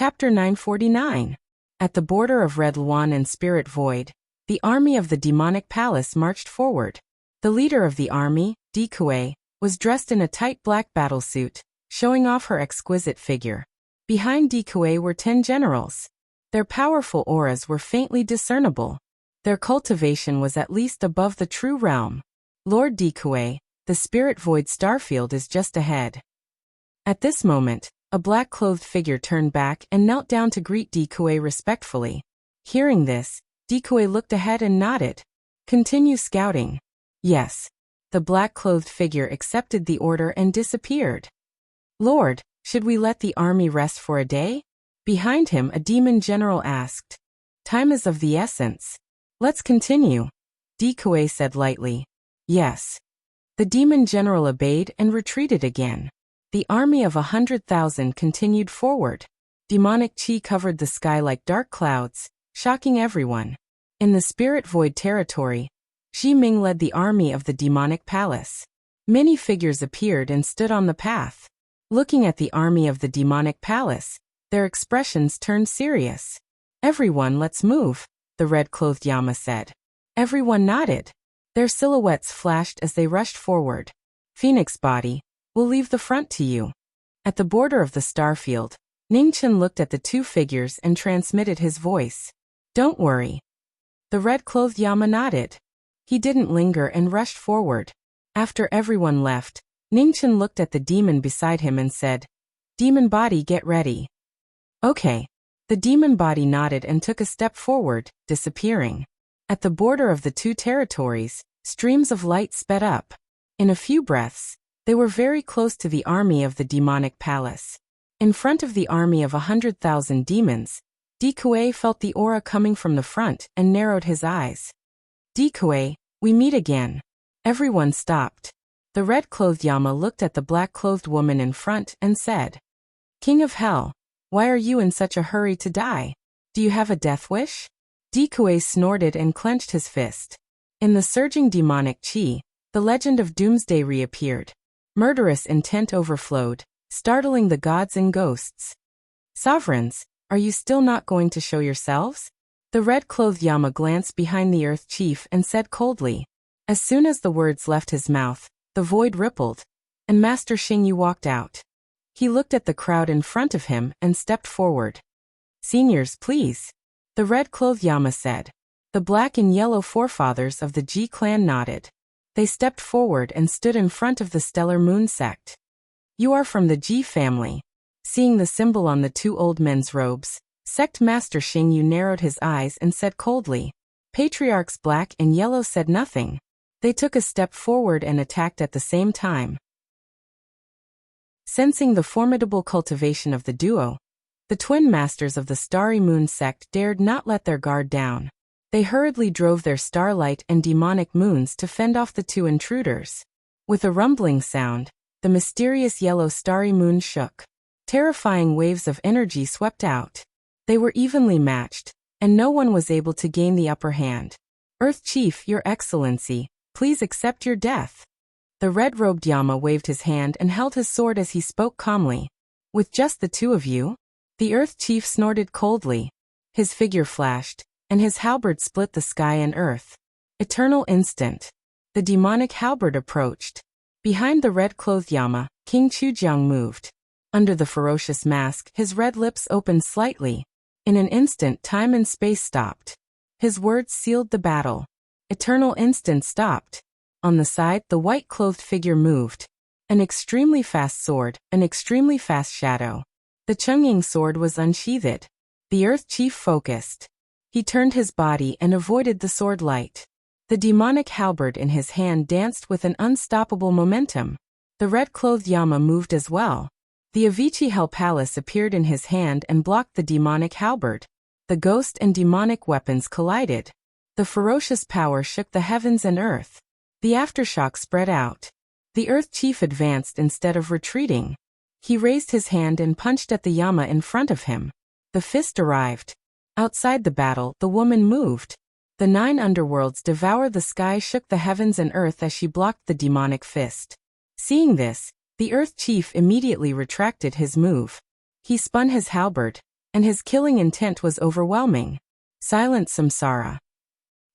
Chapter 949. At the border of Red Luan and Spirit Void, the army of the demonic palace marched forward. The leader of the army, Dikue, was dressed in a tight black battlesuit, showing off her exquisite figure. Behind Dikue were 10 generals. Their powerful auras were faintly discernible. Their cultivation was at least above the true realm. Lord Dikue, the Spirit Void starfield is just ahead. At this moment, a black-clothed figure turned back and knelt down to greet Dikue respectfully. Hearing this, Dikue looked ahead and nodded. Continue scouting. Yes. The black-clothed figure accepted the order and disappeared. Lord, should we let the army rest for a day? Behind him a demon general asked. Time is of the essence. Let's continue. Dikue said lightly. Yes. The demon general obeyed and retreated again. The army of 100,000 continued forward. Demonic chi covered the sky like dark clouds, shocking everyone. In the Spirit Void territory, Xi Ming led the army of the demonic palace. Many figures appeared and stood on the path. Looking at the army of the demonic palace, their expressions turned serious. Everyone, let's move, the red-clothed Yama said. Everyone nodded. Their silhouettes flashed as they rushed forward. Phoenix Body, we'll leave the front to you. At the border of the starfield, Ningchen looked at the two figures and transmitted his voice. Don't worry. The red-clothed Yama nodded. He didn't linger and rushed forward. After everyone left, Ningchen looked at the demon beside him and said, Demon Body, get ready. Okay. The demon body nodded and took a step forward, disappearing. At the border of the two territories, streams of light sped up. In a few breaths, they were very close to the army of the demonic palace. In front of the army of 100,000 demons, Dikue felt the aura coming from the front and narrowed his eyes. Dikue, we meet again. Everyone stopped. The red-clothed Yama looked at the black-clothed woman in front and said, King of Hell, why are you in such a hurry to die? Do you have a death wish? Dikue snorted and clenched his fist. In the surging demonic chi, the legend of Doomsday reappeared. Murderous intent overflowed, startling the gods and ghosts. Sovereigns, are you still not going to show yourselves? The red-clothed Yama glanced behind the Earth Chief and said coldly. As soon as the words left his mouth, the void rippled, and Master Xingyu walked out. He looked at the crowd in front of him and stepped forward. Seniors, please. The red-clothed Yama said. The black and yellow forefathers of the Ji clan nodded. They stepped forward and stood in front of the Stellar Moon sect. You are from the Ji family. Seeing the symbol on the two old men's robes, Sect Master Xingyu narrowed his eyes and said coldly. Patriarchs Black and Yellow said nothing. They took a step forward and attacked at the same time. Sensing the formidable cultivation of the duo, the twin masters of the Starry Moon sect dared not let their guard down. They hurriedly drove their starlight and demonic moons to fend off the two intruders. With a rumbling sound, the mysterious yellow starry moon shook. Terrifying waves of energy swept out. They were evenly matched, and no one was able to gain the upper hand. Earth Chief, Your Excellency, please accept your death. The red-robed Yama waved his hand and held his sword as he spoke calmly. With just the two of you? The Earth Chief snorted coldly. His figure flashed, and his halberd split the sky and earth. Eternal instant. The demonic halberd approached. Behind the red-clothed Yama, King Chujiang moved. Under the ferocious mask, his red lips opened slightly. In an instant, time and space stopped. His words sealed the battle. Eternal instant stopped. On the side, the white-clothed figure moved. An extremely fast sword, an extremely fast shadow. The Chungying sword was unsheathed. The Earth Chief focused. He turned his body and avoided the sword light. The demonic halberd in his hand danced with an unstoppable momentum. The red-clothed Yama moved as well. The Avicii Hell Palace appeared in his hand and blocked the demonic halberd. The ghost and demonic weapons collided. The ferocious power shook the heavens and earth. The aftershock spread out. The Earth Chief advanced instead of retreating. He raised his hand and punched at the Yama in front of him. The fist arrived. Outside the battle, the woman moved. The 9 underworlds devoured the sky, shook the heavens and earth as she blocked the demonic fist. Seeing this, the Earth Chief immediately retracted his move. He spun his halberd. and his killing intent was overwhelming. Silent samsara.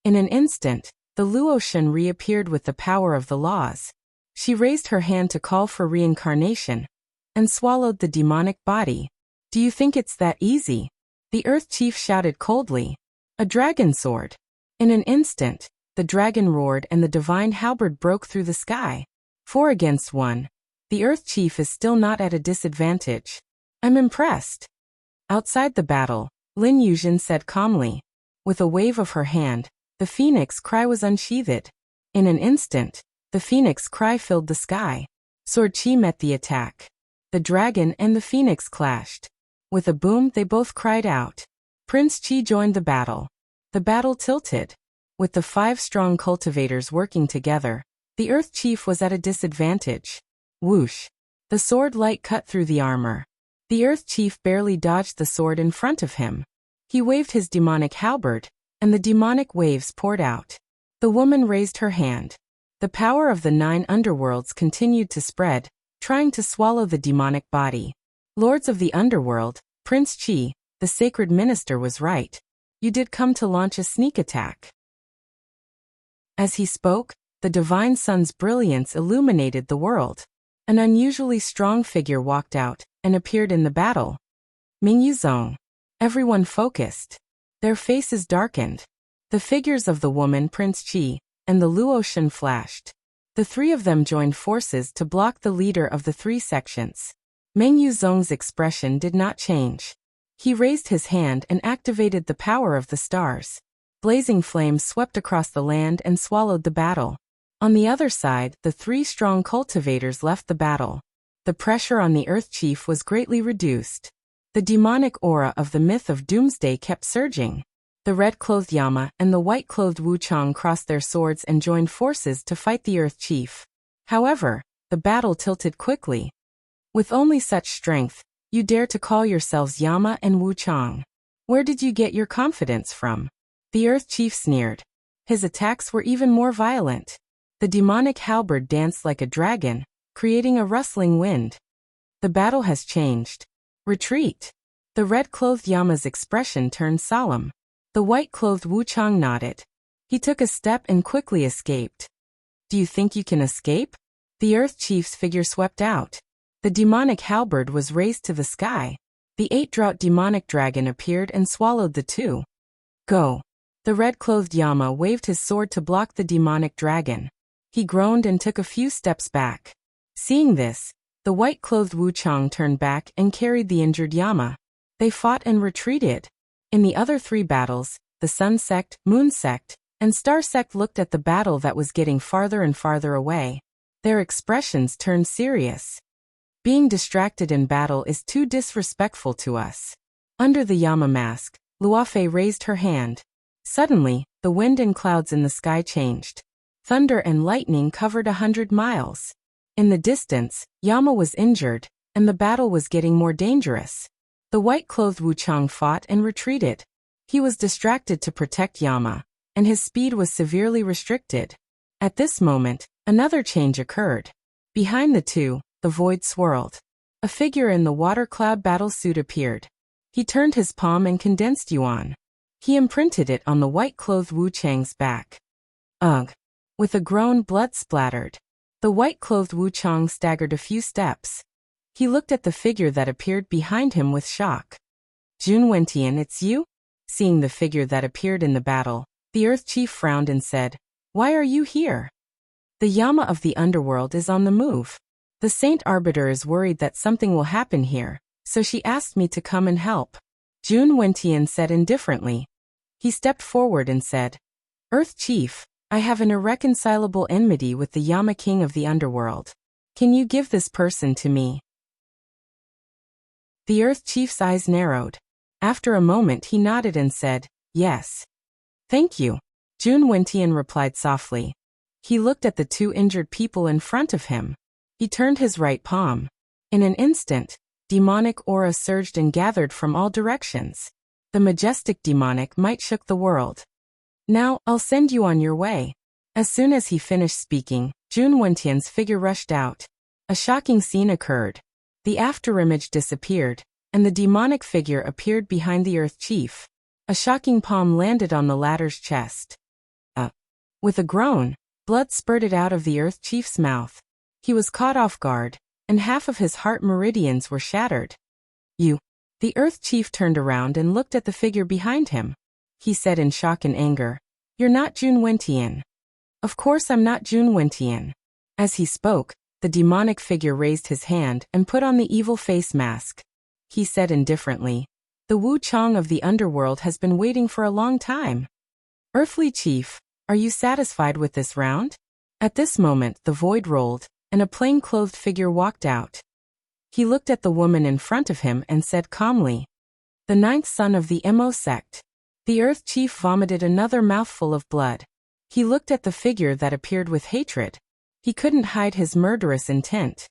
In an instant, the Luotian reappeared with the power of the laws. She raised her hand to call for reincarnation, and swallowed the demonic body. Do you think it's that easy? The Earth Chief shouted coldly. A dragon sword. In an instant, the dragon roared and the divine halberd broke through the sky. 4 against 1. The Earth Chief is still not at a disadvantage. I'm impressed. Outside the battle, Lin Yuzhen said calmly. With a wave of her hand, the phoenix cry was unsheathed. In an instant, the phoenix cry filled the sky. Sword Chi met the attack. The dragon and the phoenix clashed. With a boom, they both cried out. Prince Chi joined the battle. The battle tilted. With the 5 strong cultivators working together, the Earth Chief was at a disadvantage. Whoosh! The sword light cut through the armor. The Earth Chief barely dodged the sword in front of him. He waved his demonic halberd, and the demonic waves poured out. The woman raised her hand. The power of the 9 underworlds continued to spread, trying to swallow the demonic body. Lords of the underworld, Prince Chi, the sacred minister was right. You did come to launch a sneak attack. As he spoke, the divine sun's brilliance illuminated the world. An unusually strong figure walked out and appeared in the battle. Ming Yuzong. Everyone focused. Their faces darkened. The figures of the woman Prince Chi and the Luotian flashed. The 3 of them joined forces to block the leader of the 3 sections. Meng Yuzong's expression did not change. He raised his hand and activated the power of the stars. Blazing flames swept across the land and swallowed the battle. On the other side, the 3 strong cultivators left the battle. The pressure on the Earth Chief was greatly reduced. The demonic aura of the myth of Doomsday kept surging. The red-clothed Yama and the white-clothed Wuchang crossed their swords and joined forces to fight the Earth Chief. However, the battle tilted quickly. With only such strength, you dare to call yourselves Yama and Wuchang. Where did you get your confidence from? The Earth Chief sneered. His attacks were even more violent. The demonic halberd danced like a dragon, creating a rustling wind. The battle has changed. Retreat. The red-clothed Yama's expression turned solemn. The white-clothed Wuchang nodded. He took a step and quickly escaped. Do you think you can escape? The Earth Chief's figure swept out. The demonic halberd was raised to the sky. The 8-drought demonic dragon appeared and swallowed the 2. Go. The red-clothed Yama waved his sword to block the demonic dragon. He groaned and took a few steps back. Seeing this, the white-clothed Wuchang turned back and carried the injured Yama. They fought and retreated. In the other 3 battles, the Sun Sect, Moon Sect, and Star Sect looked at the battle that was getting farther and farther away. Their expressions turned serious. Being distracted in battle is too disrespectful to us. Under the Yama mask, Luofei raised her hand. Suddenly, the wind and clouds in the sky changed. Thunder and lightning covered 100 miles. In the distance, Yama was injured, and the battle was getting more dangerous. The white-clothed Wuchang fought and retreated. He was distracted to protect Yama, and his speed was severely restricted. At this moment, another change occurred. Behind the 2, the void swirled. A figure in the water cloud battle suit appeared. He turned his palm and condensed yuan. He imprinted it on the white-clothed Wuchang's back. Ugh! With a groan, blood splattered. The white-clothed Wuchang staggered a few steps. He looked at the figure that appeared behind him with shock. Jun Wentian, it's you? Seeing the figure that appeared in the battle, the Earth Chief frowned and said, Why are you here? The Yama of the underworld is on the move. The Saint Arbiter is worried that something will happen here, so she asked me to come and help. Jun Wentian said indifferently. He stepped forward and said, Earth Chief, I have an irreconcilable enmity with the Yama King of the underworld. Can you give this person to me? The Earth Chief's eyes narrowed. After a moment he nodded and said, Yes. Thank you. Jun Wentian replied softly. He looked at the 2 injured people in front of him. He turned his right palm. In an instant, demonic aura surged and gathered from all directions. The majestic demonic might shook the world. Now, I'll send you on your way. As soon as he finished speaking, Jun Wentian's figure rushed out. A shocking scene occurred. The afterimage disappeared, and the demonic figure appeared behind the Earth Chief. A shocking palm landed on the latter's chest. With a groan, blood spurted out of the Earth Chief's mouth. He was caught off guard, and half of his heart meridians were shattered. "You." The Earth Chief turned around and looked at the figure behind him. He said in shock and anger, "You're not Jun Wentian." "Of course I'm not Jun Wentian." As he spoke, the demonic figure raised his hand and put on the evil face mask. He said indifferently, "The Wu Chong of the underworld has been waiting for a long time. Earthly Chief, are you satisfied with this round?" At this moment the void rolled, and a plain-clothed figure walked out. He looked at the woman in front of him and said calmly, "The ninth son of the Mo sect." The Earth Chief vomited another mouthful of blood. He looked at the figure that appeared with hatred. He couldn't hide his murderous intent.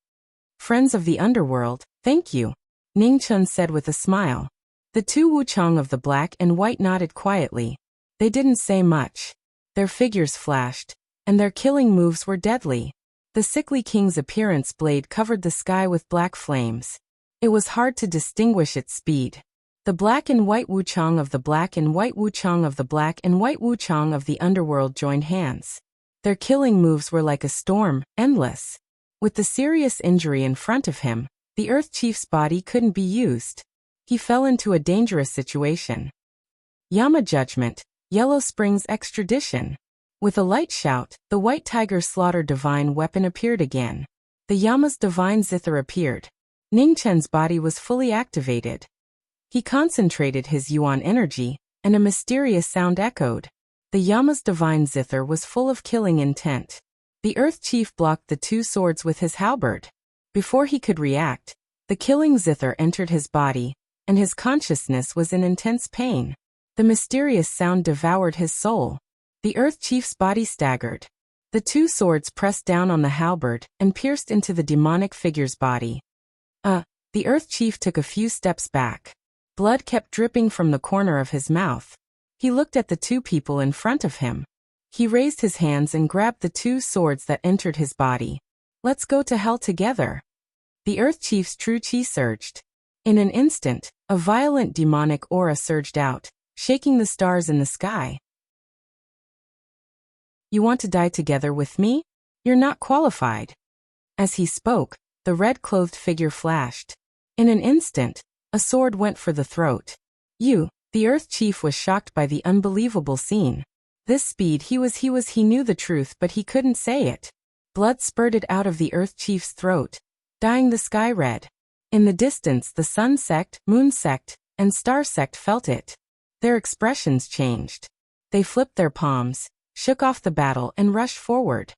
"Friends of the underworld, thank you," Ning Chun said with a smile. The two Wuchang of the black and white nodded quietly. They didn't say much. Their figures flashed, and their killing moves were deadly. The sickly king's appearance blade covered the sky with black flames. It was hard to distinguish its speed. The black and white Wuchang of the black and white Wuchang of the black and white Wuchang of the underworld joined hands. Their killing moves were like a storm, endless. With the serious injury in front of him, the Earth Chief's body couldn't be used. He fell into a dangerous situation. Yama Judgment, Yellow Springs Extradition. With a light shout, the White Tiger's Slaughter divine weapon appeared again. The Yama's divine zither appeared. Ning Chen's body was fully activated. He concentrated his yuan energy, and a mysterious sound echoed. The Yama's divine zither was full of killing intent. The Earth Chief blocked the two swords with his halberd. Before he could react, the killing zither entered his body, and his consciousness was in intense pain. The mysterious sound devoured his soul. The Earth Chief's body staggered. The two swords pressed down on the halberd and pierced into the demonic figure's body. The Earth Chief took a few steps back. Blood kept dripping from the corner of his mouth. He looked at the two people in front of him. He raised his hands and grabbed the two swords that entered his body. "Let's go to hell together." The Earth Chief's true chi surged. In an instant, a violent demonic aura surged out, shaking the stars in the sky. "You want to die together with me? You're not qualified." As he spoke, the red-clothed figure flashed. In an instant, a sword went for the throat. The Earth Chief was shocked by the unbelievable scene. This speed he knew the truth but he couldn't say it. Blood spurted out of the Earth Chief's throat, dyeing the sky red. In the distance the Sun Sect, Moon Sect, and Star Sect felt it. Their expressions changed. They flipped their palms, shook off the battle and rushed forward.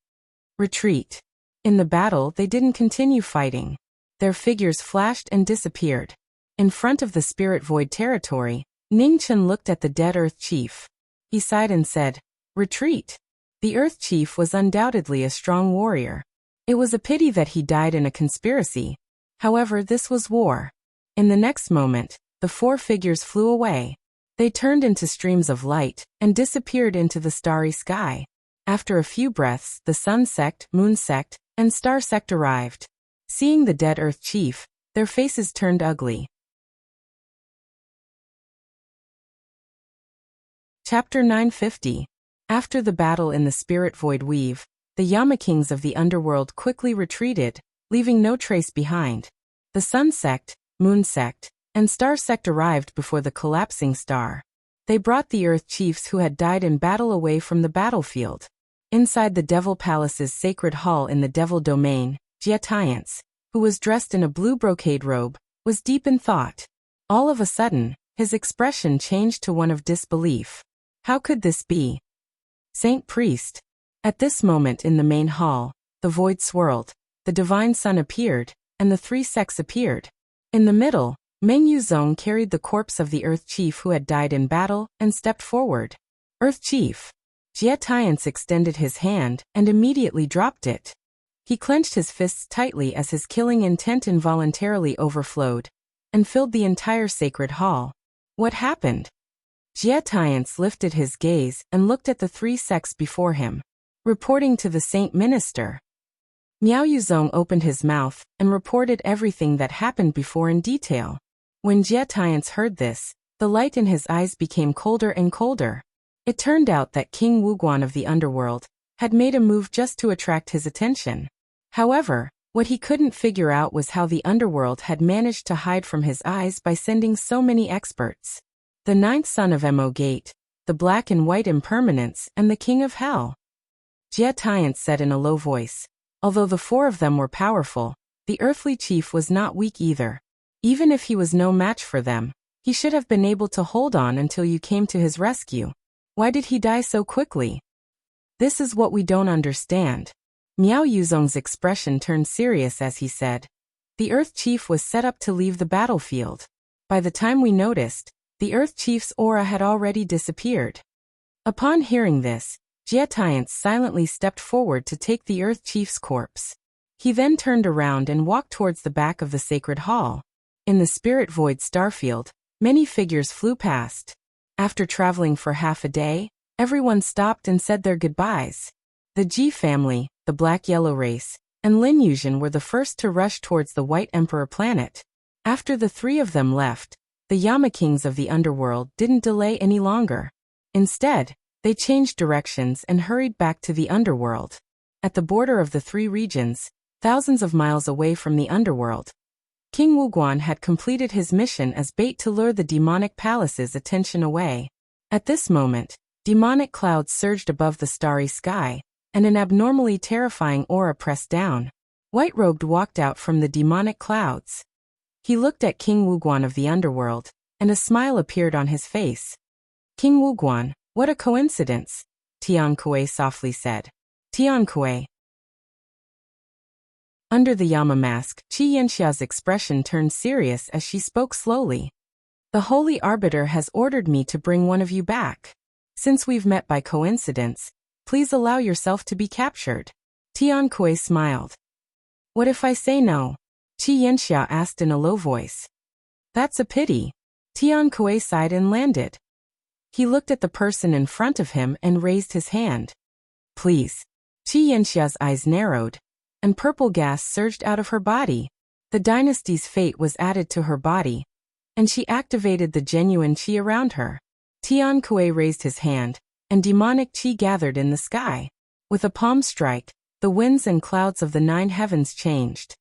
Retreat. In the battle they didn't continue fighting. Their figures flashed and disappeared. In front of the Spirit Void territory, Ning Chen looked at the dead Earth Chief. He sighed and said, "Retreat." The Earth Chief was undoubtedly a strong warrior. It was a pity that he died in a conspiracy. However, this was war. In the next moment, the four figures flew away. They turned into streams of light and disappeared into the starry sky. After a few breaths, the Sun Sect, Moon Sect, and Star Sect arrived. Seeing the dead Earth Chief, their faces turned ugly. Chapter 950. After the battle in the Spirit Void Weave, the Yama Kings of the underworld quickly retreated, leaving no trace behind. The Sun Sect, Moon Sect, and Star Sect arrived before the collapsing star. They brought the Earth Chiefs who had died in battle away from the battlefield. Inside the Devil Palace's sacred hall in the Devil Domain, Jia Tiance, who was dressed in a blue brocade robe, was deep in thought. All of a sudden, his expression changed to one of disbelief. How could this be? Saint Priest. At this moment in the main hall, the void swirled, the divine sun appeared, and the three sects appeared. In the middle, Meng Yuzong carried the corpse of the Earth Chief who had died in battle and stepped forward. Earth Chief. Jia Tiance extended his hand and immediately dropped it. He clenched his fists tightly as his killing intent involuntarily overflowed and filled the entire sacred hall. What happened? Jia Tiance lifted his gaze and looked at the three sects before him. Reporting to the Saint Minister. Miao Yuzong opened his mouth and reported everything that happened before in detail. When Jie Tiance heard this, the light in his eyes became colder and colder. It turned out that King Wuguan of the underworld had made a move just to attract his attention. However, what he couldn't figure out was how the underworld had managed to hide from his eyes by sending so many experts. The ninth son of Mo Gate, the black and white impermanence, and the king of hell. Jie Tiance said in a low voice. Although the four of them were powerful, the earthly chief was not weak either. Even if he was no match for them, he should have been able to hold on until you came to his rescue. Why did he die so quickly? This is what we don't understand. Miao Yuzong's expression turned serious as he said. The Earth Chief was set up to leave the battlefield. By the time we noticed, the Earth Chief's aura had already disappeared. Upon hearing this, Jie Tiance silently stepped forward to take the Earth Chief's corpse. He then turned around and walked towards the back of the sacred hall. In the spirit void starfield, many figures flew past. After traveling for half a day, everyone stopped and said their goodbyes. The Ji family, the Black-Yellow race, and Lin Yuzhen were the first to rush towards the White Emperor planet. After the three of them left, the Yama Kings of the underworld didn't delay any longer. Instead, they changed directions and hurried back to the underworld. At the border of the three regions, thousands of miles away from the underworld, King Wuguan had completed his mission as bait to lure the demonic palace's attention away. At this moment, demonic clouds surged above the starry sky, and an abnormally terrifying aura pressed down. White-robed walked out from the demonic clouds. He looked at King Wuguan of the underworld, and a smile appeared on his face. King Wuguan, what a coincidence, Tian Kuei softly said. Tian Kuei. Under the Yama mask, Qi Yanxia's expression turned serious as she spoke slowly. The Holy Arbiter has ordered me to bring one of you back. Since we've met by coincidence, please allow yourself to be captured. Tian Kuei smiled. What if I say no? Qi Yanxia asked in a low voice. That's a pity. Tian Kuei sighed and landed. He looked at the person in front of him and raised his hand. Please. Qi Yanxia's eyes narrowed, and purple gas surged out of her body. The dynasty's fate was added to her body, and she activated the genuine qi around her. Tian Kuei raised his hand, and demonic qi gathered in the sky. With a palm strike, the winds and clouds of the nine heavens changed.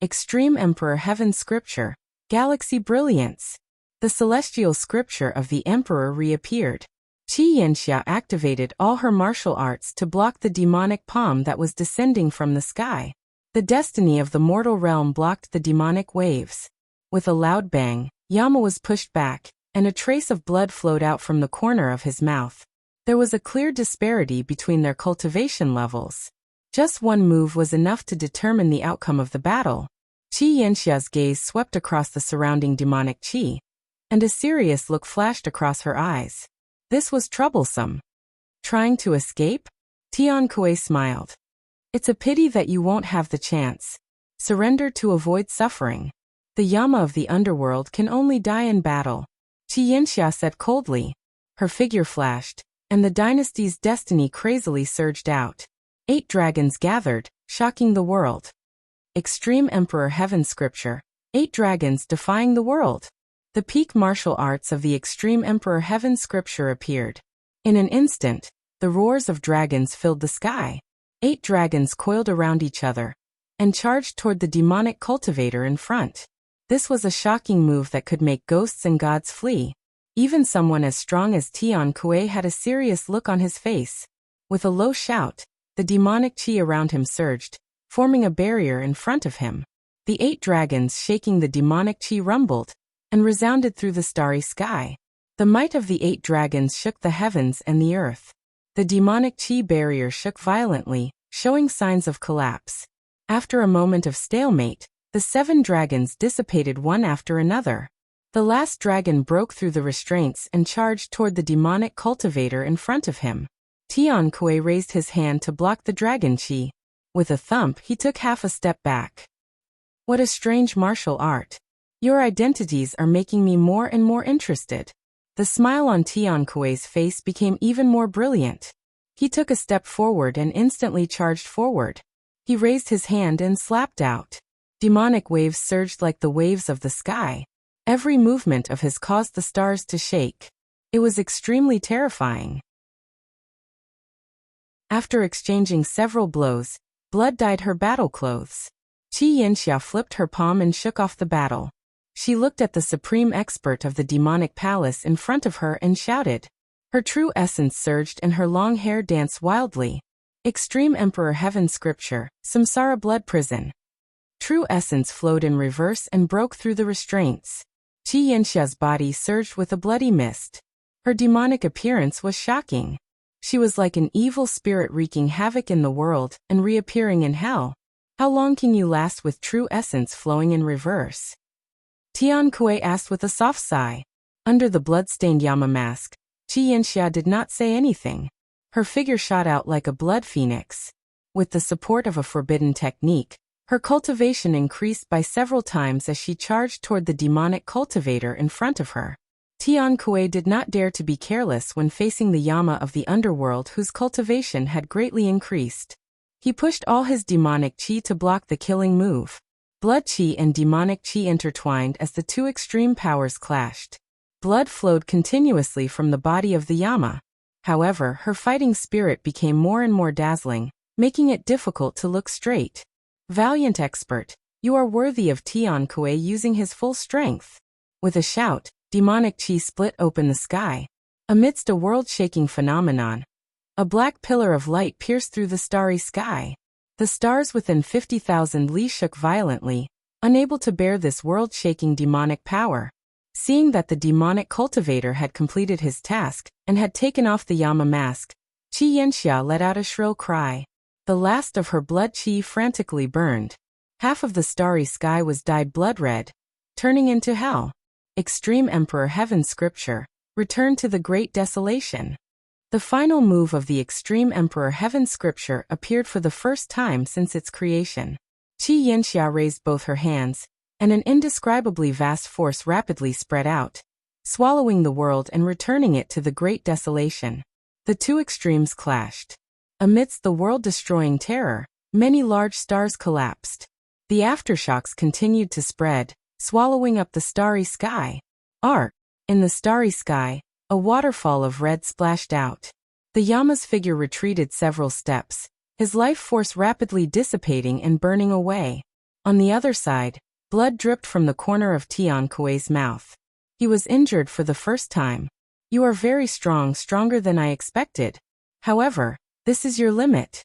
Extreme Emperor Heaven Scripture, Galaxy Brilliance. The celestial scripture of the Emperor reappeared. Qi Yanxia activated all her martial arts to block the demonic palm that was descending from the sky. The destiny of the mortal realm blocked the demonic waves. With a loud bang, Yama was pushed back, and a trace of blood flowed out from the corner of his mouth. There was a clear disparity between their cultivation levels. Just one move was enough to determine the outcome of the battle. Qi Yanxia's gaze swept across the surrounding demonic qi, and a serious look flashed across her eyes. This was troublesome. Trying to escape? Tian Kuei smiled. It's a pity that you won't have the chance. Surrender to avoid suffering. The Yama of the underworld can only die in battle. Qi Yanxia said coldly. Her figure flashed, and the dynasty's destiny crazily surged out. 8 dragons gathered, shocking the world. Extreme Emperor Heaven Scripture, 8 dragons defying the world. The peak martial arts of the Extreme Emperor Heaven Scripture appeared. In an instant, the roars of dragons filled the sky. 8 dragons coiled around each other, and charged toward the demonic cultivator in front. This was a shocking move that could make ghosts and gods flee. Even someone as strong as Tian Kuei had a serious look on his face. With a low shout, the demonic qi around him surged, forming a barrier in front of him. The 8 dragons shaking the demonic qi rumbled, and resounded through the starry sky. The might of the 8 dragons shook the heavens and the earth. The demonic qi barrier shook violently, showing signs of collapse. After a moment of stalemate, the 7 dragons dissipated one after another. The last dragon broke through the restraints and charged toward the demonic cultivator in front of him. Tian Kuei raised his hand to block the dragon qi. With a thump, he took half a step back. What a strange martial art. Your identities are making me more and more interested. The smile on Tian Kuei's face became even more brilliant. He took a step forward and instantly charged forward. He raised his hand and slapped out. Demonic waves surged like the waves of the sky. Every movement of his caused the stars to shake. It was extremely terrifying. After exchanging several blows, blood dyed her battle clothes. Qi Yinxia flipped her palm and shook off the battle. She looked at the supreme expert of the demonic palace in front of her and shouted. Her true essence surged and her long hair danced wildly. Extreme Emperor Heaven Scripture, Samsara Blood Prison. True essence flowed in reverse and broke through the restraints. Qi Yinxia's body surged with a bloody mist. Her demonic appearance was shocking. She was like an evil spirit wreaking havoc in the world and reappearing in hell. How long can you last with true essence flowing in reverse? Tian Kuei asked with a soft sigh. Under the blood-stained Yama mask, Qi Yinxia did not say anything. Her figure shot out like a blood phoenix. With the support of a forbidden technique, her cultivation increased by several times as she charged toward the demonic cultivator in front of her. Tian Kuei did not dare to be careless when facing the Yama of the underworld whose cultivation had greatly increased. He pushed all his demonic qi to block the killing move. Blood qi and demonic qi intertwined as the two extreme powers clashed. Blood flowed continuously from the body of the Yama. However, her fighting spirit became more and more dazzling, making it difficult to look straight. Valiant expert, you are worthy of Tian Kuei using his full strength. With a shout, demonic qi split open the sky. Amidst a world-shaking phenomenon, a black pillar of light pierced through the starry sky. The stars within 50,000 li shook violently, unable to bear this world-shaking demonic power. Seeing that the demonic cultivator had completed his task and had taken off the Yama mask, Qi Yinxia let out a shrill cry. The last of her blood qi frantically burned. Half of the starry sky was dyed blood red, turning into hell. Extreme Emperor Heaven Scripture, return to the Great Desolation. The final move of the Extreme Emperor Heaven Scripture appeared for the first time since its creation. Qi Yinxia raised both her hands, and an indescribably vast force rapidly spread out, swallowing the world and returning it to the Great Desolation. The two extremes clashed. Amidst the world-destroying terror, many large stars collapsed. The aftershocks continued to spread, swallowing up the starry sky. In the starry sky, a waterfall of red splashed out. The Yama's figure retreated several steps, his life force rapidly dissipating and burning away. On the other side, blood dripped from the corner of Tian Kuei's mouth. He was injured for the first time. You are very strong, stronger than I expected. However, this is your limit.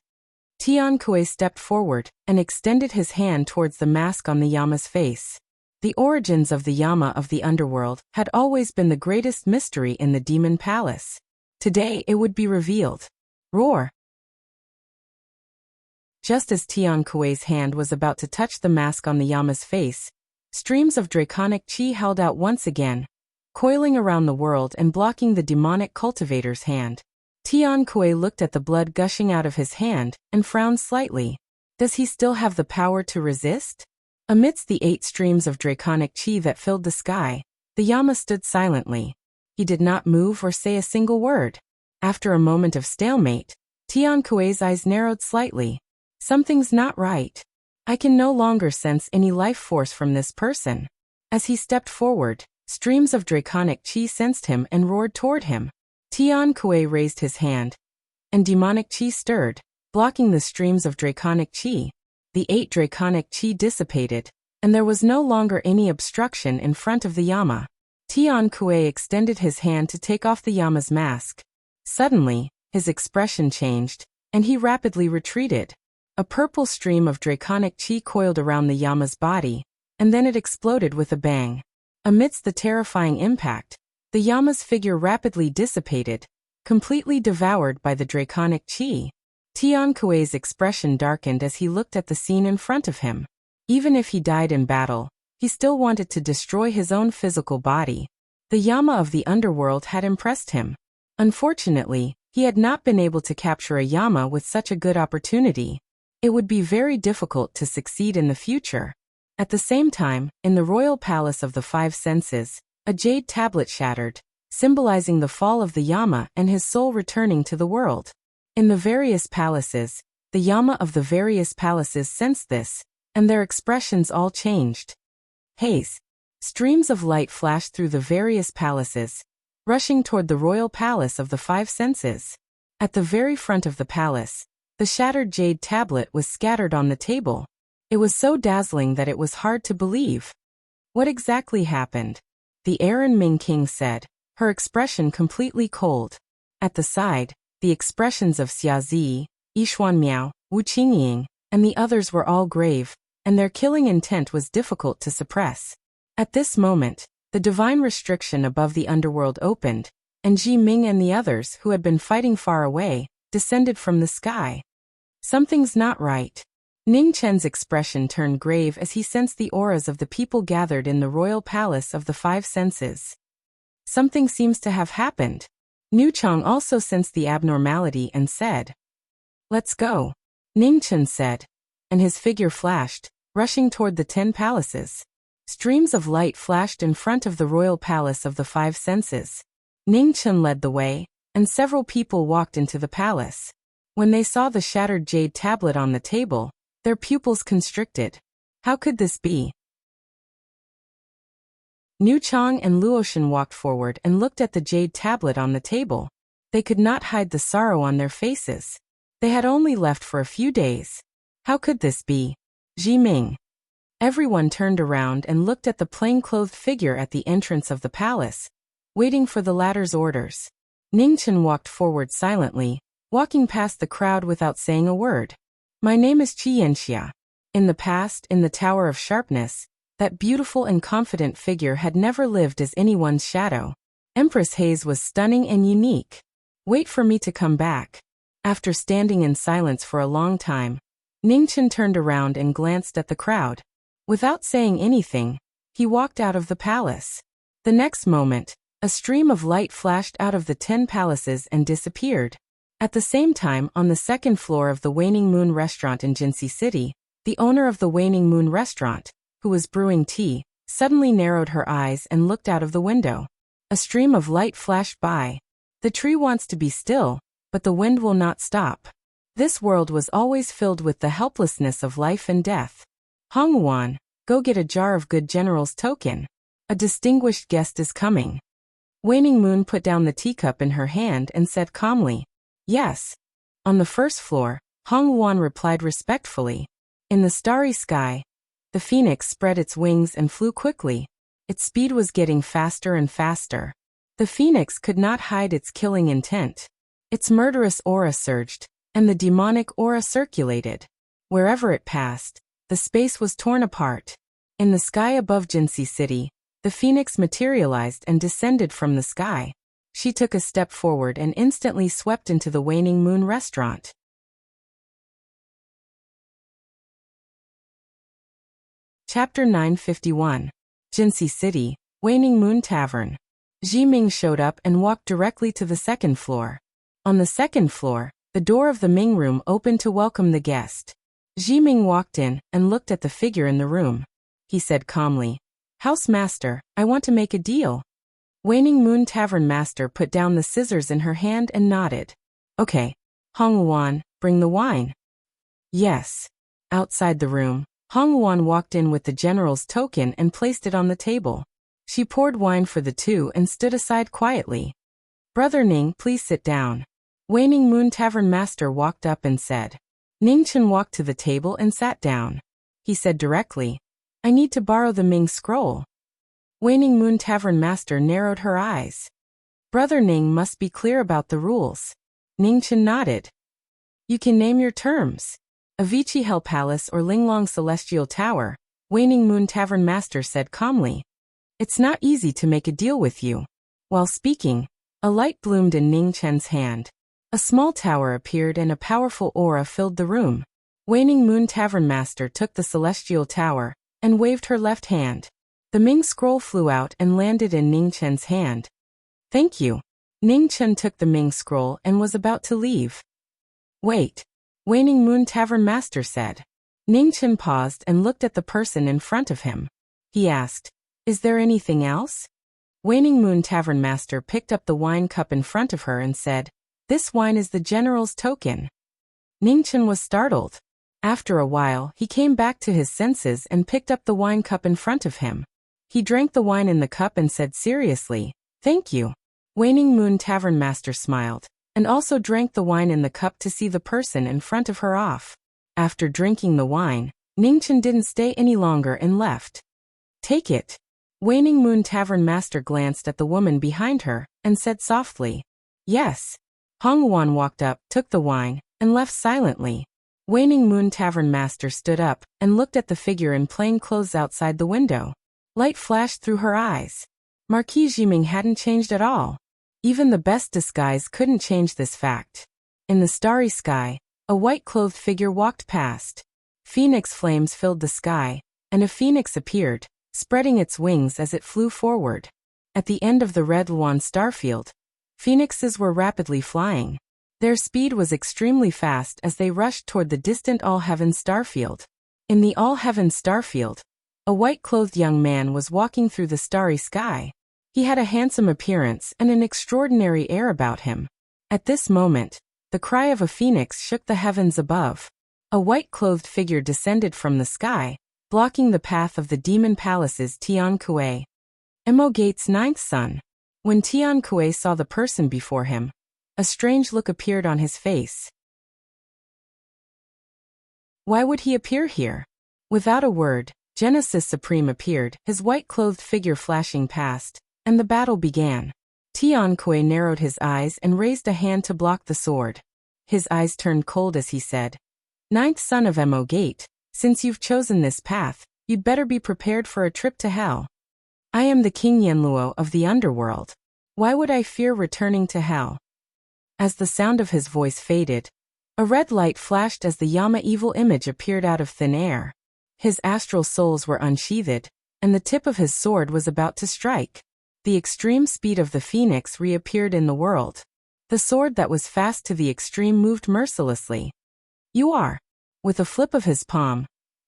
Tian Kuei stepped forward and extended his hand towards the mask on the Yama's face. The origins of the Yama of the underworld had always been the greatest mystery in the demon palace. Today it would be revealed. Roar! Just as Tian Kuei's hand was about to touch the mask on the Yama's face, streams of draconic qi held out once again, coiling around the world and blocking the demonic cultivator's hand. Tian Kuei looked at the blood gushing out of his hand and frowned slightly. Does he still have the power to resist? Amidst the 8 streams of draconic qi that filled the sky, the Yama stood silently. He did not move or say a single word. After a moment of stalemate, Tian Kuei's eyes narrowed slightly. Something's not right. I can no longer sense any life force from this person. As he stepped forward, streams of draconic qi sensed him and roared toward him. Tian Kuei raised his hand, and demonic qi stirred, blocking the streams of draconic qi. The 8 draconic qi dissipated, and there was no longer any obstruction in front of the Yama. Tian Kuei extended his hand to take off the Yama's mask. Suddenly, his expression changed, and he rapidly retreated. A purple stream of draconic qi coiled around the Yama's body, and then it exploded with a bang. Amidst the terrifying impact, the Yama's figure rapidly dissipated, completely devoured by the draconic qi. Tian Kuei's expression darkened as he looked at the scene in front of him. Even if he died in battle, he still wanted to destroy his own physical body. The Yama of the underworld had impressed him. Unfortunately, he had not been able to capture a Yama with such a good opportunity. It would be very difficult to succeed in the future. At the same time, in the royal palace of the 5 senses, a jade tablet shattered, symbolizing the fall of the Yama and his soul returning to the world. In the various palaces, the Yama of the various palaces sensed this, and their expressions all changed. Haze. Streams of light flashed through the various palaces, rushing toward the royal palace of the five senses. At the very front of the palace, the shattered jade tablet was scattered on the table. It was so dazzling that it was hard to believe. What exactly happened? The Aaron Ming King said, her expression completely cold. At the side, the expressions of Xia Zi, Yishuan Miao, Wu Qingying, and the others were all grave, and their killing intent was difficult to suppress. At this moment, the divine restriction above the underworld opened, and Ji Ming and the others who had been fighting far away, descended from the sky. Something's not right. Ning Chen's expression turned grave as he sensed the auras of the people gathered in the royal palace of the five senses. Something seems to have happened. Nu Chang also sensed the abnormality and said, "Let's go," Ning Chen said, and his figure flashed, rushing toward the 10 palaces. Streams of light flashed in front of the royal palace of the five senses. Ning Chen led the way, and several people walked into the palace. When they saw the shattered jade tablet on the table, their pupils constricted. How could this be? Nu Chang and Luoshan walked forward and looked at the jade tablet on the table. They could not hide the sorrow on their faces. They had only left for a few days. How could this be? Ji Ming. Everyone turned around and looked at the plain-clothed figure at the entrance of the palace, waiting for the latter's orders. Ning Chen walked forward silently, walking past the crowd without saying a word. "My name is Qi Yanxia." In the past, in the Tower of Sharpness, that beautiful and confident figure had never lived as anyone's shadow. Empress Hayes was stunning and unique. Wait for me to come back. After standing in silence for a long time, Ning Chen turned around and glanced at the crowd. Without saying anything, he walked out of the palace. The next moment, a stream of light flashed out of the 10 palaces and disappeared. At the same time, on the second floor of the Waning Moon restaurant in Jinxi City, the owner of the Waning Moon restaurant, who was brewing tea, suddenly narrowed her eyes and looked out of the window. A stream of light flashed by. The tree wants to be still, but the wind will not stop. This world was always filled with the helplessness of life and death. Hong Wan, go get a jar of good general's token. A distinguished guest is coming. Waning Moon put down the teacup in her hand and said calmly, "Yes." On the first floor, Hong Wan replied respectfully. In the starry sky, the phoenix spread its wings and flew quickly. Its speed was getting faster and faster. The phoenix could not hide its killing intent. Its murderous aura surged, and the demonic aura circulated. Wherever it passed, the space was torn apart. In the sky above Jinxi City, the phoenix materialized and descended from the sky. She took a step forward and instantly swept into the Waning Moon restaurant. Chapter 951. Jinxi City, Waning Moon Tavern. Ji Ming showed up and walked directly to the second floor. On the second floor, the door of the Ming room opened to welcome the guest. Ji Ming walked in and looked at the figure in the room. He said calmly, "House Master, I want to make a deal." Waning Moon Tavern Master put down the scissors in her hand and nodded. "Okay. Hong Wan, bring the wine." "Yes." Outside the room, Hong Wan walked in with the general's token and placed it on the table. She poured wine for the two and stood aside quietly. "Brother Ning, please sit down." Waning Moon Tavern Master walked up and said. Ning Chen walked to the table and sat down. He said directly, "I need to borrow the Ming scroll." Waning Moon Tavern Master narrowed her eyes. "Brother Ning must be clear about the rules." Ning Chen nodded. "You can name your terms. Avicii Hell Palace or Linglong Celestial Tower," Waning Moon Tavern Master said calmly. "It's not easy to make a deal with you." While speaking, a light bloomed in Ning Chen's hand. A small tower appeared and a powerful aura filled the room. Waning Moon Tavern Master took the celestial tower and waved her left hand. The Ming scroll flew out and landed in Ning Chen's hand. "Thank you." Ning Chen took the Ming scroll and was about to leave. "Wait," Waning Moon Tavern Master said. Ning Chen paused and looked at the person in front of him. He asked, "Is there anything else?" Waning Moon Tavern Master picked up the wine cup in front of her and said, "This wine is the general's token." Ning Chen was startled. After a while, he came back to his senses and picked up the wine cup in front of him. He drank the wine in the cup and said seriously, "Thank you." Waning Moon Tavern Master smiled, and also drank the wine in the cup to see the person in front of her off. After drinking the wine, Ningchen didn't stay any longer and left. "Take it." Waning Moon Tavern Master glanced at the woman behind her, and said softly, "Yes." Hong Wan walked up, took the wine, and left silently. Waning Moon Tavern Master stood up, and looked at the figure in plain clothes outside the window. Light flashed through her eyes. Marquis Jiming hadn't changed at all. Even the best disguise couldn't change this fact. In the starry sky, a white-clothed figure walked past. Phoenix flames filled the sky, and a phoenix appeared, spreading its wings as it flew forward. At the end of the Red Luan starfield, phoenixes were rapidly flying. Their speed was extremely fast as they rushed toward the distant All-Heaven starfield. In the All-Heaven starfield, a white-clothed young man was walking through the starry sky. He had a handsome appearance and an extraordinary air about him. At this moment, the cry of a phoenix shook the heavens above. A white-clothed figure descended from the sky, blocking the path of the demon palace's Tian Kuei. Emo Gate's ninth son. When Tian Kuei saw the person before him, a strange look appeared on his face. Why would he appear here? Without a word, Genesis Supreme appeared, his white-clothed figure flashing past, and the battle began. Tian Kuei narrowed his eyes and raised a hand to block the sword. His eyes turned cold as he said, "Ninth son of Emo Gate, since you've chosen this path, you'd better be prepared for a trip to hell. I am the King Yanluo of the underworld. Why would I fear returning to hell?" As the sound of his voice faded, a red light flashed as the Yama evil image appeared out of thin air. His astral souls were unsheathed, and the tip of his sword was about to strike. The extreme speed of the phoenix reappeared in the world. The sword that was fast to the extreme moved mercilessly. "You are." With a flip of his palm,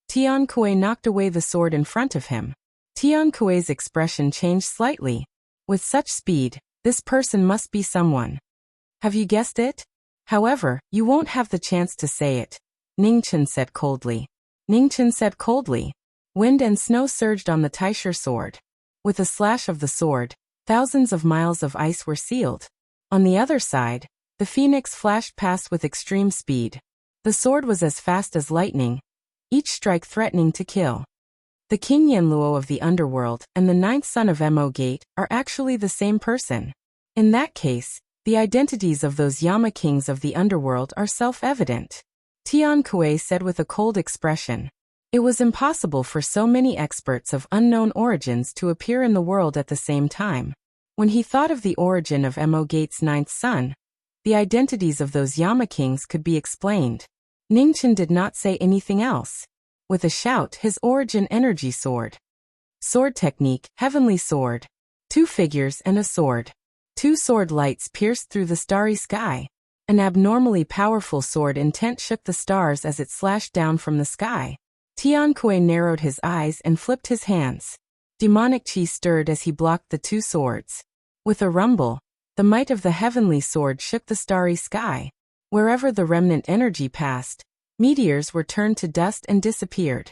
Tian Kuei knocked away the sword in front of him. Tian Kuei's expression changed slightly. With such speed, this person must be someone. "Have you guessed it? However, you won't have the chance to say it," Ningchen said coldly. Ningchen said coldly. Wind and snow surged on the Taisher sword. With a slash of the sword, thousands of miles of ice were sealed. On the other side, the phoenix flashed past with extreme speed. The sword was as fast as lightning, each strike threatening to kill. The King Yanluo of the underworld and the ninth son of Emo Gate are actually the same person. In that case, the identities of those Yama kings of the underworld are self-evident. Tian Kuei said with a cold expression. It was impossible for so many experts of unknown origins to appear in the world at the same time. When he thought of the origin of Emo Gate's ninth son, the identities of those Yama kings could be explained. Ningchen did not say anything else. With a shout, his origin energy sword. Sword technique, heavenly sword. 2 figures and a sword. 2 sword lights pierced through the starry sky. An abnormally powerful sword intent shook the stars as it slashed down from the sky. Tian Kuei narrowed his eyes and flipped his hands. Demonic chi stirred as he blocked the 2 swords. With a rumble, the might of the heavenly sword shook the starry sky. Wherever the remnant energy passed, meteors were turned to dust and disappeared.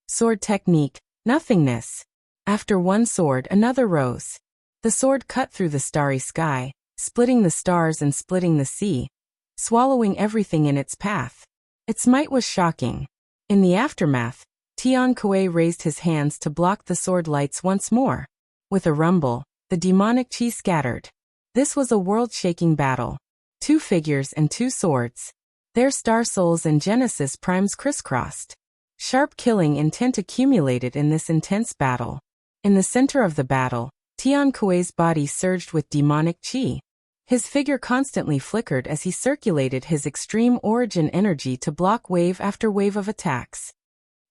Sword technique, nothingness. After one sword, another rose. The sword cut through the starry sky, splitting the stars and splitting the sea, swallowing everything in its path. Its might was shocking. In the aftermath, Tian Kuei raised his hands to block the sword lights once more. With a rumble, the demonic chi scattered. This was a world-shaking battle. 2 figures and 2 swords. Their star souls and Genesis primes crisscrossed. Sharp killing intent accumulated in this intense battle. In the center of the battle, Tian Kuei's body surged with demonic chi. His figure constantly flickered as he circulated his extreme origin energy to block wave after wave of attacks.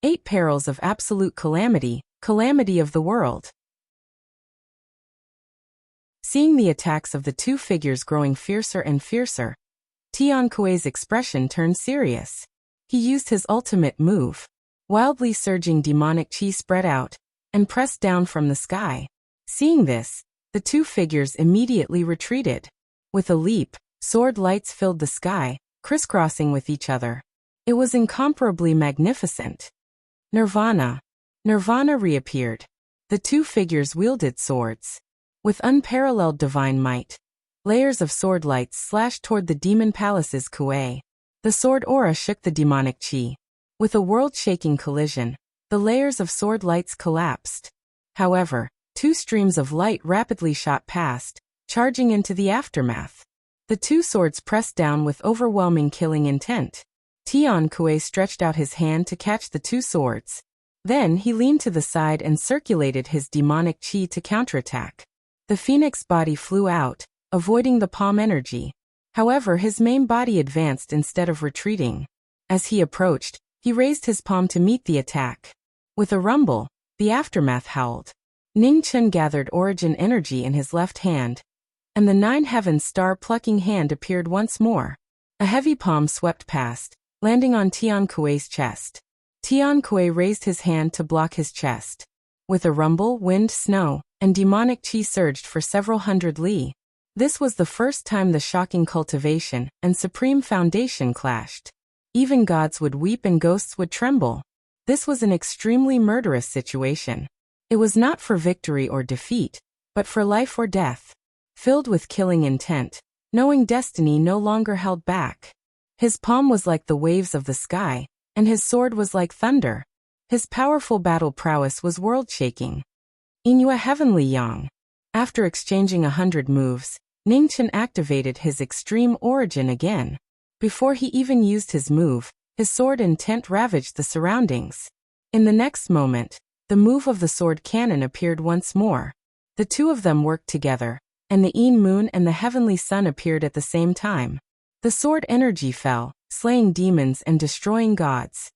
8 perils of absolute calamity, calamity of the world. Seeing the attacks of the 2 figures growing fiercer and fiercer, Tian Kuei's expression turned serious. He used his ultimate move. Wildly surging demonic chi spread out and pressed down from the sky. Seeing this, the 2 figures immediately retreated. With a leap, sword lights filled the sky, crisscrossing with each other. It was incomparably magnificent. Nirvana. Nirvana reappeared. The two figures wielded swords. With unparalleled divine might, layers of sword lights slashed toward the demon palace's kuei. The sword aura shook the demonic chi. With a world-shaking collision, the layers of sword lights collapsed. However, two streams of light rapidly shot past, charging into the aftermath. The two swords pressed down with overwhelming killing intent. Tian Kuei stretched out his hand to catch the two swords. Then he leaned to the side and circulated his demonic chi to counterattack. The phoenix body flew out, avoiding the palm energy. However, his main body advanced instead of retreating. As he approached, he raised his palm to meet the attack. With a rumble, the aftermath howled. Ning Chen gathered origin energy in his left hand, and the nine heavens star-plucking hand appeared once more. A heavy palm swept past, landing on Tian Kuei's chest. Tian Kuei raised his hand to block his chest. With a rumble, wind, snow, and demonic chi surged for several hundred li. This was the first time the shocking cultivation and supreme foundation clashed. Even gods would weep and ghosts would tremble. This was an extremely murderous situation. It was not for victory or defeat, but for life or death. Filled with killing intent, knowing destiny no longer held back. His palm was like the waves of the sky, and his sword was like thunder. His powerful battle prowess was world-shaking. Inua Heavenly Yang. After exchanging 100 moves, Ningchen activated his extreme origin again. Before he even used his move, his sword intent ravaged the surroundings. In the next moment, the move of the sword cannon appeared once more. The two of them worked together, and the Een Moon and the Heavenly Sun appeared at the same time. The sword energy fell, slaying demons and destroying gods.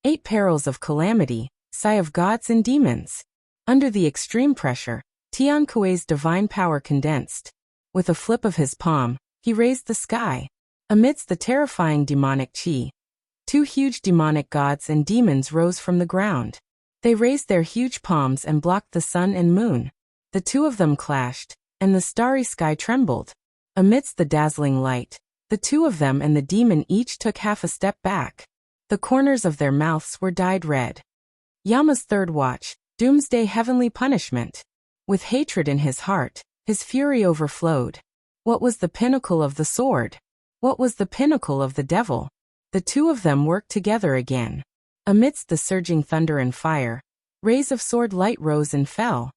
8 perils of calamity, sigh of gods and demons. Under the extreme pressure, Tian Kuei's divine power condensed. With a flip of his palm, he raised the sky. Amidst the terrifying demonic chi, 2 huge demonic gods and demons rose from the ground. They raised their huge palms and blocked the sun and moon. The two of them clashed, and the starry sky trembled. Amidst the dazzling light, the two of them and the demon each took half a step back. The corners of their mouths were dyed red. Yama's third watch, Doomsday Heavenly Punishment. With hatred in his heart, his fury overflowed. What was the pinnacle of the sword? What was the pinnacle of the devil? The two of them worked together again. Amidst the surging thunder and fire, rays of sword light rose and fell.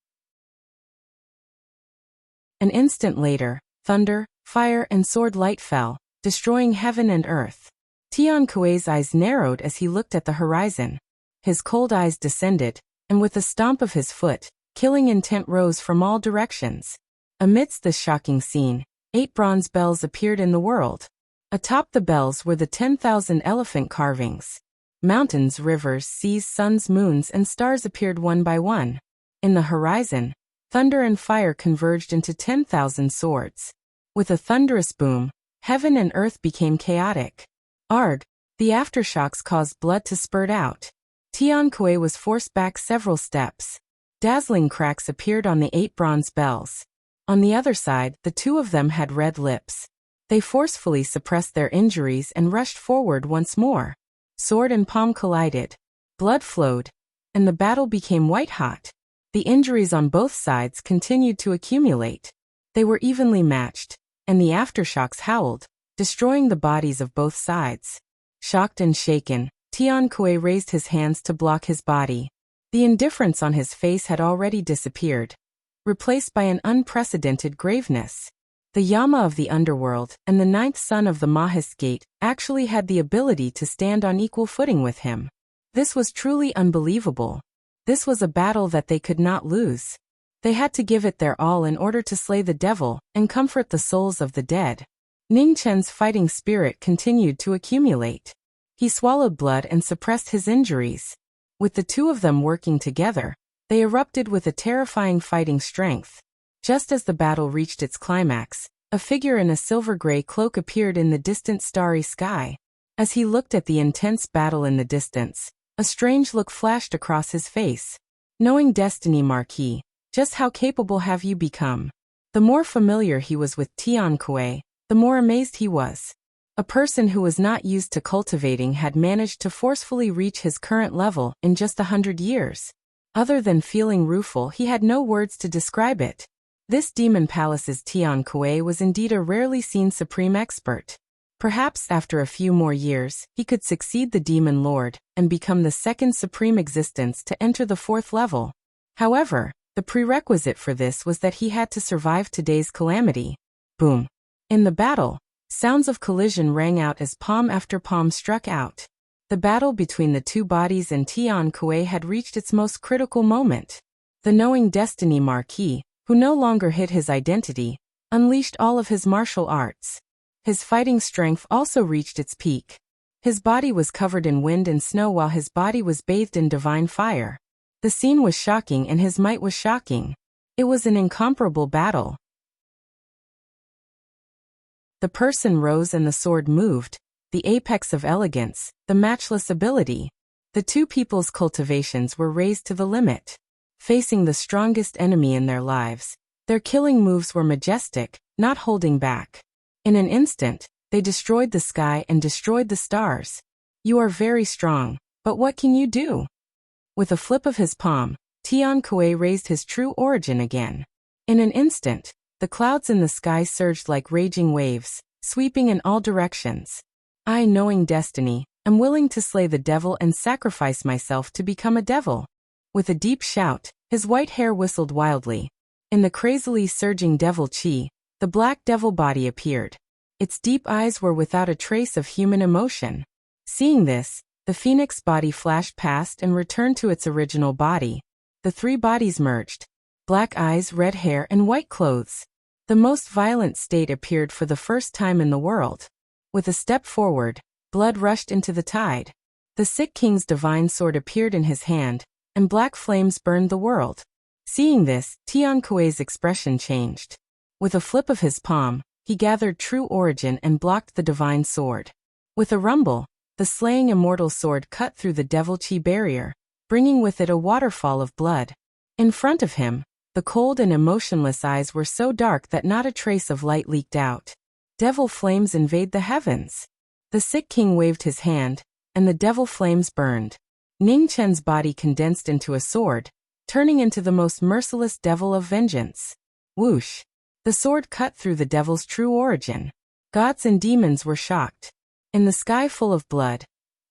An instant later, thunder, fire and sword light fell, destroying heaven and earth. Tian Kuei's eyes narrowed as he looked at the horizon. His cold eyes descended, and with a stomp of his foot, killing intent rose from all directions. Amidst this shocking scene, 8 bronze bells appeared in the world. Atop the bells were the 10,000 elephant carvings. Mountains, rivers, seas, suns, moons, and stars appeared one by one. In the horizon, thunder and fire converged into 10,000 swords. With a thunderous boom, heaven and earth became chaotic. Arg! The aftershocks caused blood to spurt out. Tian Kuei was forced back several steps. Dazzling cracks appeared on the 8 bronze bells. On the other side, the two of them had red lips. They forcefully suppressed their injuries and rushed forward once more. Sword and palm collided. Blood flowed, and the battle became white-hot. The injuries on both sides continued to accumulate. They were evenly matched, and the aftershocks howled, destroying the bodies of both sides. Shocked and shaken, Tian Kuei raised his hands to block his body. The indifference on his face had already disappeared, replaced by an unprecedented graveness. The Yama of the underworld and the 9th son of the Mahis Gate actually had the ability to stand on equal footing with him. This was truly unbelievable. This was a battle that they could not lose. They had to give it their all in order to slay the devil and comfort the souls of the dead. Ning Chen's fighting spirit continued to accumulate. He swallowed blood and suppressed his injuries. With the two of them working together, they erupted with a terrifying fighting strength. Just as the battle reached its climax, a figure in a silver-gray cloak appeared in the distant starry sky. As he looked at the intense battle in the distance, a strange look flashed across his face. Knowing destiny, Marquis, just how capable have you become? The more familiar he was with Tian Kuei, the more amazed he was. A person who was not used to cultivating had managed to forcefully reach his current level in just 100 years. Other than feeling rueful, he had no words to describe it. This demon palace's Tian Kuei was indeed a rarely seen supreme expert. Perhaps after a few more years, he could succeed the demon lord and become the second supreme existence to enter the 4th level. However, the prerequisite for this was that he had to survive today's calamity. Boom. In the battle, sounds of collision rang out as palm after palm struck out. The battle between the two bodies in Tian Kuei had reached its most critical moment. The knowing destiny Marquis, who no longer hid his identity, unleashed all of his martial arts. His fighting strength also reached its peak. His body was covered in wind and snow while his body was bathed in divine fire. The scene was shocking and his might was shocking. It was an incomparable battle. The person rose and the sword moved, the apex of elegance, the matchless ability. The two people's cultivations were raised to the limit. Facing the strongest enemy in their lives, their killing moves were majestic, not holding back. In an instant, they destroyed the sky and destroyed the stars. You are very strong, but what can you do? With a flip of his palm, Tian Kuei raised his true origin again. In an instant, the clouds in the sky surged like raging waves, sweeping in all directions. I, knowing destiny, am willing to slay the devil and sacrifice myself to become a devil. With a deep shout, his white hair whistled wildly. In the crazily surging devil chi, the black devil body appeared. Its deep eyes were without a trace of human emotion. Seeing this, the phoenix body flashed past and returned to its original body. The three bodies merged. Black eyes, red hair, and white clothes. The most violent state appeared for the first time in the world. With a step forward, blood rushed into the tide. The sick king's divine sword appeared in his hand, and black flames burned the world. Seeing this, Tian Kuei's expression changed. With a flip of his palm, he gathered true origin and blocked the divine sword. With a rumble, the slaying immortal sword cut through the devil chi barrier, bringing with it a waterfall of blood. In front of him, the cold and emotionless eyes were so dark that not a trace of light leaked out. Devil flames invade the heavens. The sick king waved his hand, and the devil flames burned. Ning Chen's body condensed into a sword, turning into the most merciless devil of vengeance. Whoosh! The sword cut through the devil's true origin. Gods and demons were shocked. In the sky full of blood,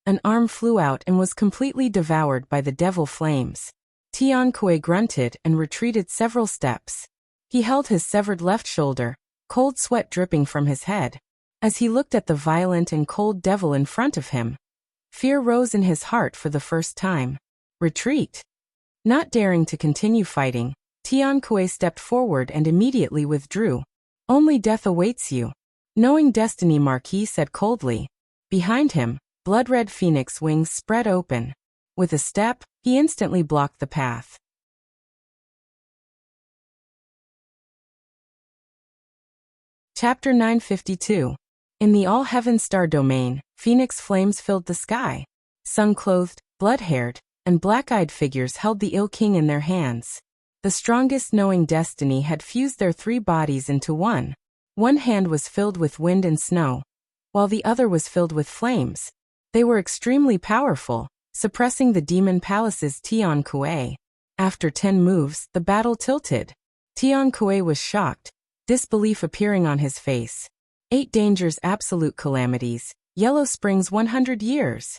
an arm flew out and was completely devoured by the devil flames. Tian Kuei grunted and retreated several steps. He held his severed left shoulder, cold sweat dripping from his head. As he looked at the violent and cold devil in front of him, fear rose in his heart for the first time. Retreat! Not daring to continue fighting, Tian Kuei stepped forward and immediately withdrew. Only death awaits you. Knowing destiny, Marquis said coldly. Behind him, blood-red phoenix wings spread open. With a step, he instantly blocked the path. Chapter 952. In the all-heaven star domain, phoenix flames filled the sky. Sun-clothed, blood-haired, and black-eyed figures held the ill king in their hands. The strongest knowing destiny had fused their three bodies into one. One hand was filled with wind and snow, while the other was filled with flames. They were extremely powerful, suppressing the demon palace's Tian Kuei. After 10 moves, the battle tilted. Tian Kuei was shocked, disbelief appearing on his face. 8 dangers, absolute calamities, Yellow Springs 100 years.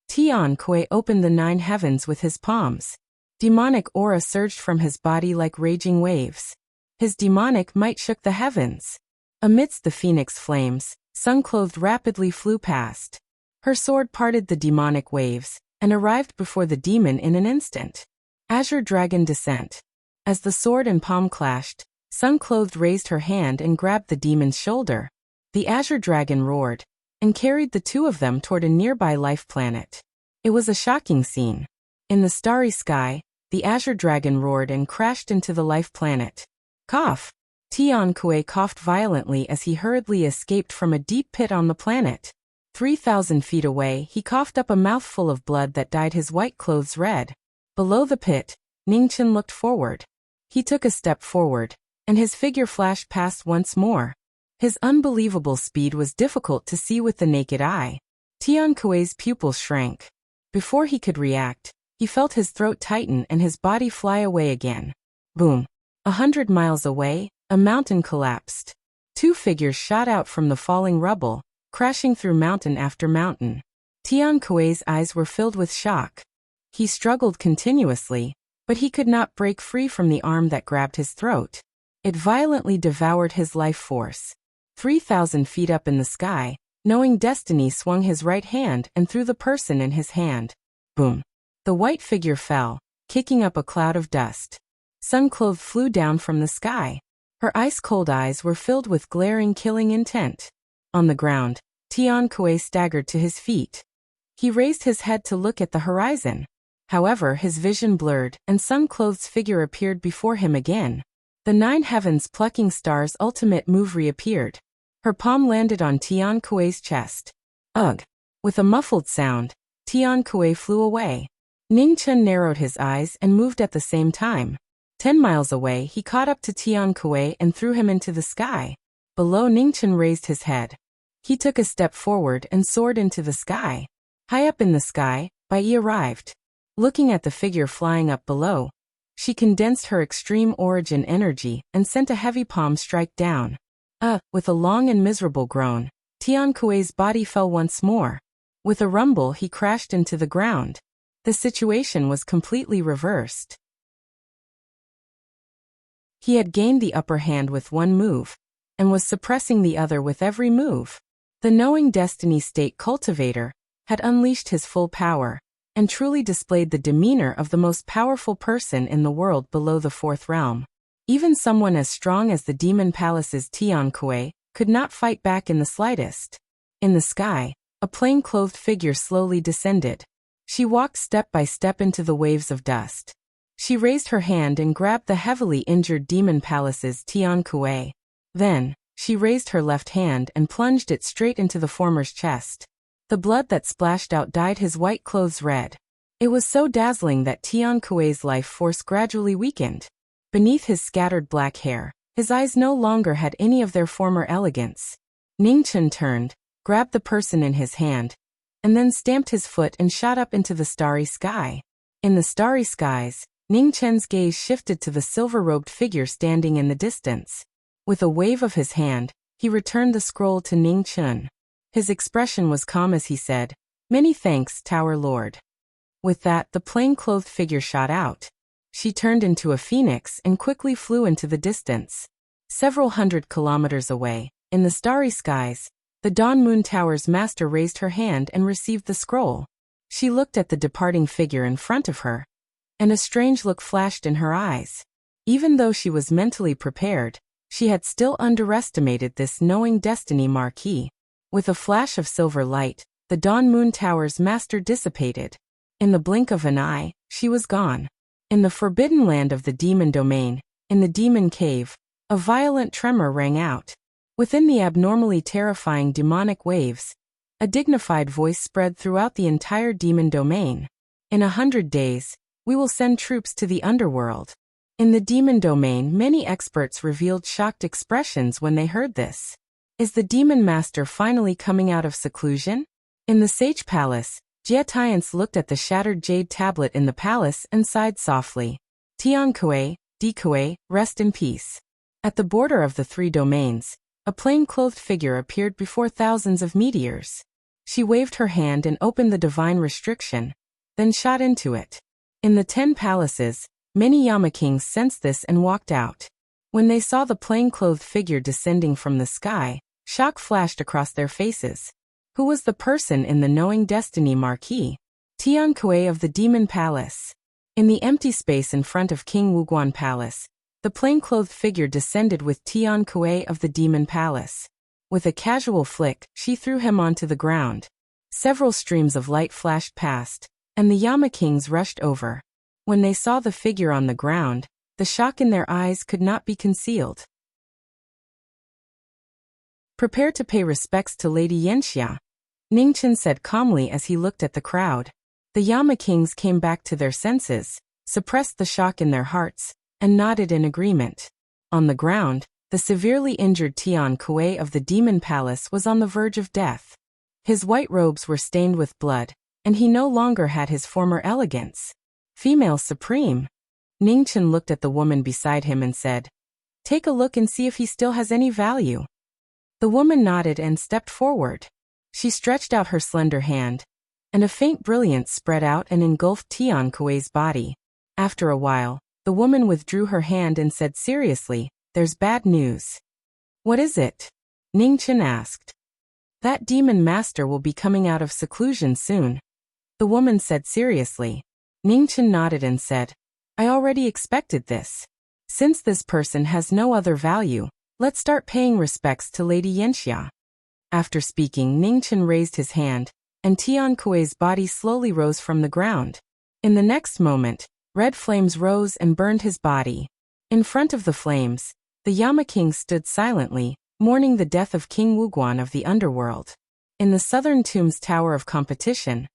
Tian Kuei opened the 9 heavens with his palms. Demonic aura surged from his body like raging waves. His demonic might shook the heavens. Amidst the phoenix flames, Sun-clothed rapidly flew past. Her sword parted the demonic waves, and arrived before the demon in an instant. Azure Dragon Descent. As the sword and palm clashed, Sun-clothed raised her hand and grabbed the demon's shoulder. The Azure Dragon roared, and carried the two of them toward a nearby life planet. It was a shocking scene. In the starry sky, the Azure Dragon roared and crashed into the life planet. Cough! Tian Kuei coughed violently as he hurriedly escaped from a deep pit on the planet. 3,000 feet away, he coughed up a mouthful of blood that dyed his white clothes red. Below the pit, Ningchen looked forward. He took a step forward, and his figure flashed past once more. His unbelievable speed was difficult to see with the naked eye. Tian Kuei's pupils shrank. Before he could react, He felt his throat tighten and his body fly away again. Boom. 100 miles away, a mountain collapsed. Two figures shot out from the falling rubble, crashing through mountain after mountain. Tian Kuei's eyes were filled with shock. He struggled continuously, but he could not break free from the arm that grabbed his throat. It violently devoured his life force. 3,000 feet up in the sky, knowing destiny swung his right hand and threw the person in his hand. Boom. The white figure fell, kicking up a cloud of dust. Sun-clothed flew down from the sky. Her ice-cold eyes were filled with glaring killing intent. On the ground, Tian Kuei staggered to his feet. He raised his head to look at the horizon. However, his vision blurred, and Sun-clothed's figure appeared before him again. The 9 heavens plucking star's ultimate move reappeared. Her palm landed on Tian Kuei's chest. Ugh! With a muffled sound, Tian Kuei flew away. Ning Chen narrowed his eyes and moved at the same time. 10 miles away, he caught up to Tian Kuei and threw him into the sky. Below, Ning Chen raised his head. He took a step forward and soared into the sky. High up in the sky, Bai Yi arrived. Looking at the figure flying up below, she condensed her extreme origin energy and sent a heavy palm strike down. With a long and miserable groan, Tian Kuei's body fell once more. With a rumble, he crashed into the ground. The situation was completely reversed. He had gained the upper hand with one move, and was suppressing the other with every move. The knowing destiny state cultivator had unleashed his full power, and truly displayed the demeanor of the most powerful person in the world below the 4th realm. Even someone as strong as the Demon Palace's Tian Kuei could not fight back in the slightest. In the sky, a plain-clothed figure slowly descended. She walked step by step into the waves of dust. She raised her hand and grabbed the heavily injured Demon Palace's Tian Kuei. Then, she raised her left hand and plunged it straight into the former's chest. The blood that splashed out dyed his white clothes red. It was so dazzling that Tian Kuei's life force gradually weakened. Beneath his scattered black hair, his eyes no longer had any of their former elegance. Ning Chen turned, grabbed the person in his hand, and then stamped his foot and shot up into the starry sky. In the starry skies, Ning Chen's gaze shifted to the silver-robed figure standing in the distance. With a wave of his hand, he returned the scroll to Ning Chen. His expression was calm as he said, "Many thanks, Tower Lord." With that, the plain-clothed figure shot out. She turned into a phoenix and quickly flew into the distance. Several hundred kilometers away, in the starry skies, the Dawn Moon Tower's master raised her hand and received the scroll. She looked at the departing figure in front of her, and a strange look flashed in her eyes. Even though she was mentally prepared, she had still underestimated this knowing destiny Marquis. With a flash of silver light, the Dawn Moon Tower's master dissipated. In the blink of an eye, she was gone. In the forbidden land of the demon domain, in the demon cave, a violent tremor rang out. Within the abnormally terrifying demonic waves, a dignified voice spread throughout the entire demon domain. In 100 days, we will send troops to the underworld. In the demon domain, many experts revealed shocked expressions when they heard this. Is the demon master finally coming out of seclusion? In the Sage Palace, Jie Tiance looked at the shattered jade tablet in the palace and sighed softly. Tian Kuei, Di Kuei, rest in peace. At the border of the 3 domains, a plain-clothed figure appeared before thousands of meteors. She waved her hand and opened the divine restriction, then shot into it. In the 10 palaces, many Yama kings sensed this and walked out. When they saw the plain-clothed figure descending from the sky, shock flashed across their faces. Who was the person in the knowing destiny Marquis? Tian Kuei of the Demon Palace. In the empty space in front of King Wuguan Palace, the plain-clothed figure descended with Tian Kuei of the Demon Palace. With a casual flick, she threw him onto the ground. Several streams of light flashed past, and the Yama kings rushed over. When they saw the figure on the ground, the shock in their eyes could not be concealed. Prepare to pay respects to Lady Yanxia, Ning Chen said calmly as he looked at the crowd. The Yama kings came back to their senses, suppressed the shock in their hearts, and nodded in agreement. On the ground, the severely injured Tian Kuei of the Demon Palace was on the verge of death. His white robes were stained with blood, and he no longer had his former elegance. Female supreme. Ningchen looked at the woman beside him and said, "Take a look and see if he still has any value." The woman nodded and stepped forward. She stretched out her slender hand, and a faint brilliance spread out and engulfed Tian Kuei's body. After a while, the woman withdrew her hand and said seriously, "There's bad news." "What is it?" Ningchen asked. "That demon master will be coming out of seclusion soon," the woman said seriously. Ningchen nodded and said, "I already expected this. Since this person has no other value, let's start paying respects to Lady Yanxia." After speaking, Ningchen raised his hand, and Tian Kuei's body slowly rose from the ground. In the next moment, red flames rose and burned his body. In front of the flames, the Yama King stood silently, mourning the death of King Wuguan of the underworld. In the Southern Tomb's Tower of Competition,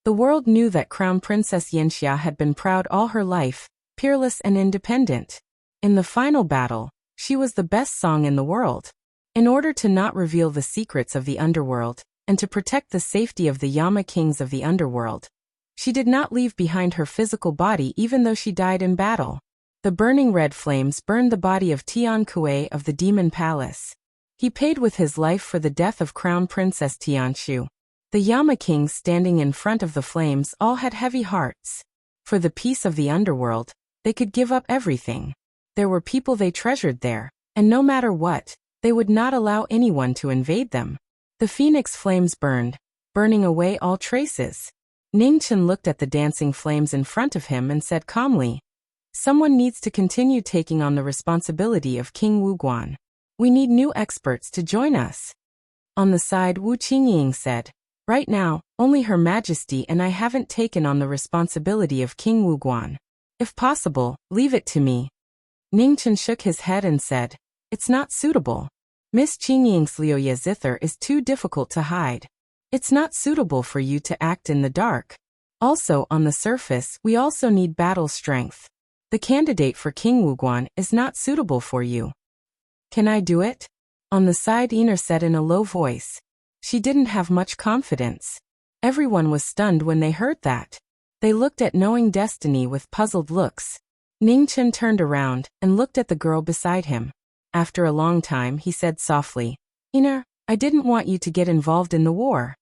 the world knew that Crown Princess Yanxia had been proud all her life, peerless and independent. In the final battle, she was the best song in the world. In order to not reveal the secrets of the underworld, and to protect the safety of the Yama Kings of the underworld, she did not leave behind her physical body even though she died in battle. The burning red flames burned the body of Tian Kuei of the Demon Palace. He paid with his life for the death of Crown Princess Tianshu. The Yama Kings standing in front of the flames all had heavy hearts. For the peace of the underworld, they could give up everything. There were people they treasured there, and no matter what, they would not allow anyone to invade them. The phoenix flames burned, burning away all traces. Ningchen looked at the dancing flames in front of him and said calmly, "Someone needs to continue taking on the responsibility of King Wuguan. We need new experts to join us." On the side, Wu Qingying said, "Right now, only Her Majesty and I haven't taken on the responsibility of King Wuguan. If possible, leave it to me." Ningchen shook his head and said, "It's not suitable. Miss Qingying's Liuye zither is too difficult to hide. It's not suitable for you to act in the dark. Also, on the surface, we also need battle strength. The candidate for King Wuguan is not suitable for you." "Can I do it?" On the side, Iner said in a low voice. She didn't have much confidence. Everyone was stunned when they heard that. They looked at Knowing Destiny with puzzled looks. Ningchen turned around and looked at the girl beside him. After a long time, he said softly, "Iner, I didn't want you to get involved in the war.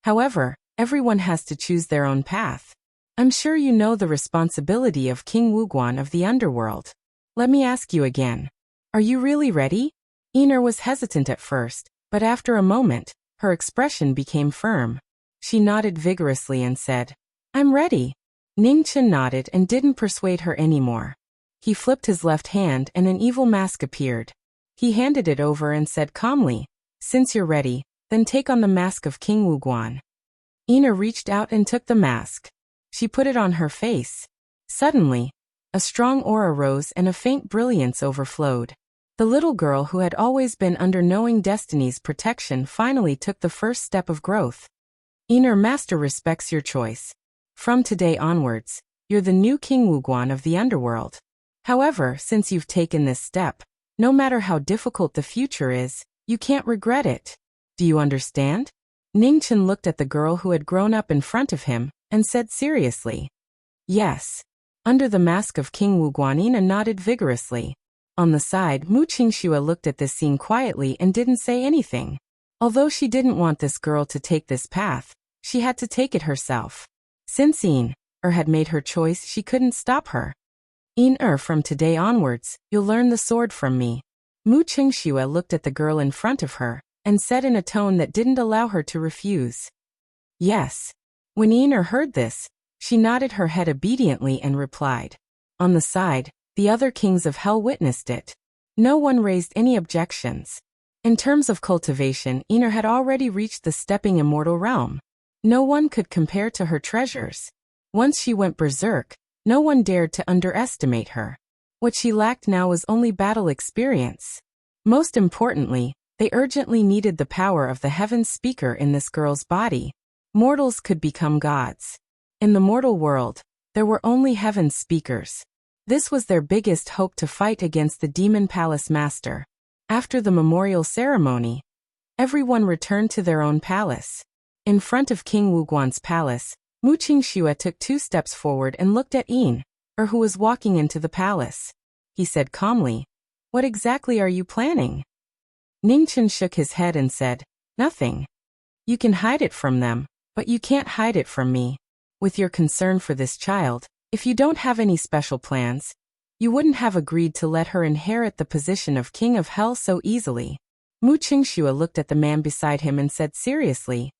However, everyone has to choose their own path. I'm sure you know the responsibility of King Wuguan of the underworld. Let me ask you again. Are you really ready?" Iner was hesitant at first, but after a moment, her expression became firm. She nodded vigorously and said, "I'm ready." Ningchen nodded and didn't persuade her anymore. He flipped his left hand and an evil mask appeared. He handed it over and said calmly, "Since you're ready, then take on the mask of King Wuguan." Ina reached out and took the mask. She put it on her face. Suddenly, a strong aura rose and a faint brilliance overflowed. The little girl who had always been under Knowing Destiny's protection finally took the first step of growth. Inner Master respects your choice. From today onwards, you're the new King Wuguan of the underworld. However, since you've taken this step, no matter how difficult the future is, you can't regret it. Do you understand? Ningchen looked at the girl who had grown up in front of him and said seriously, "Yes." Under the mask of King Wuguan, Ina nodded vigorously. On the side, Mu Qingxue looked at this scene quietly and didn't say anything. Although she didn't want this girl to take this path, she had to take it herself. Since Yin-er had made her choice, she couldn't stop her. "Yin-er, from today onwards, you'll learn the sword from me." Mu Qingxue looked at the girl in front of her and said in a tone that didn't allow her to refuse, "Yes." When Yin-er heard this, she nodded her head obediently and replied. On the side, the other kings of hell witnessed it. No one raised any objections. In terms of cultivation, Yin-er had already reached the stepping immortal realm. No one could compare to her treasures. Once she went berserk, no one dared to underestimate her. What she lacked now was only battle experience. Most importantly, they urgently needed the power of the heaven speaker in this girl's body. Mortals could become gods. In the mortal world, there were only heaven speakers. This was their biggest hope to fight against the Demon Palace Master. After the memorial ceremony, everyone returned to their own palace. In front of King Wuguan's palace, Mu Qingxue took 2 steps forward and looked at Yin, who was walking into the palace. He said calmly, "What exactly are you planning?" Ningchen shook his head and said, "Nothing. You can hide it from them, but you can't hide it from me. With your concern for this child, if you don't have any special plans, you wouldn't have agreed to let her inherit the position of King of Hell so easily." Mu Qingxue looked at the man beside him and said seriously,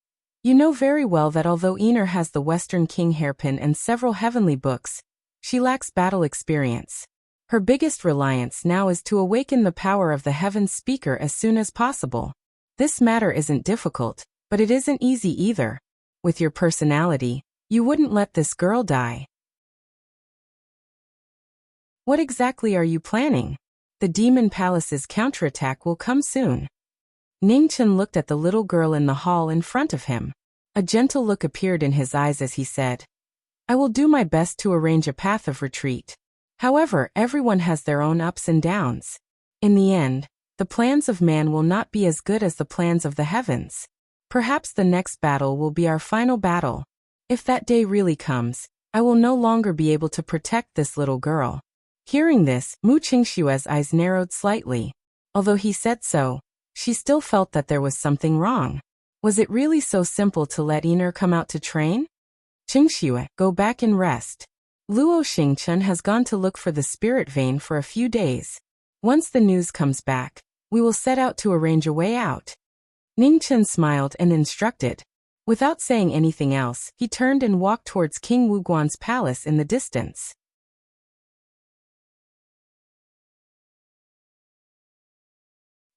"You know very well that although Iner has the Western King hairpin and several heavenly books, she lacks battle experience. Her biggest reliance now is to awaken the power of the Heaven's Speaker as soon as possible. This matter isn't difficult, but it isn't easy either. With your personality, you wouldn't let this girl die. What exactly are you planning? The Demon Palace's counterattack will come soon." Ningchen looked at the little girl in the hall in front of him. A gentle look appeared in his eyes as he said, "I will do my best to arrange a path of retreat. However, everyone has their own ups and downs. In the end, the plans of man will not be as good as the plans of the heavens. Perhaps the next battle will be our final battle. If that day really comes, I will no longer be able to protect this little girl." Hearing this, Mu Qingxue's eyes narrowed slightly. Although he said so, she still felt that there was something wrong. Was it really so simple to let Iner come out to train? "Qingxue, go back and rest. Luo Xingchen has gone to look for the spirit vein for a few days. Once the news comes back, we will set out to arrange a way out." Ningchen smiled and instructed. Without saying anything else, he turned and walked towards King Wuguan's palace in the distance.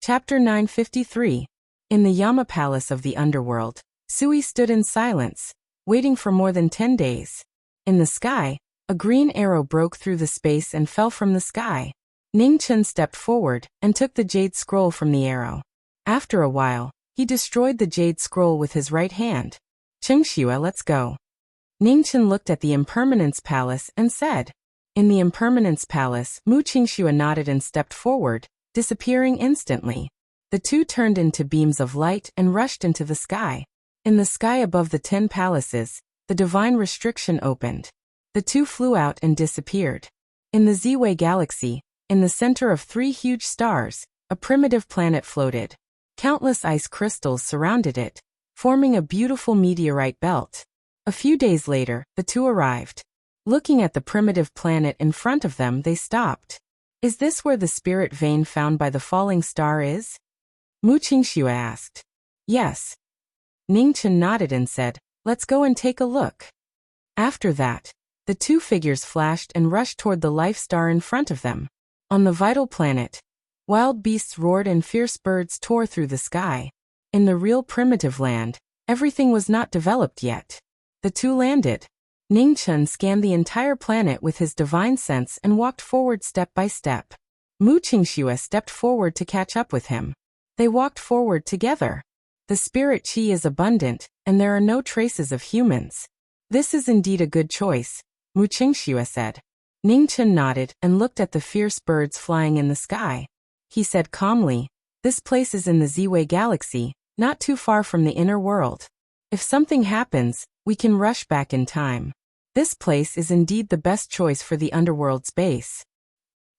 Chapter 953. In the Yama Palace of the Underworld, Sui stood in silence, waiting for more than 10 days. In the sky, a green arrow broke through the space and fell from the sky. Ningchen stepped forward and took the jade scroll from the arrow. After a while, he destroyed the jade scroll with his right hand. "Qingxue, let's go." Ningchen looked at the Impermanence Palace and said. In the Impermanence Palace, Mu Qingxue nodded and stepped forward, disappearing instantly. The two turned into beams of light and rushed into the sky. In the sky above the 10 palaces, the divine restriction opened. The two flew out and disappeared. In the Ziwei Galaxy, in the center of 3 huge stars, a primitive planet floated. Countless ice crystals surrounded it, forming a beautiful meteorite belt. A few days later, the two arrived. Looking at the primitive planet in front of them, they stopped. "Is this where the spirit vein found by the falling star is?" Mu Qingxue asked. "Yes." Ningchen nodded and said, "Let's go and take a look." After that, the two figures flashed and rushed toward the life star in front of them. On the vital planet, wild beasts roared and fierce birds tore through the sky. In the real primitive land, everything was not developed yet. The two landed. Ningchen scanned the entire planet with his divine sense and walked forward step by step. Mu Qingxue stepped forward to catch up with him. They walked forward together. The spirit qi is abundant, and there are no traces of humans. "This is indeed a good choice," Mu Qingxue said. Ningchen nodded and looked at the fierce birds flying in the sky. He said calmly, "This place is in the Ziwei Galaxy, not too far from the inner world. If something happens, we can rush back in time. This place is indeed the best choice for the underworld's base."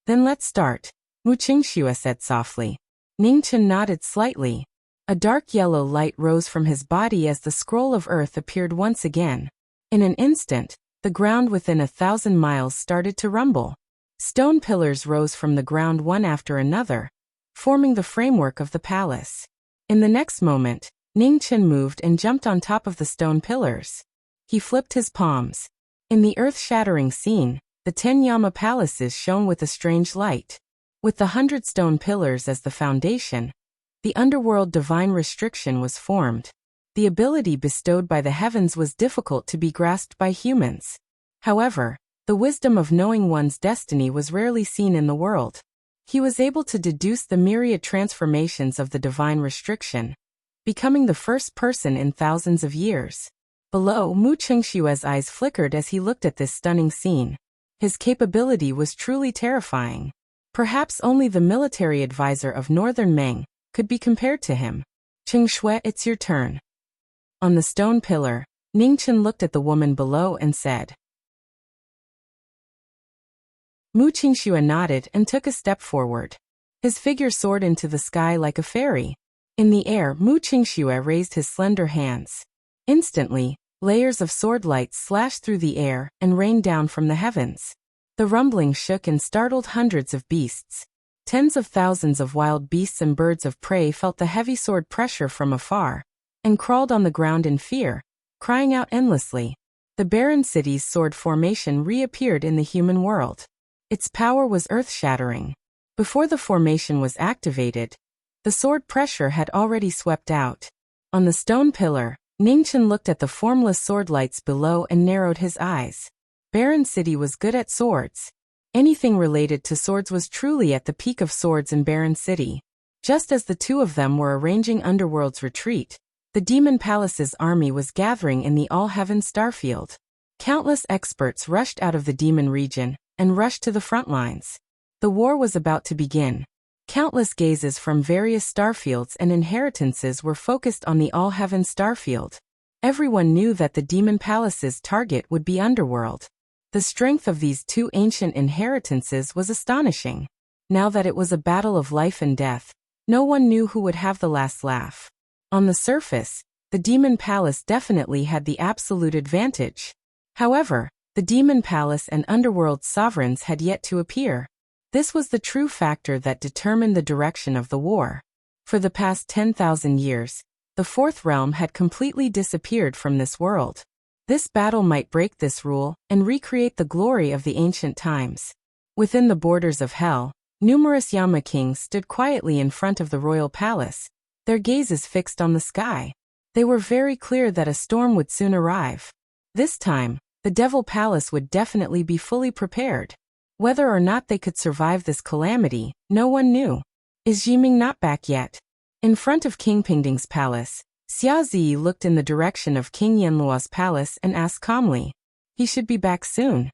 "Then let's start," Mu Qingxue said softly. Ningchen nodded slightly. A dark yellow light rose from his body as the scroll of earth appeared once again. In an instant, the ground within 1,000 miles started to rumble. Stone pillars rose from the ground one after another, forming the framework of the palace. In the next moment, Ningchen moved and jumped on top of the stone pillars. He flipped his palms. In the earth-shattering scene, the 10 Yama palaces shone with a strange light. With the 100 stone pillars as the foundation, the underworld divine restriction was formed. The ability bestowed by the heavens was difficult to be grasped by humans. However, the wisdom of knowing one's destiny was rarely seen in the world. He was able to deduce the myriad transformations of the divine restriction, becoming the first person in thousands of years. Below, Mu Qingxue's eyes flickered as he looked at this stunning scene. His capability was truly terrifying. Perhaps only the military advisor of Northern Meng could be compared to him. "Qingxue, it's your turn." On the stone pillar, Ningchen looked at the woman below and said. Mu Qingxue nodded and took a step forward. His figure soared into the sky like a fairy. In the air, Mu Qingxue raised his slender hands. Instantly, layers of sword lights slashed through the air and rained down from the heavens. The rumbling shook and startled hundreds of beasts. Tens of thousands of wild beasts and birds of prey felt the heavy sword pressure from afar, and crawled on the ground in fear, crying out endlessly. The barren city's sword formation reappeared in the human world. Its power was earth-shattering. Before the formation was activated, the sword pressure had already swept out. On the stone pillar, Ningchen looked at the formless sword lights below and narrowed his eyes. Barren City was good at swords. Anything related to swords was truly at the peak of swords in Barren City. Just as the two of them were arranging Underworld's retreat, the Demon Palace's army was gathering in the All-Heaven starfield. Countless experts rushed out of the demon region and rushed to the front lines. The war was about to begin. Countless gazes from various starfields and inheritances were focused on the All-Heaven starfield. Everyone knew that the Demon Palace's target would be Underworld. The strength of these two ancient inheritances was astonishing. Now that it was a battle of life and death, no one knew who would have the last laugh. On the surface, the Demon Palace definitely had the absolute advantage. However, the Demon Palace and Underworld's sovereigns had yet to appear. This was the true factor that determined the direction of the war. For the past 10,000 years, the Fourth Realm had completely disappeared from this world. This battle might break this rule and recreate the glory of the ancient times. Within the borders of Hell, numerous Yama kings stood quietly in front of the royal palace, their gazes fixed on the sky. They were very clear that a storm would soon arrive. This time, the Devil Palace would definitely be fully prepared. Whether or not they could survive this calamity, no one knew. Is Jiming not back yet? In front of King Pingding's palace, Xia Zi looked in the direction of King Yanluo's palace and asked calmly. He should be back soon.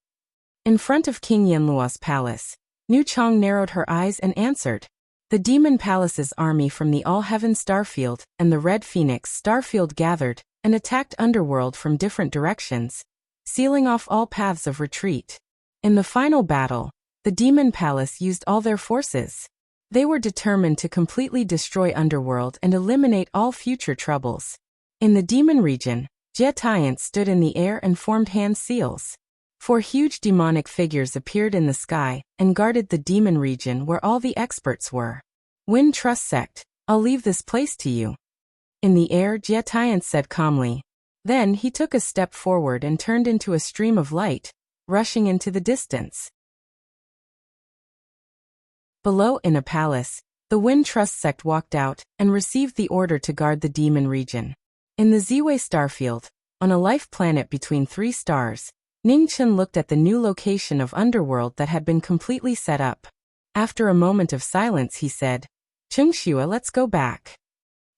In front of King Yanluo's palace, Nu Chong narrowed her eyes and answered. The Demon Palace's army from the All-Heaven Starfield and the Red Phoenix Starfield gathered and attacked Underworld from different directions, sealing off all paths of retreat. In the final battle, the Demon Palace used all their forces. They were determined to completely destroy Underworld and eliminate all future troubles. In the Demon region, Jie Tiant stood in the air and formed hand seals. 4 huge demonic figures appeared in the sky and guarded the Demon region where all the experts were. Wind Trust Sect, I'll leave this place to you. In the air, Jie Tiant said calmly. Then he took a step forward and turned into a stream of light, rushing into the distance. Below in a palace, the Wind Trust Sect walked out and received the order to guard the Demon region. In the Ziwei Starfield, on a life planet between 3 stars, Ningchen looked at the new location of Underworld that had been completely set up. After a moment of silence he said, Qingxue, let's go back.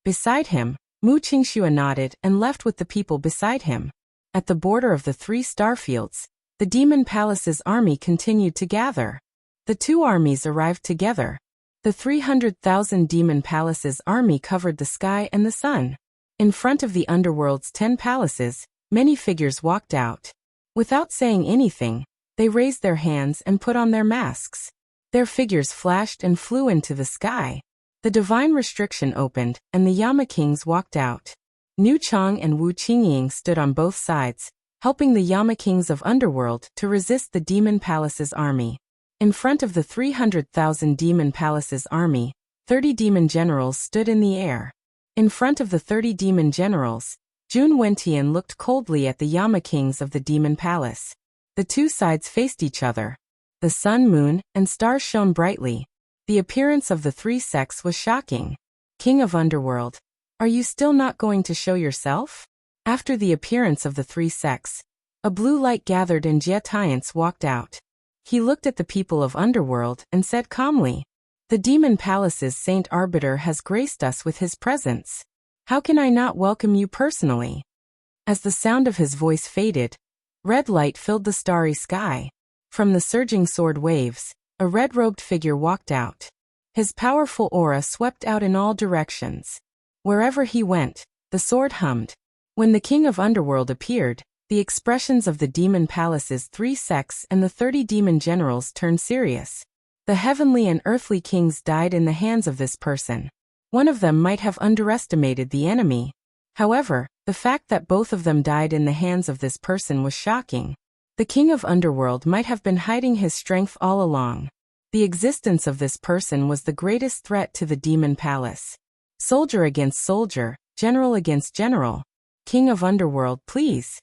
Beside him, Mu Qingxue nodded and left with the people beside him. At the border of the 3 starfields, the Demon Palace's army continued to gather. The 2 armies arrived together. The 300,000 Demon Palace's army covered the sky and the sun. In front of the Underworld's 10 palaces, many figures walked out. Without saying anything, they raised their hands and put on their masks. Their figures flashed and flew into the sky. The divine restriction opened, and the Yama kings walked out. Nu Chong and Wu Qingying stood on both sides, helping the Yama kings of Underworld to resist the Demon Palace's army. In front of the 300,000 Demon Palace's army, 30 demon generals stood in the air. In front of the 30 demon generals, Jun Wentian looked coldly at the Yama kings of the Demon Palace. The 2 sides faced each other. The sun, moon, and stars shone brightly. The appearance of the 3 sects was shocking. King of Underworld, are you still not going to show yourself? After the appearance of the 3 sects, a blue light gathered and Jie Tiance walked out. He looked at the people of Underworld and said calmly, The Demon Palace's Saint Arbiter has graced us with his presence. How can I not welcome you personally? As the sound of his voice faded, red light filled the starry sky. From the surging sword waves, a red-robed figure walked out. His powerful aura swept out in all directions. Wherever he went, the sword hummed. When the king of Underworld appeared, the expressions of the demon palace's 3 sects and the 30 demon generals turned serious. The heavenly and earthly kings died in the hands of this person. One of them might have underestimated the enemy. However, the fact that both of them died in the hands of this person was shocking. The king of Underworld might have been hiding his strength all along. The existence of this person was the greatest threat to the demon palace. Soldier against soldier, general against general. King of Underworld, please.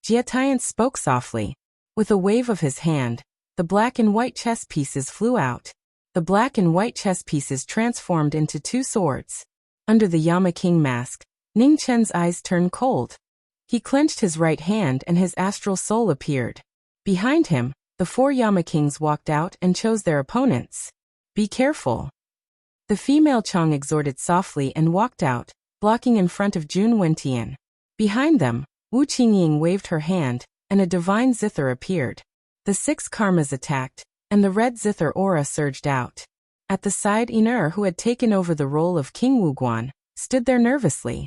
Jietian spoke softly. With a wave of his hand, the black and white chess pieces flew out. The black and white chess pieces transformed into 2 swords. Under the Yama King mask, Ning Chen's eyes turned cold. He clenched his right hand and his astral soul appeared. Behind him, the 4 Yama Kings walked out and chose their opponents. Be careful. The female Chong exhorted softly and walked out, blocking in front of Jun Wentian. Behind them, Wu Qingying waved her hand, and a divine zither appeared. The 6 karmas attacked, and the red zither aura surged out. At the side, Iner, who had taken over the role of King Wuguan, stood there nervously.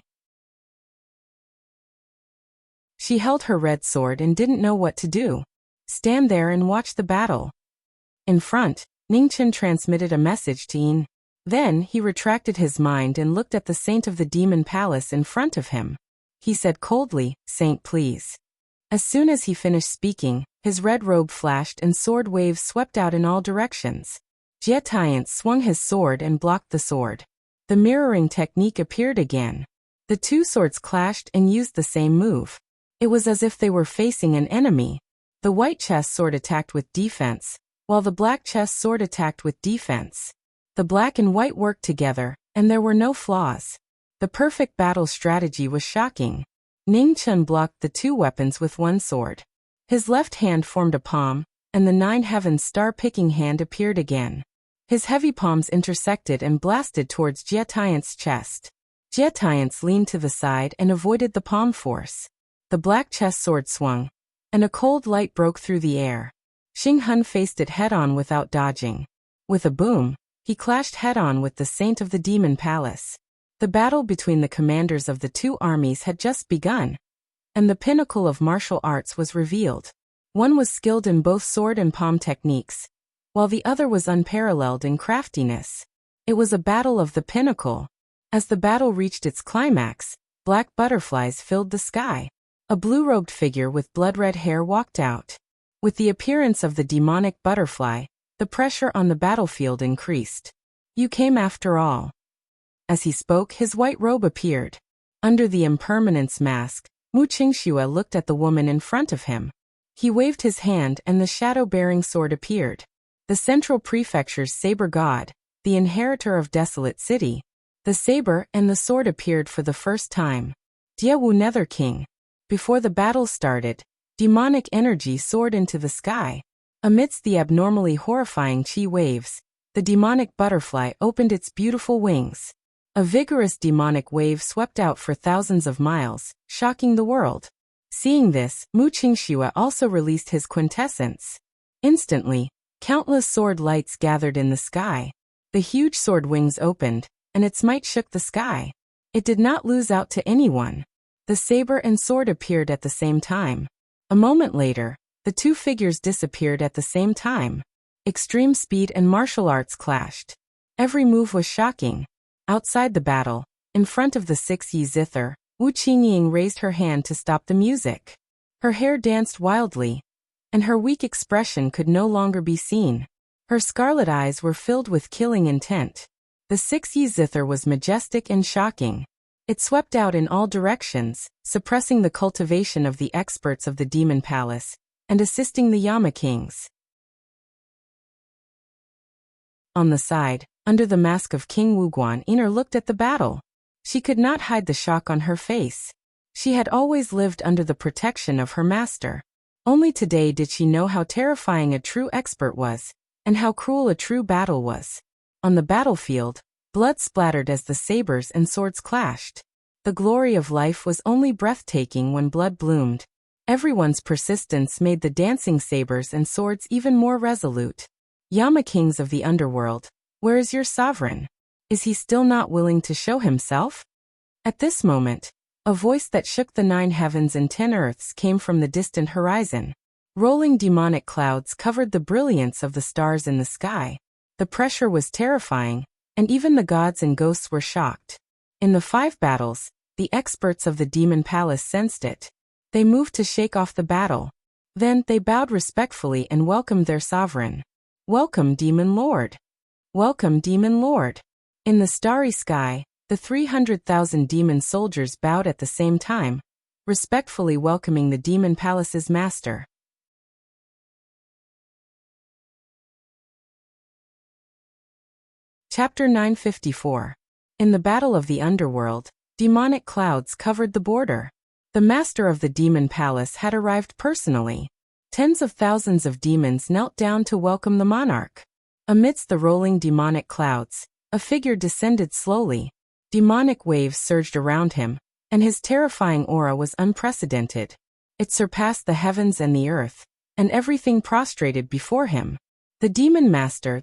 She held her red sword and didn't know what to do. Stand there and watch the battle. In front, Ningchen transmitted a message to Yin. Then he retracted his mind and looked at the saint of the demon palace in front of him. He said coldly, "Saint, please." As soon as he finished speaking, his red robe flashed and sword waves swept out in all directions. Jietian swung his sword and blocked the sword. The mirroring technique appeared again. The 2 swords clashed and used the same move. It was as if they were facing an enemy. The white chess sword attacked with defense, while the black chess sword attacked with defense. The black and white worked together, and there were no flaws. The perfect battle strategy was shocking. Ning Chen blocked the 2 weapons with 1 sword. His left hand formed a palm, and the 9 heavens star-picking hand appeared again. His heavy palms intersected and blasted towards Jietian's chest. Jietian leaned to the side and avoided the palm force. The black chess sword swung, and a cold light broke through the air. Xing Hun faced it head-on without dodging. With a boom, he clashed head-on with the saint of the demon palace. The battle between the commanders of the 2 armies had just begun, and the pinnacle of martial arts was revealed. One was skilled in both sword and palm techniques, while the other was unparalleled in craftiness. It was a battle of the pinnacle. As the battle reached its climax, black butterflies filled the sky. A blue-robed figure with blood-red hair walked out. With the appearance of the demonic butterfly, the pressure on the battlefield increased. You came after all. As he spoke, his white robe appeared. Under the impermanence mask, Mu Qingxue looked at the woman in front of him. He waved his hand and the shadow-bearing sword appeared. The central prefecture's saber god, the inheritor of Desolate City. The saber and the sword appeared for the first time. Diewu Nether King. Before the battle started, demonic energy soared into the sky. Amidst the abnormally horrifying chi waves, the demonic butterfly opened its beautiful wings. A vigorous demonic wave swept out for thousands of miles, shocking the world. Seeing this, Mu Qingxue also released his quintessence. Instantly, countless sword lights gathered in the sky. The huge sword wings opened, and its might shook the sky. It did not lose out to anyone. The saber and sword appeared at the same time. A moment later, the 2 figures disappeared at the same time. Extreme speed and martial arts clashed. Every move was shocking. Outside the battle, in front of the 6 Yi zither, Wu Qingying raised her hand to stop the music. Her hair danced wildly, and her weak expression could no longer be seen. Her scarlet eyes were filled with killing intent. The 6 Yi zither was majestic and shocking. It swept out in all directions, suppressing the cultivation of the experts of the demon palace, and assisting the Yama kings. On the side, under the mask of King Wuguan, Iner looked at the battle. She could not hide the shock on her face. She had always lived under the protection of her master. Only today did she know how terrifying a true expert was, and how cruel a true battle was. On the battlefield, blood splattered as the sabers and swords clashed. The glory of life was only breathtaking when blood bloomed. Everyone's persistence made the dancing sabers and swords even more resolute. Yama kings of the underworld, where is your sovereign? Is he still not willing to show himself? At this moment, A voice that shook the 9 heavens and 10 earths came from the distant horizon. Rolling demonic clouds covered the brilliance of the stars in the sky. The pressure was terrifying, and even the gods and ghosts were shocked. In the 5 battles, the experts of the demon palace sensed it. They moved to shake off the battle. Then they bowed respectfully and welcomed their sovereign. "Welcome, Demon Lord. Welcome, Demon Lord." In the starry sky, the 300,000 demon soldiers bowed at the same time, respectfully welcoming the demon palace's master. Chapter 954. In the battle of the underworld, demonic clouds covered the border. The master of the demon palace had arrived personally. Tens of thousands of demons knelt down to welcome the monarch. Amidst the rolling demonic clouds, a figure descended slowly. Demonic waves surged around him, and his terrifying aura was unprecedented. It surpassed the heavens and the earth, and everything prostrated before him. The demon master,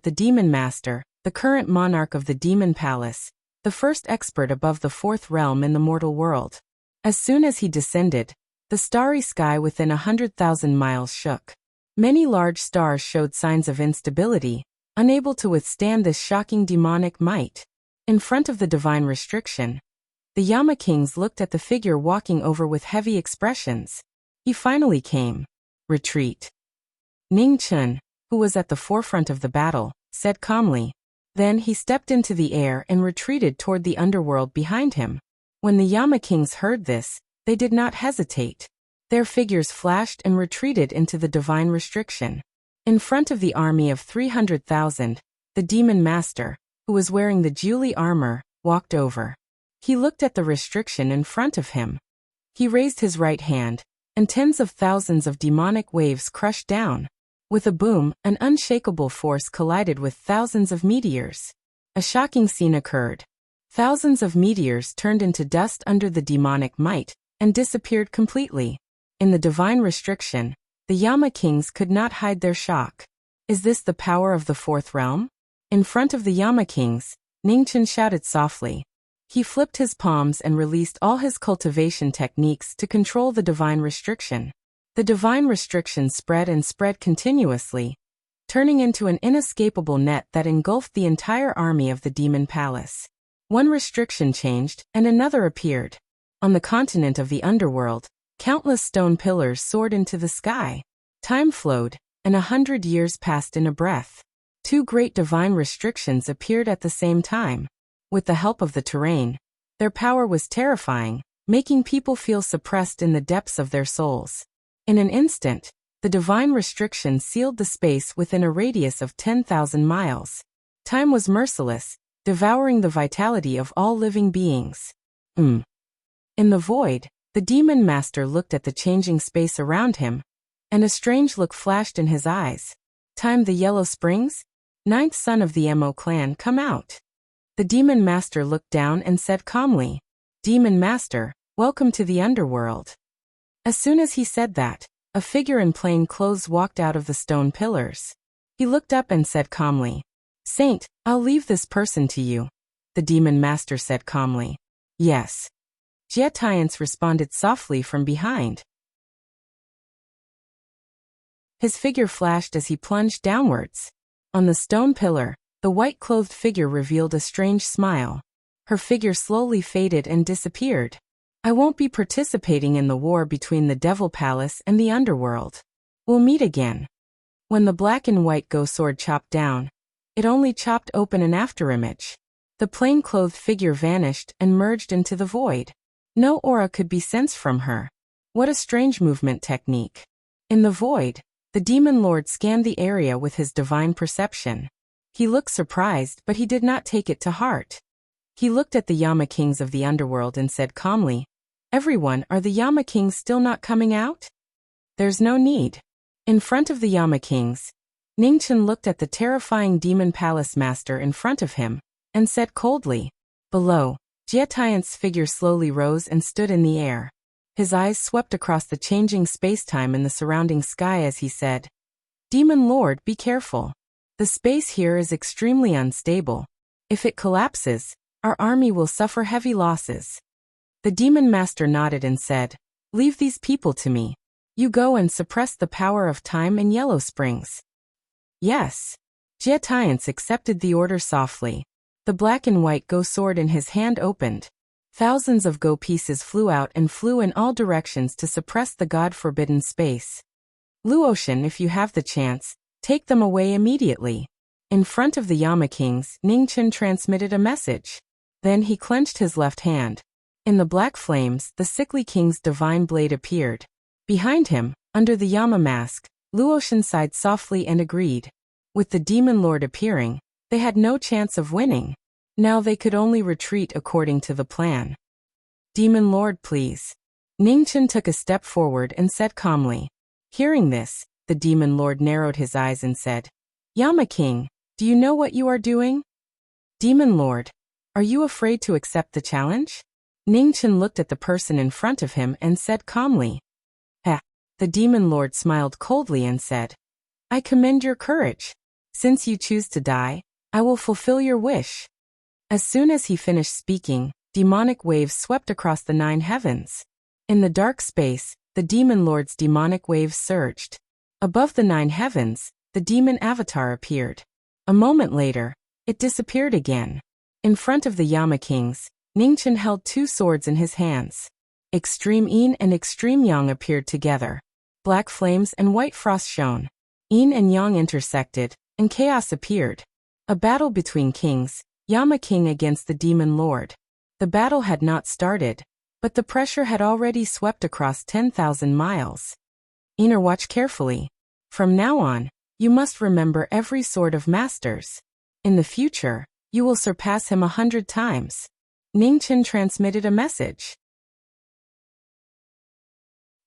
the current monarch of the demon palace, the first expert above the 4th realm in the mortal world. As soon as he descended, the starry sky within 100,000 miles shook. Many large stars showed signs of instability, unable to withstand this shocking demonic might. In front of the divine restriction, the Yama Kings looked at the figure walking over with heavy expressions. He finally came. "Retreat." Ning Chun, who was at the forefront of the battle, said calmly. Then he stepped into the air and retreated toward the underworld behind him. When the Yama Kings heard this, they did not hesitate. Their figures flashed and retreated into the divine restriction. In front of the army of 300,000, the demon master, who was wearing the Julie armor, walked over. He looked at the restriction in front of him. He raised his right hand, and tens of thousands of demonic waves crushed down. With a boom, an unshakable force collided with thousands of meteors. A shocking scene occurred. Thousands of meteors turned into dust under the demonic might, and disappeared completely. In the divine restriction, the Yama Kings could not hide their shock. Is this the power of the 4th realm? In front of the Yama Kings, Ningchen shouted softly. He flipped his palms and released all his cultivation techniques to control the divine restriction. The divine restriction spread and spread continuously, turning into an inescapable net that engulfed the entire army of the demon palace. One restriction changed, and another appeared. On the continent of the underworld, countless stone pillars soared into the sky. Time flowed, and 100 years passed in a breath. 2 great divine restrictions appeared at the same time. With the help of the terrain, their power was terrifying, making people feel suppressed in the depths of their souls. In an instant, the divine restriction sealed the space within a radius of 10,000 miles. Time was merciless, devouring the vitality of all living beings. In the void, the demon master looked at the changing space around him, and a strange look flashed in his eyes. "Time the Yellow Springs? 9th son of the Mo clan, come out." The demon master looked down and said calmly, "Demon master, welcome to the underworld." As soon as he said that, a figure in plain clothes walked out of the stone pillars. He looked up and said calmly, "Saint, I'll leave this person to you." The demon master said calmly, "Yes." Jietians responded softly from behind. His figure flashed as he plunged downwards. On the stone pillar, the white-clothed figure revealed a strange smile. Her figure slowly faded and disappeared. "I won't be participating in the war between the Devil Palace and the underworld. We'll meet again." When the black and white ghost sword chopped down, it only chopped open an afterimage. The plain-clothed figure vanished and merged into the void. No aura could be sensed from her. What a strange movement technique. In the void, the demon lord scanned the area with his divine perception. He looked surprised, but he did not take it to heart. He looked at the Yama Kings of the underworld and said calmly, "Everyone, are the Yama Kings still not coming out?" "There's no need." In front of the Yama Kings, Ningchen looked at the terrifying demon palace master in front of him, and said coldly. Below, Jietian's figure slowly rose and stood in the air. His eyes swept across the changing space-time in the surrounding sky as he said, "Demon Lord, be careful. The space here is extremely unstable. If it collapses, our army will suffer heavy losses." The demon master nodded and said, "Leave these people to me. You go and suppress the power of time and yellow springs." "Yes." Jie Tiance accepted the order softly. The black and white go sword in his hand opened. Thousands of go pieces flew out and flew in all directions to suppress the god-forbidden space. "Luotian, if you have the chance, take them away immediately." In front of the Yama kings, Ningchen transmitted a message. Then he clenched his left hand. In the black flames, the sickly king's divine blade appeared. Behind him, under the Yama mask, Luotian sighed softly and agreed. With the demon lord appearing, they had no chance of winning. Now they could only retreat according to the plan. "Demon lord, please." Ningchen took a step forward and said calmly. Hearing this, the demon lord narrowed his eyes and said, "Yama king, do you know what you are doing?" "Demon lord, are you afraid to accept the challenge?" Ningchen looked at the person in front of him and said calmly. "Heh." The demon lord smiled coldly and said, "I commend your courage. Since you choose to die, I will fulfill your wish." As soon as he finished speaking, demonic waves swept across the 9 heavens. In the dark space, the demon lord's demonic waves surged. Above the 9 heavens, the demon avatar appeared. A moment later, it disappeared again. In front of the Yama kings, Ningchen held 2 swords in his hands. Extreme Yin and Extreme Yang appeared together. Black flames and white frost shone. Yin and Yang intersected, and chaos appeared. A battle between kings, Yama king against the demon lord. The battle had not started, but the pressure had already swept across 10,000 miles. Inner, watch carefully. From now on, you must remember every sword of masters. In the future, you will surpass him 100 times. Ningchen transmitted a message.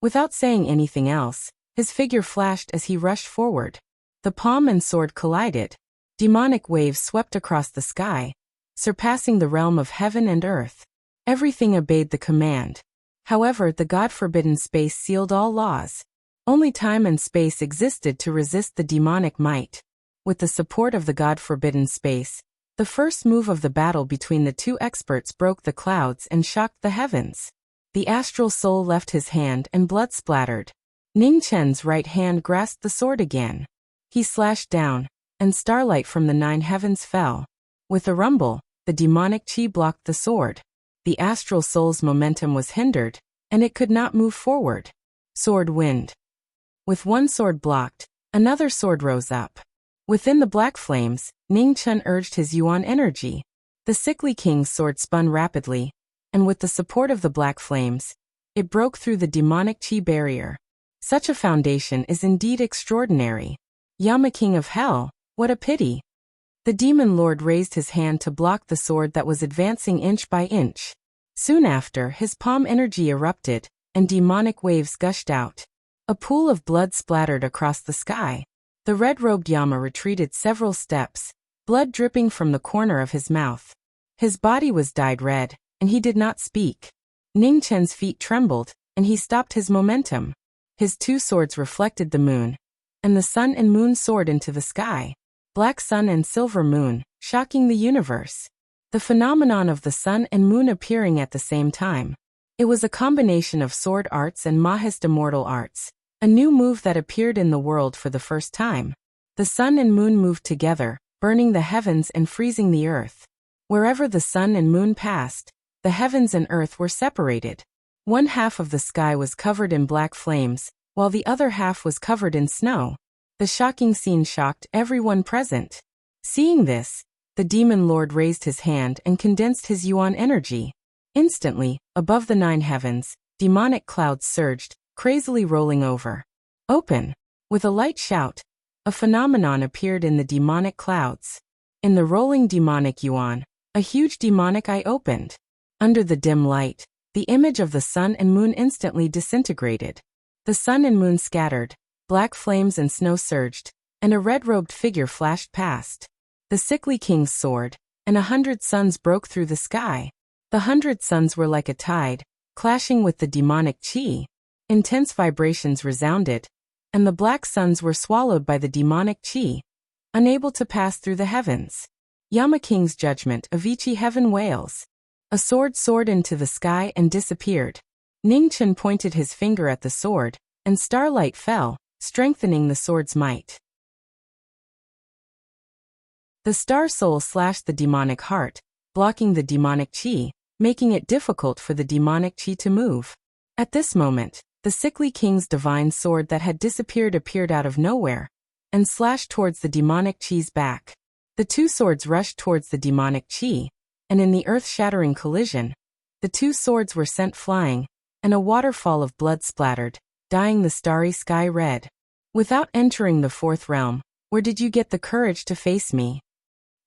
Without saying anything else, his figure flashed as he rushed forward. The palm and sword collided. Demonic waves swept across the sky, surpassing the realm of heaven and earth. Everything obeyed the command. However, the god-forbidden space sealed all laws. Only time and space existed to resist the demonic might. With the support of the god-forbidden space, the first move of the battle between the 2 experts broke the clouds and shocked the heavens. The astral soul left his hand and blood splattered. Ningchen's right hand grasped the sword again. He slashed down, and starlight from the 9 heavens fell. With a rumble, the demonic chi blocked the sword. The astral soul's momentum was hindered, and it could not move forward. Sword wind. With one sword blocked, another sword rose up. Within the black flames, Ningchen urged his yuan energy. The sickly king's sword spun rapidly, and with the support of the black flames, it broke through the demonic chi barrier. Such a foundation is indeed extraordinary. Yama king of hell, what a pity. The demon lord raised his hand to block the sword that was advancing inch by inch. Soon after, his palm energy erupted, and demonic waves gushed out. A pool of blood splattered across the sky. The red-robed Yama retreated several steps, blood dripping from the corner of his mouth. His body was dyed red, and he did not speak. Ningchen's feet trembled, and he stopped his momentum. His 2 swords reflected the moon, and the sun and moon soared into the sky. Black sun and silver moon, shocking the universe. The phenomenon of the sun and moon appearing at the same time. It was a combination of sword arts and Mahist immortal arts, a new move that appeared in the world for the first time. The sun and moon moved together, burning the heavens and freezing the earth. Wherever the sun and moon passed, the heavens and earth were separated. One half of the sky was covered in black flames, while the other half was covered in snow. The shocking scene shocked everyone present. Seeing this, the demon lord raised his hand and condensed his yuan energy. Instantly, above the 9 heavens, demonic clouds surged, crazily rolling over. Open! With a light shout, a phenomenon appeared in the demonic clouds. In the rolling demonic yuan, a huge demonic eye opened. Under the dim light, the image of the sun and moon instantly disintegrated. The sun and moon scattered, black flames and snow surged, and a red-robed figure flashed past. The sickly king's sword, and 100 suns broke through the sky. The 100 suns were like a tide, clashing with the demonic chi. Intense vibrations resounded, and the black suns were swallowed by the demonic chi, unable to pass through the heavens. Yama King's judgment, Avicii heaven wails. A sword soared into the sky and disappeared. Ningchen pointed his finger at the sword, and starlight fell, strengthening the sword's might. The star soul slashed the demonic heart, blocking the demonic qi, making it difficult for the demonic qi to move. At this moment, the sickly king's divine sword that had disappeared appeared out of nowhere, and slashed towards the demonic qi's back. The two swords rushed towards the demonic qi, and in the earth-shattering collision, the two swords were sent flying, and a waterfall of blood splattered, dyeing the starry sky red. Without entering the fourth realm, where did you get the courage to face me?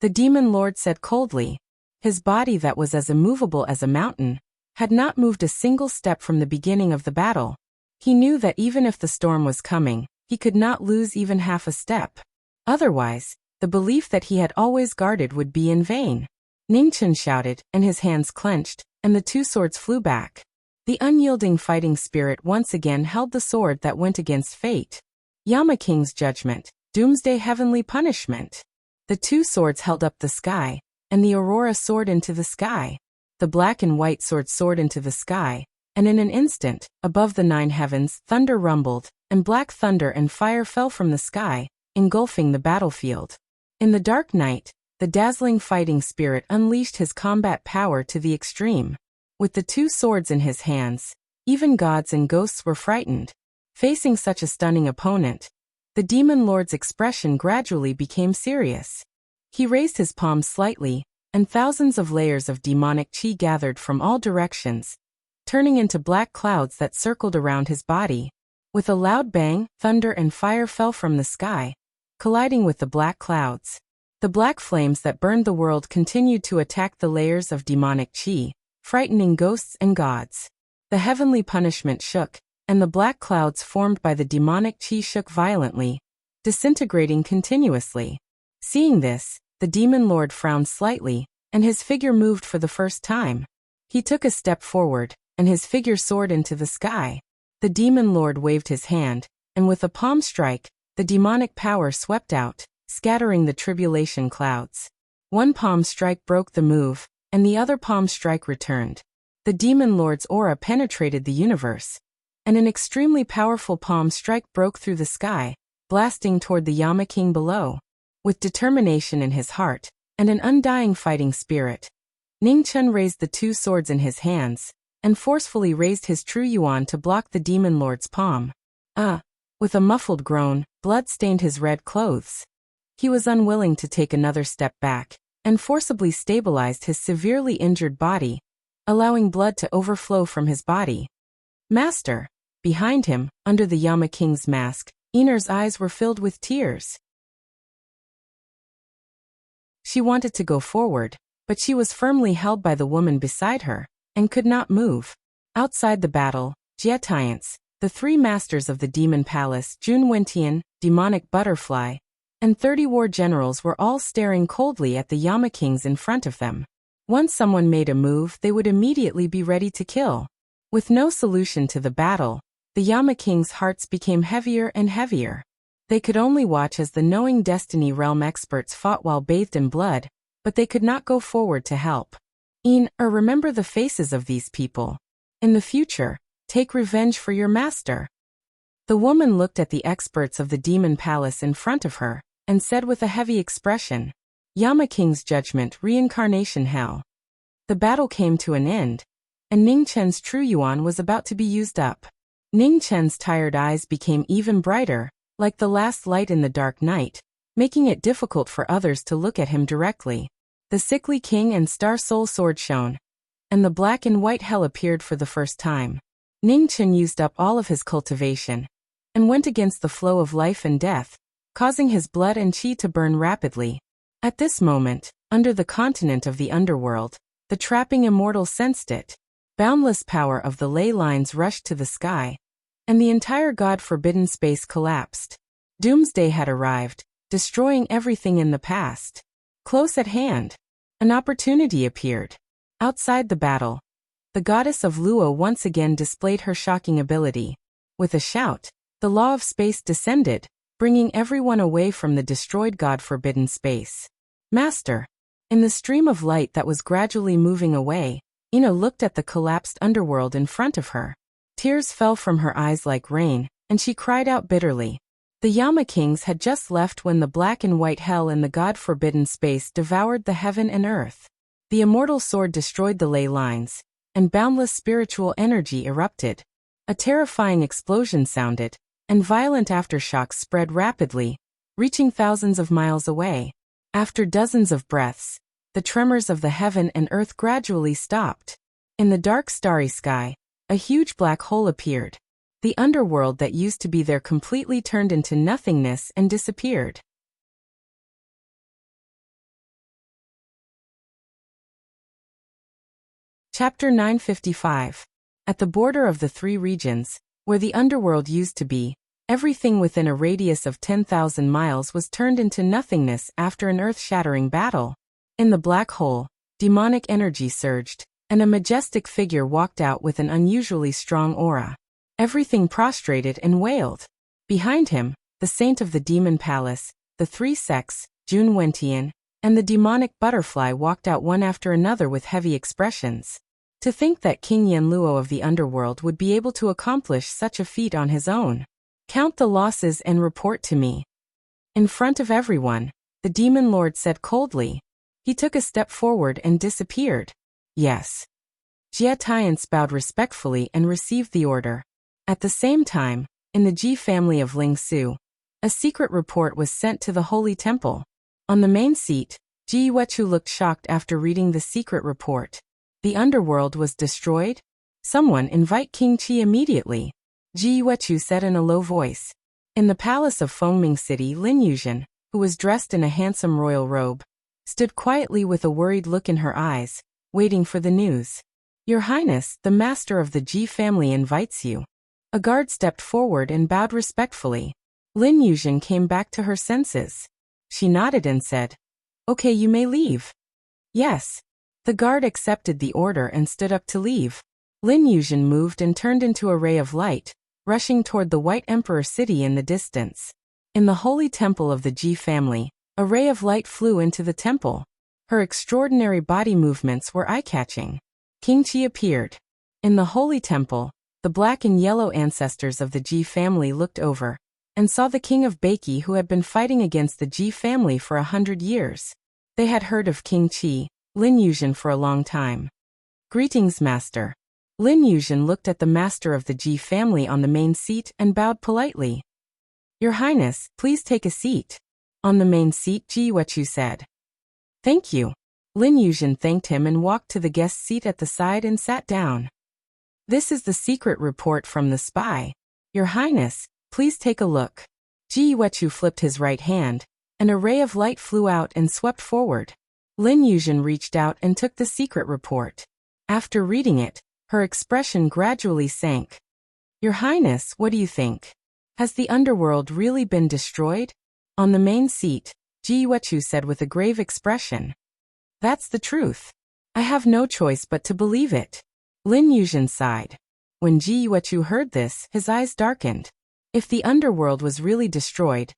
The demon lord said coldly. His body that was as immovable as a mountain had not moved a single step from the beginning of the battle. He knew that even if the storm was coming, he could not lose even half a step. Otherwise, the belief that he had always guarded would be in vain. Ningchen shouted, and his hands clenched, and the two swords flew back. The unyielding fighting spirit once again held the sword that went against fate. Yama King's judgment, doomsday heavenly punishment. The two swords held up the sky, and the aurora soared into the sky. The black and white sword soared into the sky, and in an instant, above the 9 heavens, thunder rumbled, and black thunder and fire fell from the sky, engulfing the battlefield. In the dark night, the dazzling fighting spirit unleashed his combat power to the extreme. With the two swords in his hands, even gods and ghosts were frightened. Facing such a stunning opponent, the demon lord's expression gradually became serious. He raised his palms slightly, and thousands of layers of demonic qi gathered from all directions, turning into black clouds that circled around his body. With a loud bang, thunder and fire fell from the sky, colliding with the black clouds. The black flames that burned the world continued to attack the layers of demonic qi, frightening ghosts and gods. The heavenly punishment shook, and the black clouds formed by the demonic qi shook violently, disintegrating continuously. Seeing this, the demon lord frowned slightly, and his figure moved for the first time. He took a step forward, and his figure soared into the sky. The demon lord waved his hand, and with a palm strike, the demonic power swept out, scattering the tribulation clouds. One palm strike broke the move, and the other palm strike returned. The demon lord's aura penetrated the universe, and an extremely powerful palm strike broke through the sky, blasting toward the Yama King below. With determination in his heart, and an undying fighting spirit, Ningchen raised the two swords in his hands, and forcefully raised his true yuan to block the demon lord's palm. With a muffled groan, blood stained his red clothes. He was unwilling to take another step back, and forcibly stabilized his severely injured body, allowing blood to overflow from his body. Master! Behind him, under the Yama King's mask, Iner's eyes were filled with tears. She wanted to go forward, but she was firmly held by the woman beside her, and could not move. Outside the battle, Jietians, the 3 masters of the demon palace, Jun Wentian, demonic butterfly, and 30 war generals were all staring coldly at the Yama Kings in front of them. Once someone made a move, they would immediately be ready to kill. With no solution to the battle, the Yama Kings' hearts became heavier and heavier. They could only watch as the knowing Destiny Realm experts fought while bathed in blood, but they could not go forward to help. Remember the faces of these people. In the future, take revenge for your master. The woman looked at the experts of the demon palace in front of her, and said with a heavy expression, Yama King's judgment, reincarnation hell. The battle came to an end, and Ningchen's true yuan was about to be used up. Ningchen's tired eyes became even brighter, like the last light in the dark night, making it difficult for others to look at him directly. The sickly king and star soul sword shone, and the black and white hell appeared for the first time. Ningchen used up all of his cultivation, and went against the flow of life and death, causing his blood and qi to burn rapidly. At this moment, under the continent of the underworld, the trapping immortal sensed it. Boundless power of the ley lines rushed to the sky, and the entire God-forbidden space collapsed. Doomsday had arrived, destroying everything in the past. Close at hand, an opportunity appeared. Outside the battle, the goddess of Luo once again displayed her shocking ability. With a shout, the law of space descended, bringing everyone away from the destroyed God-forbidden space. Master! In the stream of light that was gradually moving away, Ina looked at the collapsed underworld in front of her. Tears fell from her eyes like rain, and she cried out bitterly. The Yama kings had just left when the black and white hell in the god-forbidden space devoured the heaven and earth. The immortal sword destroyed the ley lines, and boundless spiritual energy erupted. A terrifying explosion sounded, and violent aftershocks spread rapidly, reaching thousands of miles away. After dozens of breaths, the tremors of the heaven and earth gradually stopped. In the dark starry sky, a huge black hole appeared. The underworld that used to be there completely turned into nothingness and disappeared. Chapter 955. At the border of the three regions, where the underworld used to be, everything within a radius of 10,000 miles was turned into nothingness after an earth-shattering battle. In the black hole, demonic energy surged, and a majestic figure walked out with an unusually strong aura. Everything prostrated and wailed. Behind him, the saint of the demon palace, the three sects, Jun Wentian, and the demonic butterfly walked out one after another with heavy expressions. To think that King Yanluo of the underworld would be able to accomplish such a feat on his own. Count the losses and report to me. In front of everyone, the demon lord said coldly. He took a step forward and disappeared. Yes. Jia Tiance bowed respectfully and received the order. At the same time, in the Ji family of Ling Su, a secret report was sent to the Holy Temple. On the main seat, Ji Wechu looked shocked after reading the secret report. The underworld was destroyed? Someone invite King Qi immediately, Ji Wechu said in a low voice. In the palace of Fengming City, Lin Yuzhen, who was dressed in a handsome royal robe, stood quietly with a worried look in her eyes, waiting for the news. Your Highness, the master of the Ji family invites you. A guard stepped forward and bowed respectfully. Lin Yuzhen came back to her senses. She nodded and said, "Okay, you may leave." Yes. The guard accepted the order and stood up to leave. Lin Yuzhen moved and turned into a ray of light, rushing toward the White Emperor city in the distance. In the holy temple of the Ji family, a ray of light flew into the temple. Her extraordinary body movements were eye-catching. King Qi appeared. In the holy temple, the black and yellow ancestors of the Ji family looked over, and saw the king of Beiki who had been fighting against the Ji family for 100 years. They had heard of King Qi, Lin Yuzhen, for a long time. Greetings, master. Lin Yuzhen looked at the master of the Ji family on the main seat and bowed politely. Your Highness, please take a seat. On the main seat, Ji Wechu said. Thank you. Lin Yuzhen thanked him and walked to the guest seat at the side and sat down. This is the secret report from the spy. Your Highness, please take a look. Ji Wechu flipped his right hand, and a ray of light flew out and swept forward. Lin Yuzhen reached out and took the secret report. After reading it, her expression gradually sank. Your Highness, what do you think? Has the underworld really been destroyed? On the main seat, Ji Wechu said with a grave expression. That's the truth. I have no choice but to believe it. Lin Yuzhen sighed. When Ji Wechu heard this, his eyes darkened. If the underworld was really destroyed,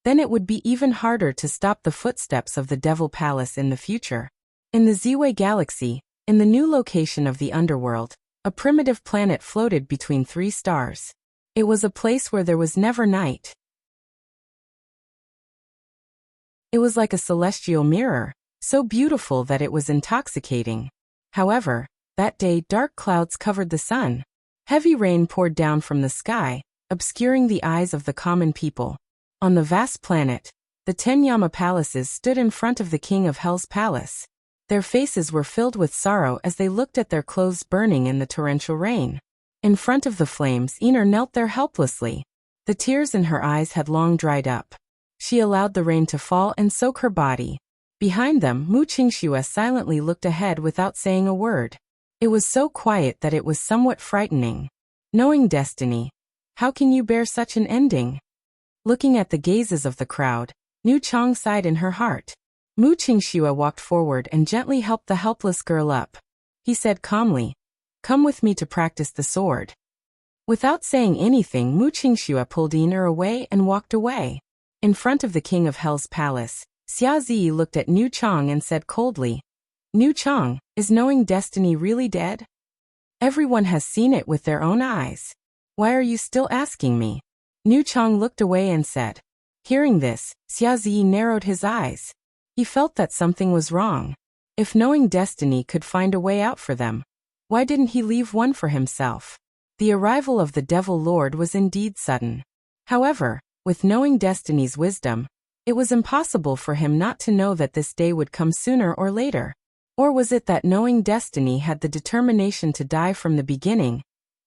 then it would be even harder to stop the footsteps of the Devil Palace in the future. In the Ziwei Galaxy, in the new location of the underworld, a primitive planet floated between three stars. It was a place where there was never night. It was like a celestial mirror, so beautiful that it was intoxicating. However, that day dark clouds covered the sun. Heavy rain poured down from the sky, obscuring the eyes of the common people. On the vast planet, the 10 Yama palaces stood in front of the King of Hell's palace. Their faces were filled with sorrow as they looked at their clothes burning in the torrential rain. In front of the flames, Iner knelt there helplessly. The tears in her eyes had long dried up. She allowed the rain to fall and soak her body. Behind them, Mu Qingxue silently looked ahead without saying a word. It was so quiet that it was somewhat frightening. Knowing destiny, how can you bear such an ending? Looking at the gazes of the crowd, Nu Chang sighed in her heart. Mu Qingxue walked forward and gently helped the helpless girl up. He said calmly, "Come with me to practice the sword." Without saying anything, Mu Qingxue pulled Iner away and walked away. In front of the King of Hell's palace, Xia Zi looked at Nu Chang and said coldly, Nu Chang, is knowing destiny really dead? Everyone has seen it with their own eyes. Why are you still asking me? Nu Chang looked away and said. Hearing this, Xia Zi narrowed his eyes. He felt that something was wrong. If knowing destiny could find a way out for them, why didn't he leave one for himself? The arrival of the Devil Lord was indeed sudden. However, with knowing destiny's wisdom, it was impossible for him not to know that this day would come sooner or later. Or was it that knowing destiny had the determination to die from the beginning,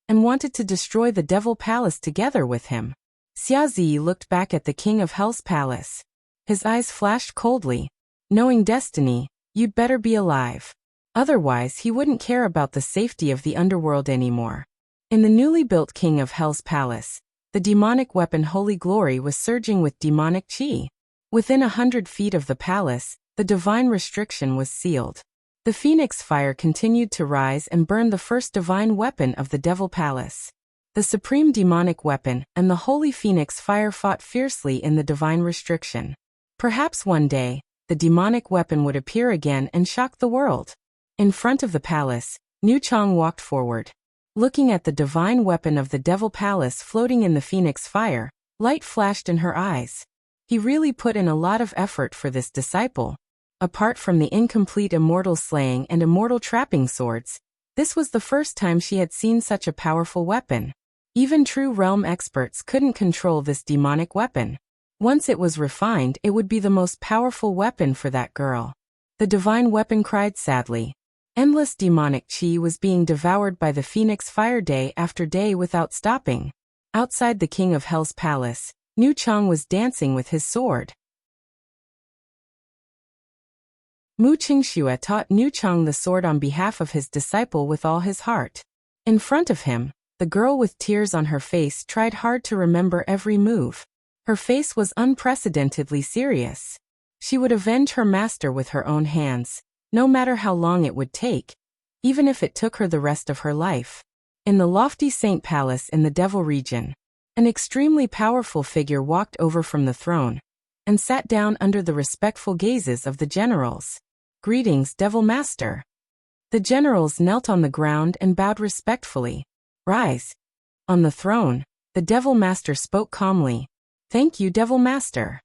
and wanted to destroy the Devil Palace together with him? Xia Zi looked back at the King of Hell's palace. His eyes flashed coldly. Knowing destiny, you'd better be alive. Otherwise he wouldn't care about the safety of the underworld anymore. In the newly built King of Hell's palace, the demonic weapon Holy Glory was surging with demonic chi. Within 100 feet of the palace, the divine restriction was sealed. The phoenix fire continued to rise and burn the first divine weapon of the Devil Palace. The supreme demonic weapon and the holy phoenix fire fought fiercely in the divine restriction. Perhaps one day, the demonic weapon would appear again and shock the world. In front of the palace, Nu Chang walked forward. Looking at the divine weapon of the Devil Palace floating in the phoenix fire, light flashed in her eyes. He really put in a lot of effort for this disciple. Apart from the incomplete immortal slaying and immortal trapping swords, this was the first time she had seen such a powerful weapon. Even true realm experts couldn't control this demonic weapon. Once it was refined, it would be the most powerful weapon for that girl. The divine weapon cried sadly. Endless demonic chi was being devoured by the phoenix fire day after day without stopping. Outside the King of Hell's palace, Nu Chang was dancing with his sword. Mu Qingxue taught Nu Chang the sword on behalf of his disciple with all his heart. In front of him, the girl with tears on her face tried hard to remember every move. Her face was unprecedentedly serious. She would avenge her master with her own hands, no matter how long it would take, even if it took her the rest of her life. In the lofty Saint Palace in the Devil region, an extremely powerful figure walked over from the throne and sat down under the respectful gazes of the generals. Greetings, Devil Master. The generals knelt on the ground and bowed respectfully. Rise. On the throne, the Devil Master spoke calmly. Thank you, Devil Master.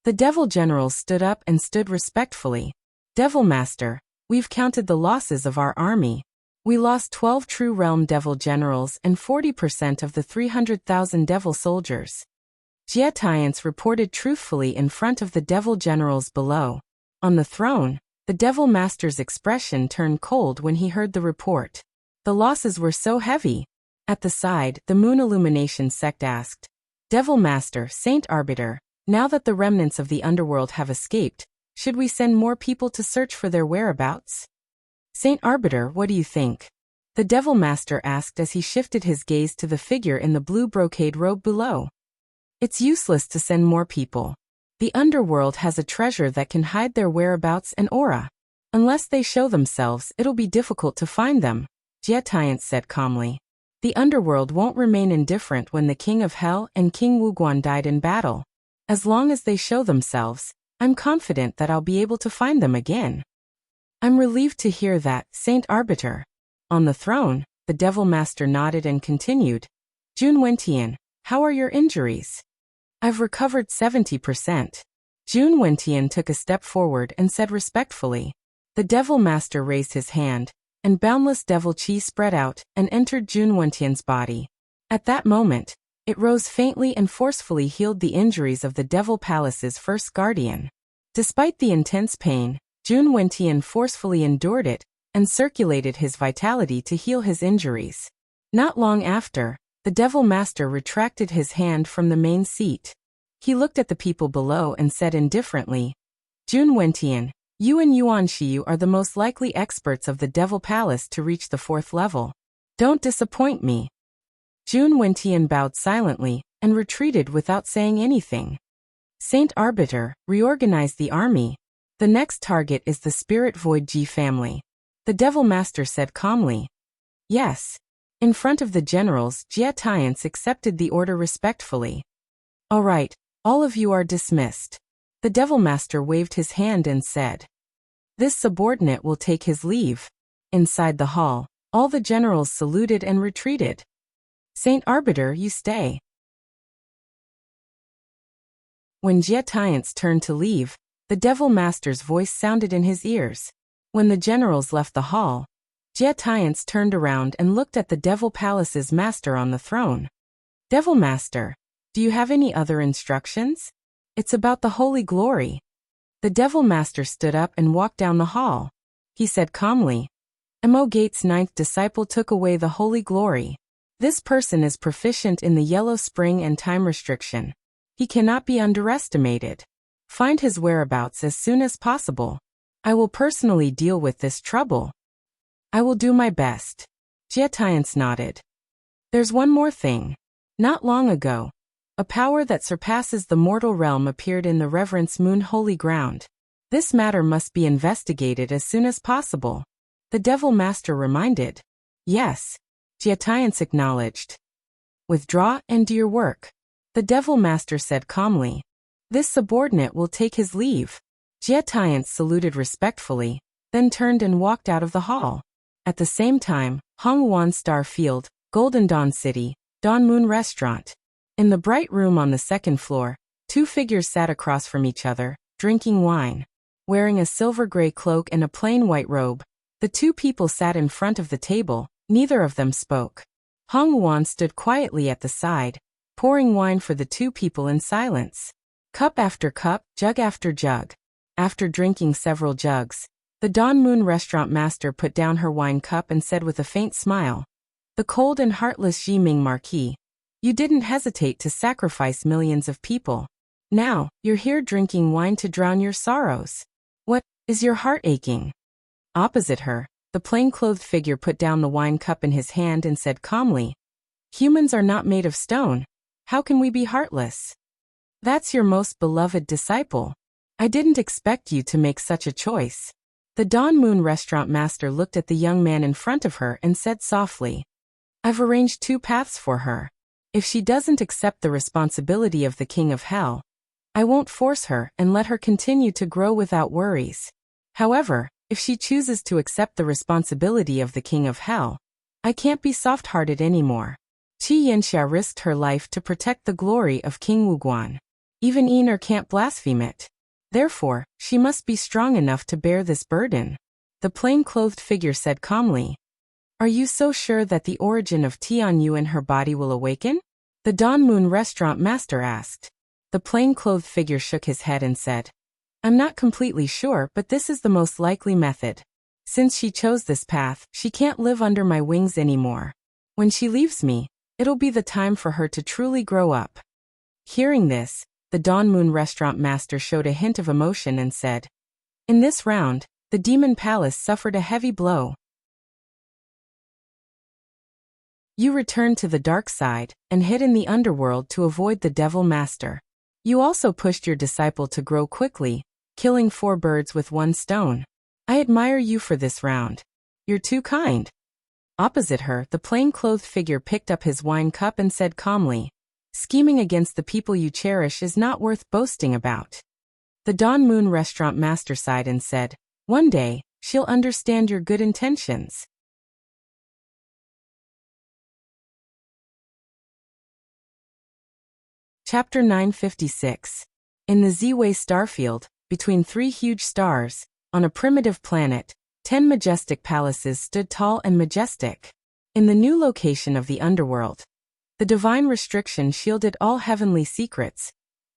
The Devil generals stood up and stood respectfully. Devil Master, we've counted the losses of our army. We lost 12 true realm Devil generals and 40% of the 300,000 Devil soldiers. Jie Tiance reported truthfully in front of the Devil generals below. On the throne, the Devil Master's expression turned cold when he heard the report. The losses were so heavy. At the side, the Moon Illumination sect asked, Devil Master, Saint Arbiter, now that the remnants of the underworld have escaped, should we send more people to search for their whereabouts? Saint Arbiter, what do you think? The Devil Master asked as he shifted his gaze to the figure in the blue brocade robe below. It's useless to send more people. The underworld has a treasure that can hide their whereabouts and aura. Unless they show themselves, it'll be difficult to find them, Jie Tiance said calmly. The underworld won't remain indifferent when the King of Hell and King Wuguan died in battle. As long as they show themselves, I'm confident that I'll be able to find them again. I'm relieved to hear that, Saint Arbiter. On the throne, the Devil Master nodded and continued. Jun Wentian, how are your injuries? I've recovered 70%. Jun Wentian took a step forward and said respectfully. The Devil Master raised his hand, and boundless devil chi spread out and entered Jun Wentian's body. At that moment, it rose faintly and forcefully healed the injuries of the Devil Palace's first guardian. Despite the intense pain, Jun Wentian forcefully endured it and circulated his vitality to heal his injuries. Not long after, the Devil Master retracted his hand from the main seat. He looked at the people below and said indifferently, Jun Wentian, you and Yuan Xiyu are the most likely experts of the Devil Palace to reach the 4th level. Don't disappoint me. Jun Wentian bowed silently and retreated without saying anything. Saint Arbiter, reorganize the army. The next target is the Spirit Void Ji family. The Devil Master said calmly. Yes. In front of the generals, Jie Tiance accepted the order respectfully. All right, all of you are dismissed. The Devil Master waved his hand and said. This subordinate will take his leave. Inside the hall, all the generals saluted and retreated. Saint Arbiter, you stay. When Jie Tiance turned to leave, the Devil Master's voice sounded in his ears. When the generals left the hall, Jie Tiance turned around and looked at the Devil Palace's master on the throne. Devil Master, do you have any other instructions? It's about the Holy Glory. The Devil Master stood up and walked down the hall. He said calmly, Mo Gate's 9th disciple took away the Holy Glory. This person is proficient in the Yellow Spring and time restriction. He cannot be underestimated. Find his whereabouts as soon as possible. I will personally deal with this trouble. I will do my best. Jie Tiance nodded. There's one more thing. Not long ago, a power that surpasses the mortal realm appeared in the Reverence Moon Holy Ground. This matter must be investigated as soon as possible. The Devil Master reminded. Yes. Jie Tiance acknowledged. Withdraw and do your work. The Devil Master said calmly. This subordinate will take his leave. Jie Tiance saluted respectfully, then turned and walked out of the hall. At the same time, Hongwan Star Field, Golden Dawn City, Dawn Moon Restaurant. In the bright room on the second floor, two figures sat across from each other, drinking wine. Wearing a silver-gray cloak and a plain white robe, the two people sat in front of the table. Neither of them spoke. Hongwan stood quietly at the side, pouring wine for the two people in silence. Cup after cup, jug after jug. After drinking several jugs, the Dawn Moon restaurant master put down her wine cup and said with a faint smile, The cold and heartless Jiming Marquis, you didn't hesitate to sacrifice millions of people. Now, you're here drinking wine to drown your sorrows. What, is your heart aching? Opposite her, the plain-clothed figure put down the wine cup in his hand and said calmly, Humans are not made of stone. How can we be heartless? That's your most beloved disciple. I didn't expect you to make such a choice. The Dawn Moon restaurant master looked at the young man in front of her and said softly, I've arranged 2 paths for her. If she doesn't accept the responsibility of the King of Hell, I won't force her and let her continue to grow without worries. However, if she chooses to accept the responsibility of the King of Hell, I can't be soft-hearted anymore. Qi Yanxia risked her life to protect the glory of King Wuguan. Even Yin'er can't blaspheme it. Therefore, she must be strong enough to bear this burden. The plain-clothed figure said calmly, Are you so sure that the origin of Tianyu in her body will awaken? The Dawn Moon restaurant master asked. The plain-clothed figure shook his head and said, I'm not completely sure, but this is the most likely method. Since she chose this path, she can't live under my wings anymore. When she leaves me, it'll be the time for her to truly grow up. Hearing this, the Dawn Moon restaurant master showed a hint of emotion and said, In this round, the Demon Palace suffered a heavy blow. You returned to the dark side and hid in the underworld to avoid the Devil Master. You also pushed your disciple to grow quickly, killing 4 birds with 1 stone. I admire you for this round. You're too kind. Opposite her, the plain-clothed figure picked up his wine cup and said calmly, Scheming against the people you cherish is not worth boasting about. The Dawn Moon restaurant master sighed and said, One day, she'll understand your good intentions. Chapter 956. In the Z-Way starfield, between 3 huge stars, on a primitive planet, 10 majestic palaces stood tall and majestic. In the new location of the underworld, the divine restriction shielded all heavenly secrets,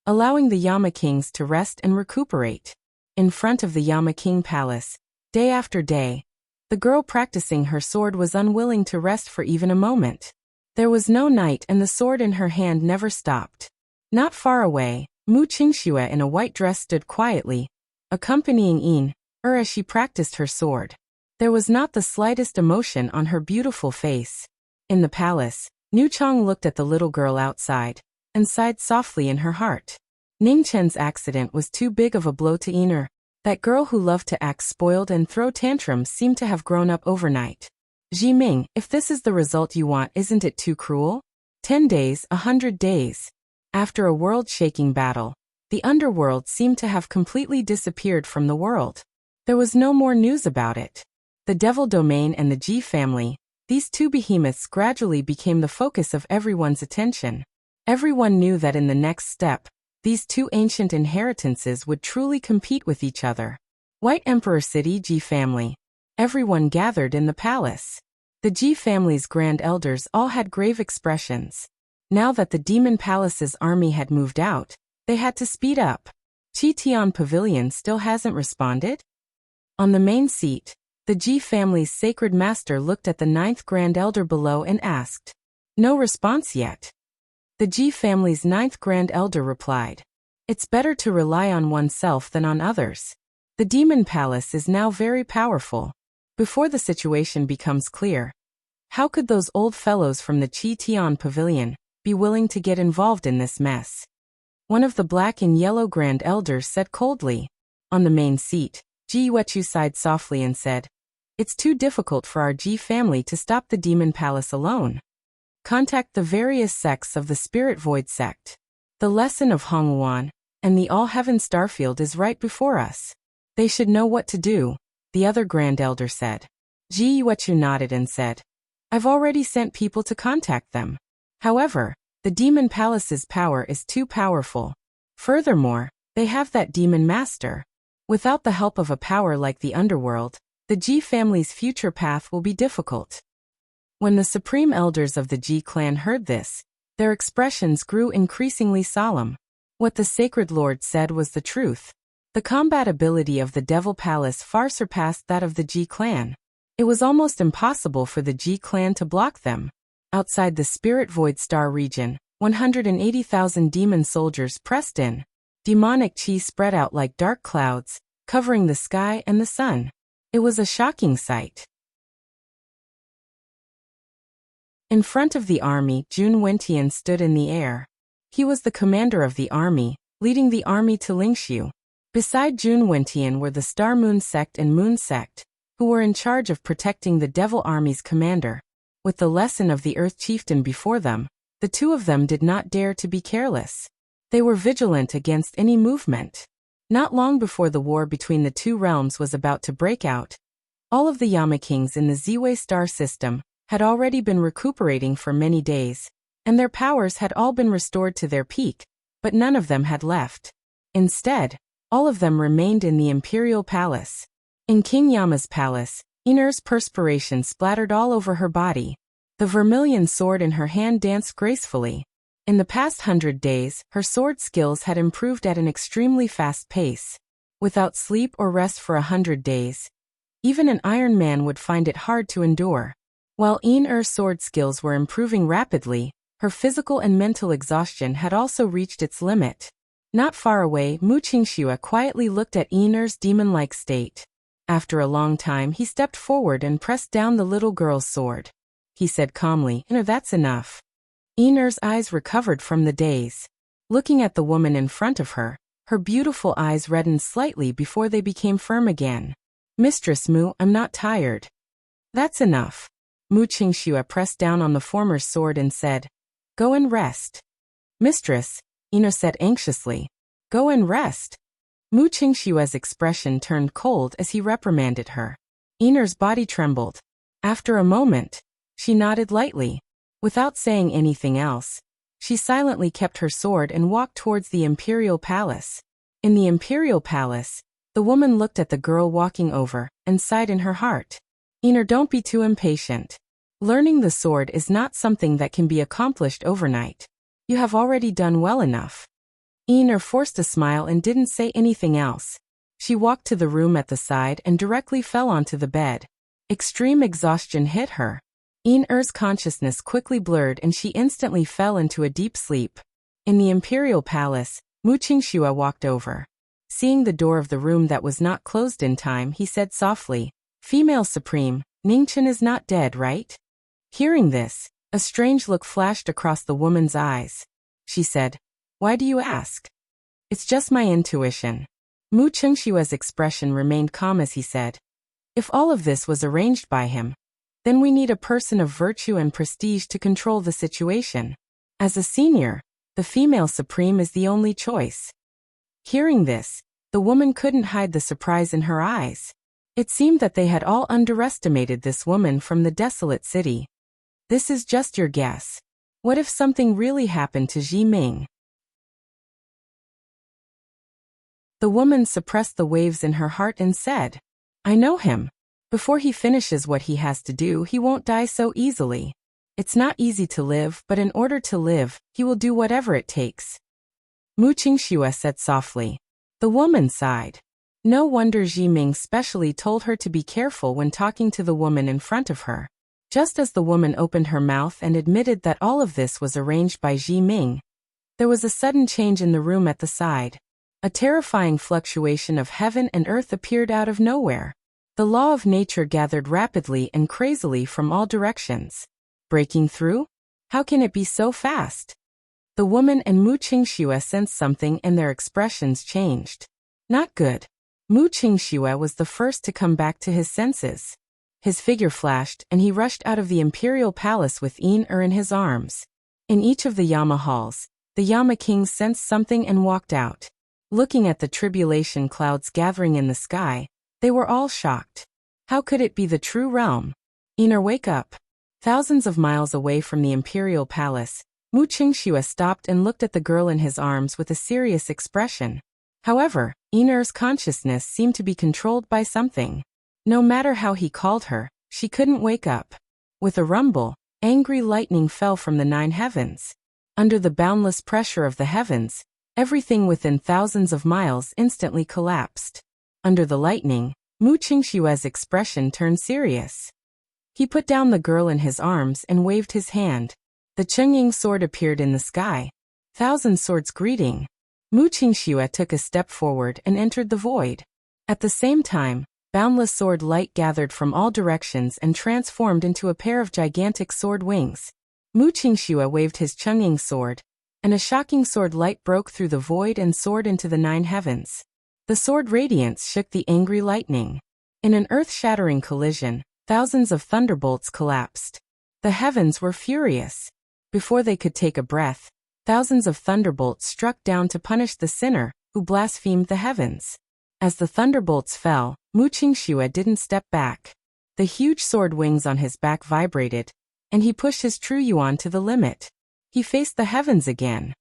allowing the Yama Kings to rest and recuperate. In front of the Yama King Palace, day after day, the girl practicing her sword was unwilling to rest for even a moment. There was no night and the sword in her hand never stopped. Not far away, Mu Qingxue in a white dress stood quietly, accompanying Yin as she practiced her sword. There was not the slightest emotion on her beautiful face. In the palace, Nu Chong looked at the little girl outside and sighed softly in her heart. Ning Chen's accident was too big of a blow to Yin'er. That girl who loved to act spoiled and throw tantrums seemed to have grown up overnight. Jiming, if this is the result you want, isn't it too cruel? 10 days, 100 days. After a world-shaking battle, the underworld seemed to have completely disappeared from the world. There was no more news about it. The Devil Domain and the Ji family, these two behemoths gradually became the focus of everyone's attention. Everyone knew that in the next step, these two ancient inheritances would truly compete with each other. White Emperor City Ji family. Everyone gathered in the palace. The Ji family's grand elders all had grave expressions. Now that the Demon Palace's army had moved out, they had to speed up. Chi Tian Pavilion still hasn't responded? On the main seat, the Ji family's sacred master looked at the 9th grand elder below and asked. No response yet. The Ji family's 9th grand elder replied. It's better to rely on oneself than on others. The Demon Palace is now very powerful. Before the situation becomes clear, how could those old fellows from the Chi Tian Pavilion be willing to get involved in this mess? One of the black and yellow grand elders said coldly. On the main seat, Ji Wechu sighed softly and said, It's too difficult for our Ji family to stop the Demon Palace alone. Contact the various sects of the Spirit Void sect. The lesson of Hongwan and the All-Heaven Starfield is right before us. They should know what to do, the other grand elder said. Ji Wechu nodded and said, I've already sent people to contact them. However, the Demon Palace's power is too powerful. Furthermore, they have that Demon Master. Without the help of a power like the Underworld, the Ji family's future path will be difficult. When the supreme elders of the Ji clan heard this, their expressions grew increasingly solemn. What the Sacred Lord said was the truth. The combat ability of the Devil Palace far surpassed that of the Ji clan. It was almost impossible for the Ji clan to block them. Outside the Spirit Void Star region, 180,000 demon soldiers pressed in. Demonic chi spread out like dark clouds, covering the sky and the sun. It was a shocking sight. In front of the army, Jun Wentian stood in the air. He was the commander of the army, leading the army to Lingshu. Beside Jun Wentian were the Star Moon Sect and Moon Sect, who were in charge of protecting the Devil Army's commander. With the lesson of the Earth Chieftain before them, the two of them did not dare to be careless. They were vigilant against any movement. Not long before the war between the two realms was about to break out, all of the Yama Kings in the Ziwei star system had already been recuperating for many days, and their powers had all been restored to their peak, but none of them had left. Instead, all of them remained in the Imperial Palace. In King Yama's palace, Iner's perspiration splattered all over her body. The vermilion sword in her hand danced gracefully. In the past 100 days, her sword skills had improved at an extremely fast pace. Without sleep or rest for 100 days, even an Iron Man would find it hard to endure. While Iner's sword skills were improving rapidly, her physical and mental exhaustion had also reached its limit. Not far away, Mu Qingxue quietly looked at Iner's demon-like state. After a long time, he stepped forward and pressed down the little girl's sword. He said calmly, "Iner, that's enough." Iner's eyes recovered from the daze. Looking at the woman in front of her, her beautiful eyes reddened slightly before they became firm again. "Mistress Mu, I'm not tired." "That's enough." Mu Qingxue pressed down on the former's sword and said, "Go and rest." "Mistress," Ina said anxiously. "Go and rest." Mu Qingxue's expression turned cold as he reprimanded her. Iner's body trembled. After a moment, she nodded lightly. Without saying anything else, she silently kept her sword and walked towards the Imperial Palace. In the Imperial Palace, the woman looked at the girl walking over and sighed in her heart. "Iner, don't be too impatient. Learning the sword is not something that can be accomplished overnight. You have already done well enough." Iner forced a smile and didn't say anything else. She walked to the room at the side and directly fell onto the bed. Extreme exhaustion hit her. Iner's consciousness quickly blurred and she instantly fell into a deep sleep. In the Imperial Palace, Mu Qingxue walked over. Seeing the door of the room that was not closed in time, he said softly, "Female Supreme, Ningchen is not dead, right?" Hearing this, a strange look flashed across the woman's eyes. She said, "Why do you ask?" "It's just my intuition." Mu Qingxue's expression remained calm as he said, "If all of this was arranged by him, then we need a person of virtue and prestige to control the situation. As a senior, the female supreme is the only choice." Hearing this, the woman couldn't hide the surprise in her eyes. It seemed that they had all underestimated this woman from the desolate city. This is just your guess. What if something really happened to Ji Ming? The woman suppressed the waves in her heart and said, I know him. Before he finishes what he has to do, he won't die so easily. It's not easy to live, but in order to live, he will do whatever it takes. Mu Qingxue said softly. The woman sighed. No wonder Ji Ming specially told her to be careful when talking to the woman in front of her. Just as the woman opened her mouth and admitted that all of this was arranged by Ji Ming, there was a sudden change in the room at the side. A terrifying fluctuation of heaven and earth appeared out of nowhere. The law of nature gathered rapidly and crazily from all directions. Breaking through? How can it be so fast? The woman and Mu Qingxue sensed something and their expressions changed. Not good. Mu Qingxue was the first to come back to his senses. His figure flashed and he rushed out of the imperial palace with Yin-Er in his arms. In each of the Yama halls, the Yama kings sensed something and walked out. Looking at the tribulation clouds gathering in the sky, they were all shocked. How could it be the true realm? Yin-Er, wake up. Thousands of miles away from the imperial palace, Mu Qingxue stopped and looked at the girl in his arms with a serious expression. However, Yin-Er's consciousness seemed to be controlled by something. No matter how he called her, she couldn't wake up. With a rumble, angry lightning fell from the 9 heavens. Under the boundless pressure of the heavens, everything within thousands of miles instantly collapsed. Under the lightning, Mu Qingxue's expression turned serious. He put down the girl in his arms and waved his hand. The Chengying sword appeared in the sky. Thousand swords greeting. Mu Qingxue took a step forward and entered the void. At the same time, boundless sword light gathered from all directions and transformed into a pair of gigantic sword wings. Mu Qingxue waved his Chengying sword, and a shocking sword light broke through the void and soared into the 9 heavens. The sword radiance shook the angry lightning. In an earth-shattering collision, thousands of thunderbolts collapsed. The heavens were furious. Before they could take a breath, thousands of thunderbolts struck down to punish the sinner who blasphemed the heavens. As the thunderbolts fell, Mu Qingxue didn't step back. The huge sword wings on his back vibrated, and he pushed his true yuan to the limit. He faced the heavens again.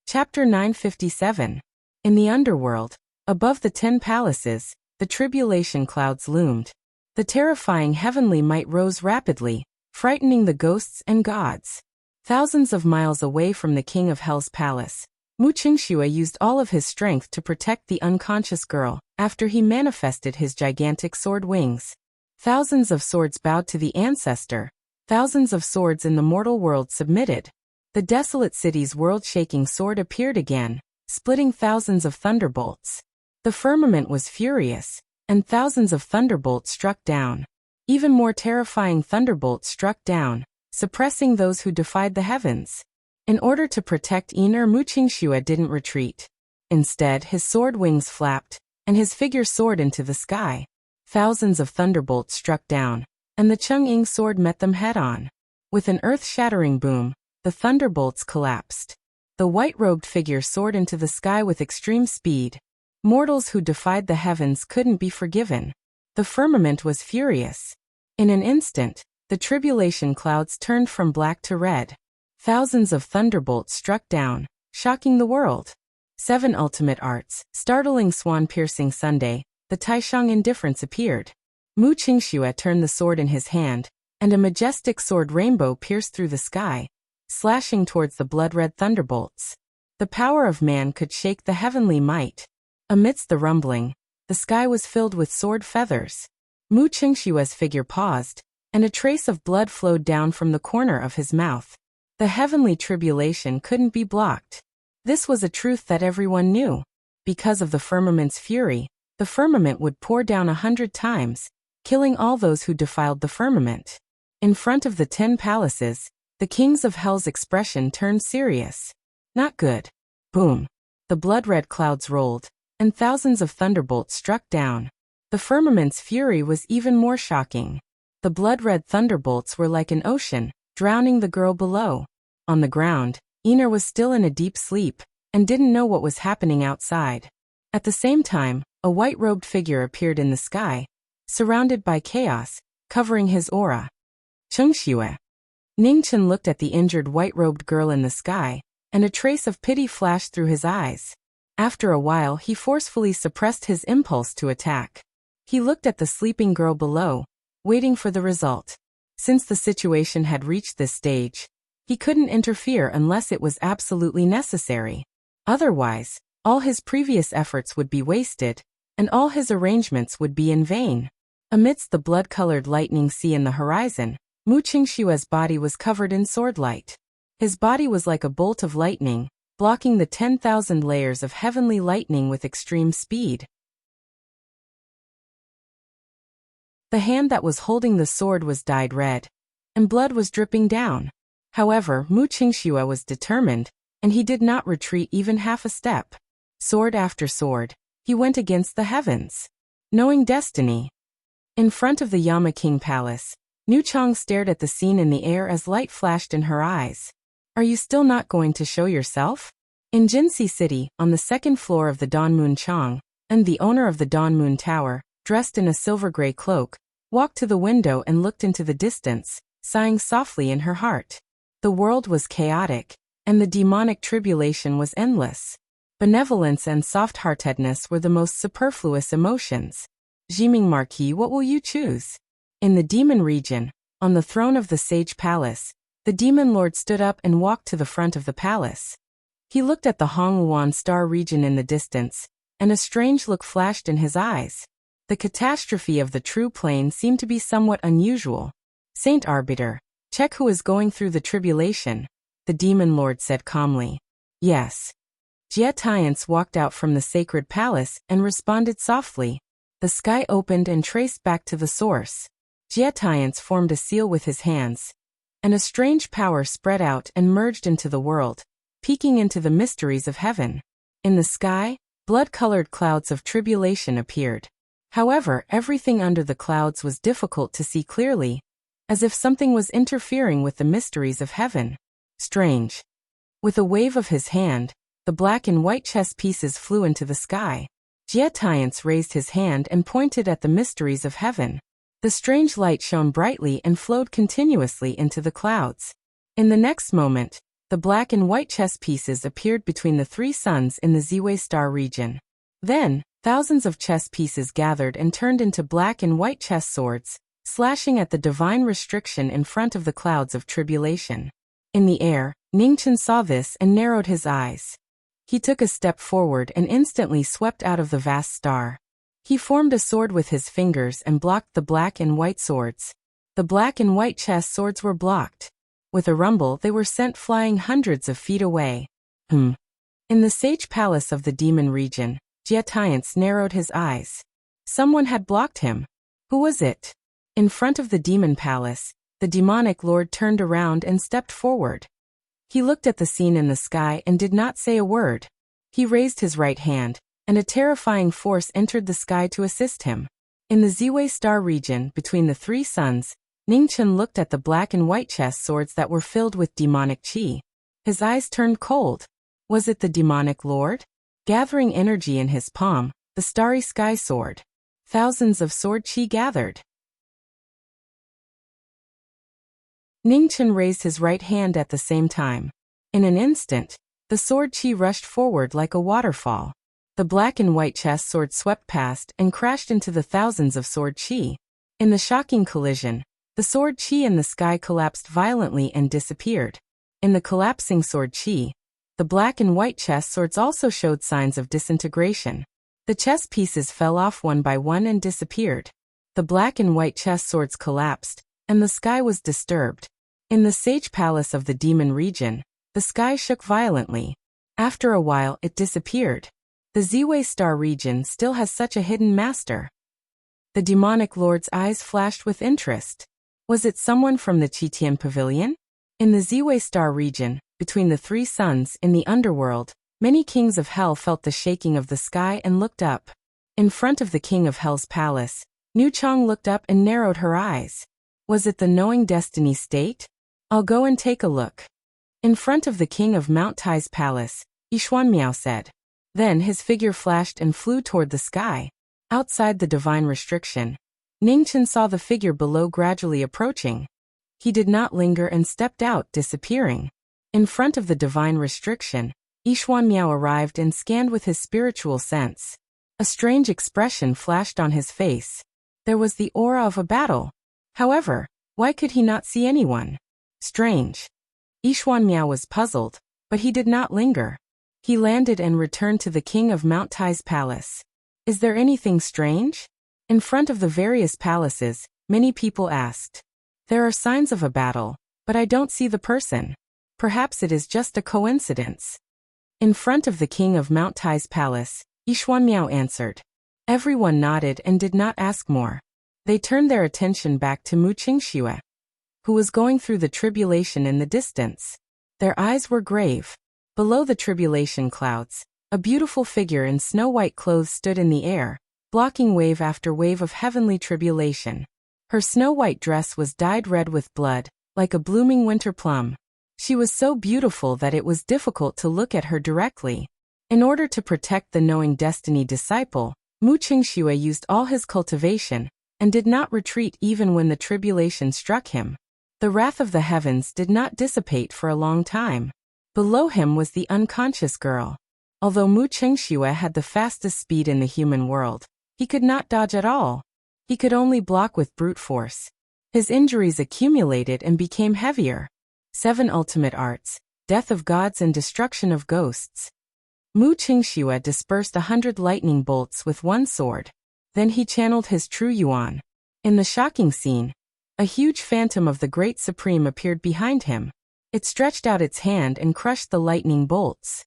Chapter 957. In the underworld, above the 10 palaces, the tribulation clouds loomed. The terrifying heavenly might rose rapidly, frightening the ghosts and gods. Thousands of miles away from the king of hell's palace, Mu Qingxue used all of his strength to protect the unconscious girl after he manifested his gigantic sword wings. Thousands of swords bowed to the ancestor. Thousands of swords in the mortal world submitted. The desolate city's world-shaking sword appeared again, splitting thousands of thunderbolts. The firmament was furious, and thousands of thunderbolts struck down. Even more terrifying thunderbolts struck down, suppressing those who defied the heavens. In order to protect Yin-Er, Mu Qingxue didn't retreat. Instead, his sword wings flapped, and his figure soared into the sky. Thousands of thunderbolts struck down, and the Chengying sword met them head-on. With an earth-shattering boom, the thunderbolts collapsed. The white-robed figure soared into the sky with extreme speed. Mortals who defied the heavens couldn't be forgiven. The firmament was furious. In an instant, the tribulation clouds turned from black to red. Thousands of thunderbolts struck down, shocking the world. 7 ultimate arts, startling swan-piercing Sunday, the Taishang indifference appeared. Mu Qingxue turned the sword in his hand, and a majestic sword rainbow pierced through the sky, slashing towards the blood-red thunderbolts. The power of man could shake the heavenly might. Amidst the rumbling, the sky was filled with sword feathers. Mu Qingxue's figure paused, and a trace of blood flowed down from the corner of his mouth. The heavenly tribulation couldn't be blocked. This was a truth that everyone knew. Because of the firmament's fury, the firmament would pour down 100 times, killing all those who defiled the firmament. In front of the 10 palaces, the kings of hell's expression turned serious. Not good. Boom. The blood-red clouds rolled, and thousands of thunderbolts struck down. The firmament's fury was even more shocking. The blood-red thunderbolts were like an ocean, drowning the girl below. On the ground, Ener was still in a deep sleep, and didn't know what was happening outside. At the same time, a white-robed figure appeared in the sky, surrounded by chaos, covering his aura. Chengxue. Ningchen looked at the injured white-robed girl in the sky, and a trace of pity flashed through his eyes. After a while he forcefully suppressed his impulse to attack. He looked at the sleeping girl below, waiting for the result. Since the situation had reached this stage, he couldn't interfere unless it was absolutely necessary. Otherwise, all his previous efforts would be wasted, and all his arrangements would be in vain. Amidst the blood-colored lightning sea in the horizon, Mu Qingshue's body was covered in swordlight. His body was like a bolt of lightning, blocking the 10,000 layers of heavenly lightning with extreme speed. The hand that was holding the sword was dyed red, and blood was dripping down. However, Mu Qingxue was determined, and he did not retreat even half a step. Sword after sword, he went against the heavens. Knowing destiny. In front of the Yama King Palace, Nu Chang stared at the scene in the air as light flashed in her eyes. Are you still not going to show yourself? In Jinxi City, on the second floor of the Dawnmoon Chang, and the owner of the Dawnmoon Tower, dressed in a silver-gray cloak, walked to the window and looked into the distance, sighing softly in her heart. The world was chaotic, and the demonic tribulation was endless. Benevolence and soft-heartedness were the most superfluous emotions. Jiming Marquis, what will you choose? In the demon region, on the throne of the Sage Palace, the demon lord stood up and walked to the front of the palace. He looked at the Hongluan star region in the distance, and a strange look flashed in his eyes. The catastrophe of the true plane seemed to be somewhat unusual. Saint Arbiter, check who is going through the tribulation, the demon lord said calmly. Yes. Jie Tiance walked out from the sacred palace and responded softly. The sky opened and traced back to the source. Jie Tiance formed a seal with his hands, and a strange power spread out and merged into the world, peeking into the mysteries of heaven. In the sky, blood-colored clouds of tribulation appeared. However, everything under the clouds was difficult to see clearly, as if something was interfering with the mysteries of heaven. Strange. With a wave of his hand, the black and white chess pieces flew into the sky. Jie Tiance raised his hand and pointed at the mysteries of heaven. The strange light shone brightly and flowed continuously into the clouds. In the next moment, the black and white chess pieces appeared between the three suns in the Ziwei star region. Then, thousands of chess pieces gathered and turned into black and white chess swords, slashing at the divine restriction in front of the clouds of tribulation. In the air, Ningchen saw this and narrowed his eyes. He took a step forward and instantly swept out of the vast star. He formed a sword with his fingers and blocked the black and white swords. The black and white chess swords were blocked. With a rumble, they were sent flying hundreds of feet away. In the Sage Palace of the Demon region, Jie Tiance narrowed his eyes. Someone had blocked him. Who was it? In front of the Demon Palace, the demonic lord turned around and stepped forward. He looked at the scene in the sky and did not say a word. He raised his right hand, and a terrifying force entered the sky to assist him. In the Ziwei star region, between the three suns, Ningchen looked at the black and white chess swords that were filled with demonic qi. His eyes turned cold. Was it the demonic lord? Gathering energy in his palm, the starry sky sword. Thousands of sword qi gathered. Ningchen raised his right hand at the same time. In an instant, the sword qi rushed forward like a waterfall. The black and white chess sword swept past and crashed into the thousands of sword qi. In the shocking collision, the sword qi in the sky collapsed violently and disappeared. In the collapsing sword qi, the black and white chess swords also showed signs of disintegration. The chess pieces fell off one by one and disappeared. The black and white chess swords collapsed, and the sky was disturbed. In the Sage Palace of the Demon region, the sky shook violently. After a while, it disappeared. The Ziwei star region still has such a hidden master. The demonic lord's eyes flashed with interest. Was it someone from the Qitian Pavilion? In the Ziwei star region, between the three suns in the underworld, many kings of hell felt the shaking of the sky and looked up. In front of the king of hell's palace, Nu Chang looked up and narrowed her eyes. Was it the knowing destiny state? I'll go and take a look. In front of the king of Mount Tai's palace, Yixuanmiao said. Then his figure flashed and flew toward the sky. Outside the divine restriction, Ningchen saw the figure below gradually approaching. He did not linger and stepped out, disappearing. In front of the divine restriction, Yixuanmiao arrived and scanned with his spiritual sense. A strange expression flashed on his face. There was the aura of a battle. However, why could he not see anyone? Strange. Yixuanmiao was puzzled, but he did not linger. He landed and returned to the king of Mount Tai's palace. Is there anything strange? In front of the various palaces, many people asked. There are signs of a battle, but I don't see the person. Perhaps it is just a coincidence. In front of the king of Mount Tai's palace, Yixuanmiao answered. Everyone nodded and did not ask more. They turned their attention back to Mu Qingxue, who was going through the tribulation in the distance. Their eyes were grave. Below the tribulation clouds, a beautiful figure in snow-white clothes stood in the air, blocking wave after wave of heavenly tribulation. Her snow-white dress was dyed red with blood, like a blooming winter plum. She was so beautiful that it was difficult to look at her directly. In order to protect the knowing destiny disciple, Mu Qingxue used all his cultivation, and did not retreat even when the tribulation struck him. The wrath of the heavens did not dissipate for a long time. Below him was the unconscious girl. Although Mu Qingxue had the fastest speed in the human world, he could not dodge at all. He could only block with brute force. His injuries accumulated and became heavier. 7 ultimate arts, death of gods and destruction of ghosts. Mu Qingxue dispersed 100 lightning bolts with one sword. Then he channeled his true yuan. In the shocking scene, a huge phantom of the Great Supreme appeared behind him. It stretched out its hand and crushed the lightning bolts.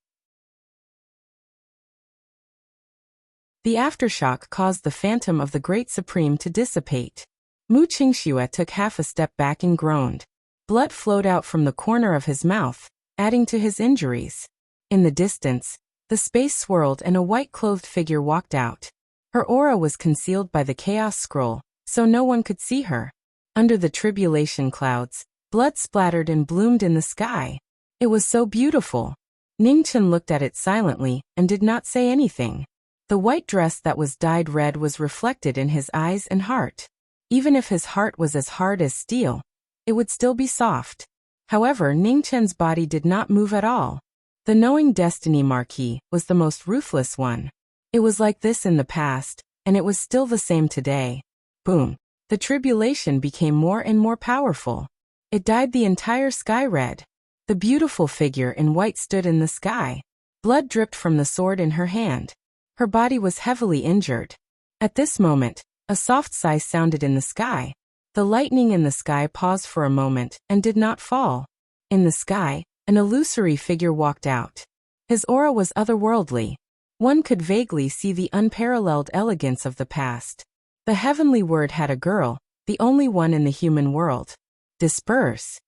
The aftershock caused the phantom of the Great Supreme to dissipate. Mu Qingxue took half a step back and groaned. Blood flowed out from the corner of his mouth, adding to his injuries. In the distance, the space swirled and a white-clothed figure walked out. Her aura was concealed by the Chaos Scroll, so no one could see her. Under the tribulation clouds, blood splattered and bloomed in the sky. It was so beautiful. Ningchen looked at it silently and did not say anything. The white dress that was dyed red was reflected in his eyes and heart. Even if his heart was as hard as steel, it would still be soft. However, Ningchen's body did not move at all. The knowing destiny Marquis was the most ruthless one. It was like this in the past, and it was still the same today. Boom. The tribulation became more and more powerful. It dyed the entire sky red. The beautiful figure in white stood in the sky. Blood dripped from the sword in her hand. Her body was heavily injured. At this moment, a soft sigh sounded in the sky. The lightning in the sky paused for a moment and did not fall. In the sky, an illusory figure walked out. His aura was otherworldly. One could vaguely see the unparalleled elegance of the past. The heavenly word had a girl, the only one in the human world. Disperse.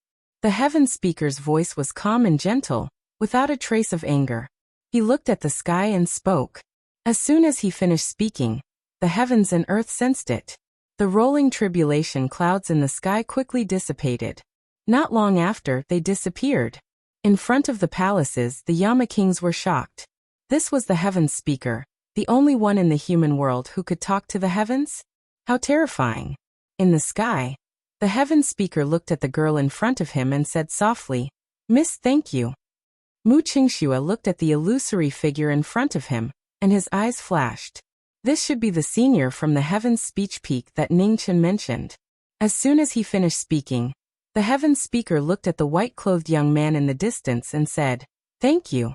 The heaven speaker's voice was calm and gentle, without a trace of anger. He looked at the sky and spoke. As soon as he finished speaking, the heavens and earth sensed it. The rolling tribulation clouds in the sky quickly dissipated. Not long after, they disappeared. In front of the palaces, the Yama kings were shocked. This was the heavens speaker, the only one in the human world who could talk to the heavens? How terrifying. In the sky, the heaven speaker looked at the girl in front of him and said softly, "Miss, thank you." Mu Qingxue looked at the illusory figure in front of him, and his eyes flashed. This should be the senior from the heavens speech peak that Ningchen mentioned. As soon as he finished speaking, the heaven speaker looked at the white-clothed young man in the distance and said, "Thank you."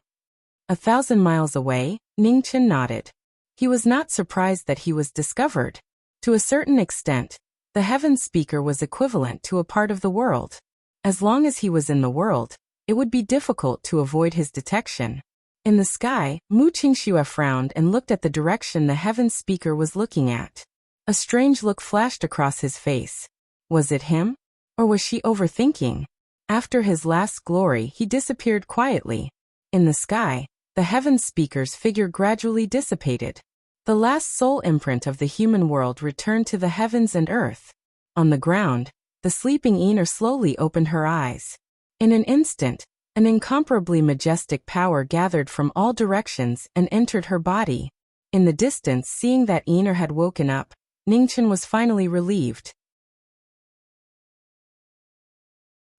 1,000 miles away, Ningchen nodded. He was not surprised that he was discovered. To a certain extent, the heaven speaker was equivalent to a part of the world. As long as he was in the world, it would be difficult to avoid his detection. In the sky, Mu Qingxue frowned and looked at the direction the heaven speaker was looking at. A strange look flashed across his face. Was it him? Or was she overthinking? After his last glory, he disappeared quietly. In the sky, the heaven speaker's figure gradually dissipated. The last soul imprint of the human world returned to the heavens and earth. On the ground, the sleeping Ener slowly opened her eyes. In an instant, An incomparably majestic power gathered from all directions and entered her body. In the distance, seeing that Einar had woken up, Ningchen was finally relieved.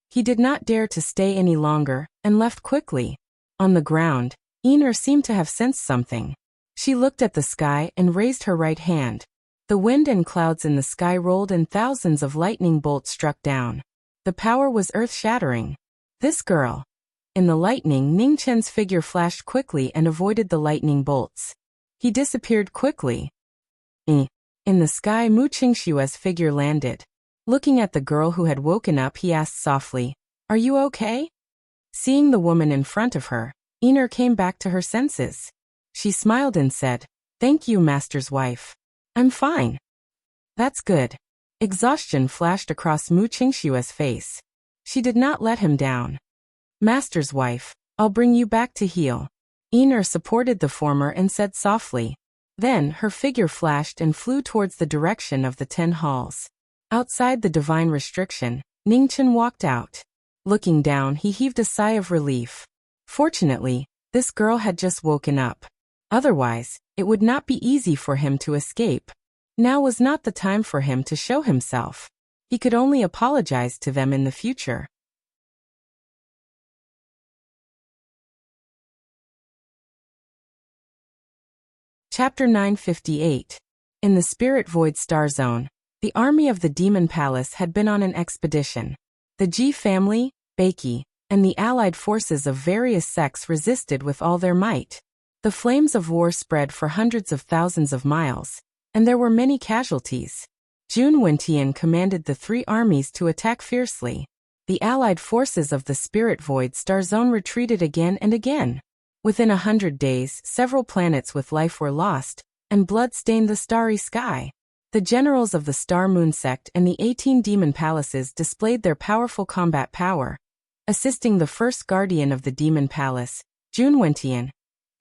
He did not dare to stay any longer, and left quickly. On the ground, Einar seemed to have sensed something. She looked at the sky and raised her right hand. The wind and clouds in the sky rolled and thousands of lightning bolts struck down. The power was earth-shattering. This girl. In the lightning, Ningchen's figure flashed quickly and avoided the lightning bolts. He disappeared quickly. In the sky, Mu Qingshue's figure landed. Looking at the girl who had woken up, he asked softly, "Are you okay?" Seeing the woman in front of her, Einar came back to her senses. She smiled and said, "Thank you, Master's wife. I'm fine." "That's good." Exhaustion flashed across Mu Qingshue's face. She did not let him down. "Master's wife, I'll bring you back to heal." Einar supported the former and said softly. Then her figure flashed and flew towards the direction of the 10 halls. Outside the divine restriction, Ningchen walked out. Looking down, he heaved a sigh of relief. Fortunately, this girl had just woken up. Otherwise, it would not be easy for him to escape. Now was not the time for him to show himself. He could only apologize to them in the future. Chapter 958. In the Spirit Void Star Zone, the army of the Demon Palace had been on an expedition. The Ji family, Beiki, and the allied forces of various sects resisted with all their might. The flames of war spread for hundreds of thousands of miles, and there were many casualties. Jun Wentian commanded the 3 armies to attack fiercely. The allied forces of the Spirit Void Star Zone retreated again and again. Within 100 days, several planets with life were lost, and blood stained the starry sky. The generals of the Star Moon sect and the 18 demon palaces displayed their powerful combat power, assisting the first guardian of the demon palace, Jun Wentian,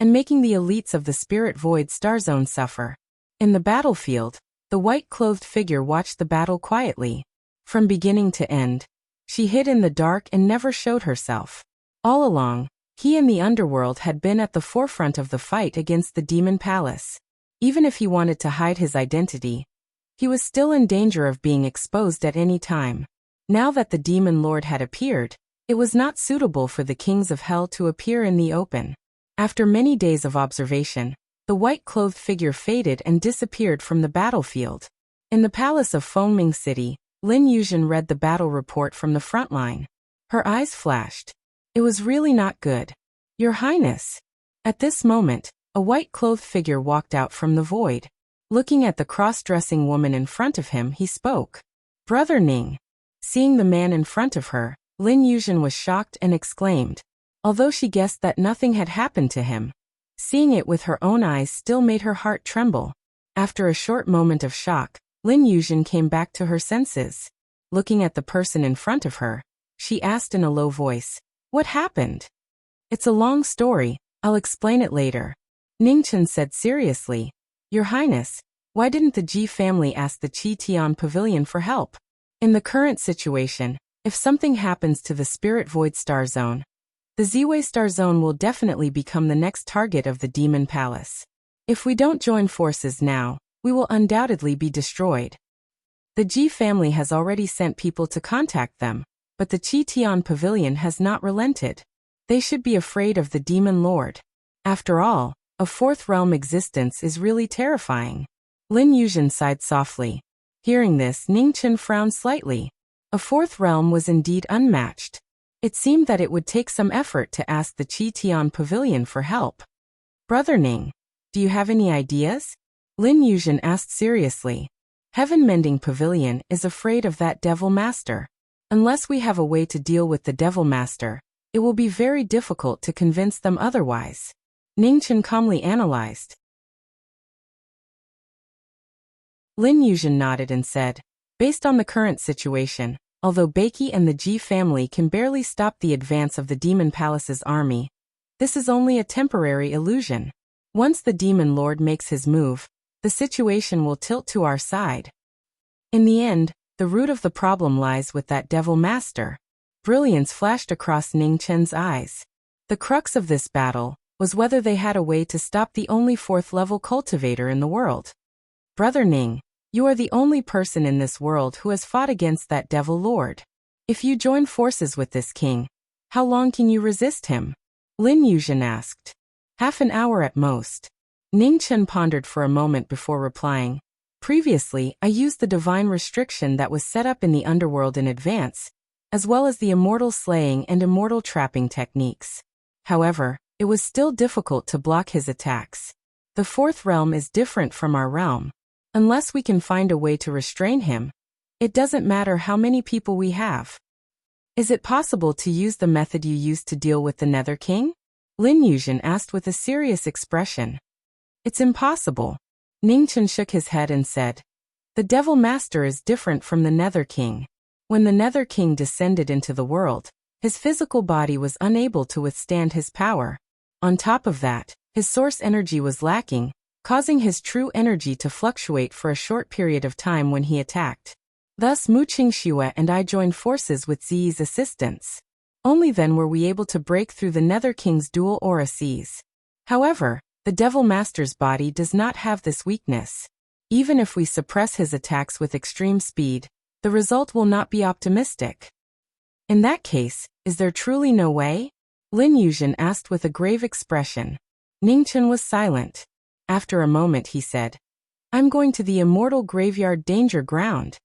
and making the elites of the Spirit Void Star Zone suffer. In the battlefield, the white-clothed figure watched the battle quietly. From beginning to end, she hid in the dark and never showed herself. All along, he and the underworld had been at the forefront of the fight against the demon palace. Even if he wanted to hide his identity, he was still in danger of being exposed at any time. Now that the demon lord had appeared, it was not suitable for the kings of hell to appear in the open. After many days of observation, the white-clothed figure faded and disappeared from the battlefield. In the palace of Fengming City, Lin Yuzhen read the battle report from the front line. Her eyes flashed. It was really not good. "Your Highness." At this moment, a white-clothed figure walked out from the void. Looking at the cross-dressing woman in front of him, he spoke. "Brother Ning." Seeing the man in front of her, Lin Yuzhen was shocked and exclaimed. Although she guessed that nothing had happened to him, seeing it with her own eyes still made her heart tremble. After a short moment of shock, Lin Yuzhen came back to her senses. Looking at the person in front of her, she asked in a low voice, "What happened?" "It's a long story, I'll explain it later." Ningchen said seriously, "Your Highness, why didn't the Ji family ask the Qi Tian Pavilion for help? In the current situation, if something happens to the Spirit Void Star Zone, the Ziwei Star Zone will definitely become the next target of the Demon Palace. If we don't join forces now, we will undoubtedly be destroyed. The Ji family has already sent people to contact them, but the Qi Tian Pavilion has not relented. They should be afraid of the Demon Lord. After all, a 4th realm existence is really terrifying." Lin Yuzhen sighed softly. Hearing this, Ningchen frowned slightly. A 4th realm was indeed unmatched. It seemed that it would take some effort to ask the Qi Tian Pavilion for help. "Brother Ning, do you have any ideas?" Lin Yuzhen asked seriously. "Heaven Mending Pavilion is afraid of that Devil Master. Unless we have a way to deal with the Devil Master, it will be very difficult to convince them otherwise." Ningchen calmly analyzed. Lin Yuzhen nodded and said, "Based on the current situation, although Beiki and the Ji family can barely stop the advance of the Demon Palace's army, this is only a temporary illusion. Once the Demon Lord makes his move, the situation will tilt to our side. In the end, the root of the problem lies with that Devil Master." Brilliance flashed across Ning Chen's eyes. The crux of this battle was whether they had a way to stop the only fourth-level cultivator in the world. Brother Ning, you are the only person in this world who has fought against that devil lord. If you join forces with this king, how long can you resist him? Lin Yuzhen asked. Half an hour at most. Ning Chen pondered for a moment before replying. Previously, I used the divine restriction that was set up in the underworld in advance, as well as the immortal slaying and immortal trapping techniques. However, it was still difficult to block his attacks. The fourth realm is different from our realm. Unless we can find a way to restrain him, it doesn't matter how many people we have. Is it possible to use the method you used to deal with the Nether King? Lin Yuzhen asked with a serious expression. It's impossible. Ning Chen shook his head and said, the Devil Master is different from the Nether King. When the Nether King descended into the world, his physical body was unable to withstand his power. On top of that, his source energy was lacking, causing his true energy to fluctuate for a short period of time when he attacked. Thus Mu Qingxue and I joined forces with Ziyi's assistance. Only then were we able to break through the Nether King's dual aura seas. However, the Devil Master's body does not have this weakness. Even if we suppress his attacks with extreme speed, the result will not be optimistic. In that case, is there truly no way? Lin Yuzhen asked with a grave expression. Ning Chen was silent. After a moment he said, I'm going to the Immortal Graveyard Danger Ground.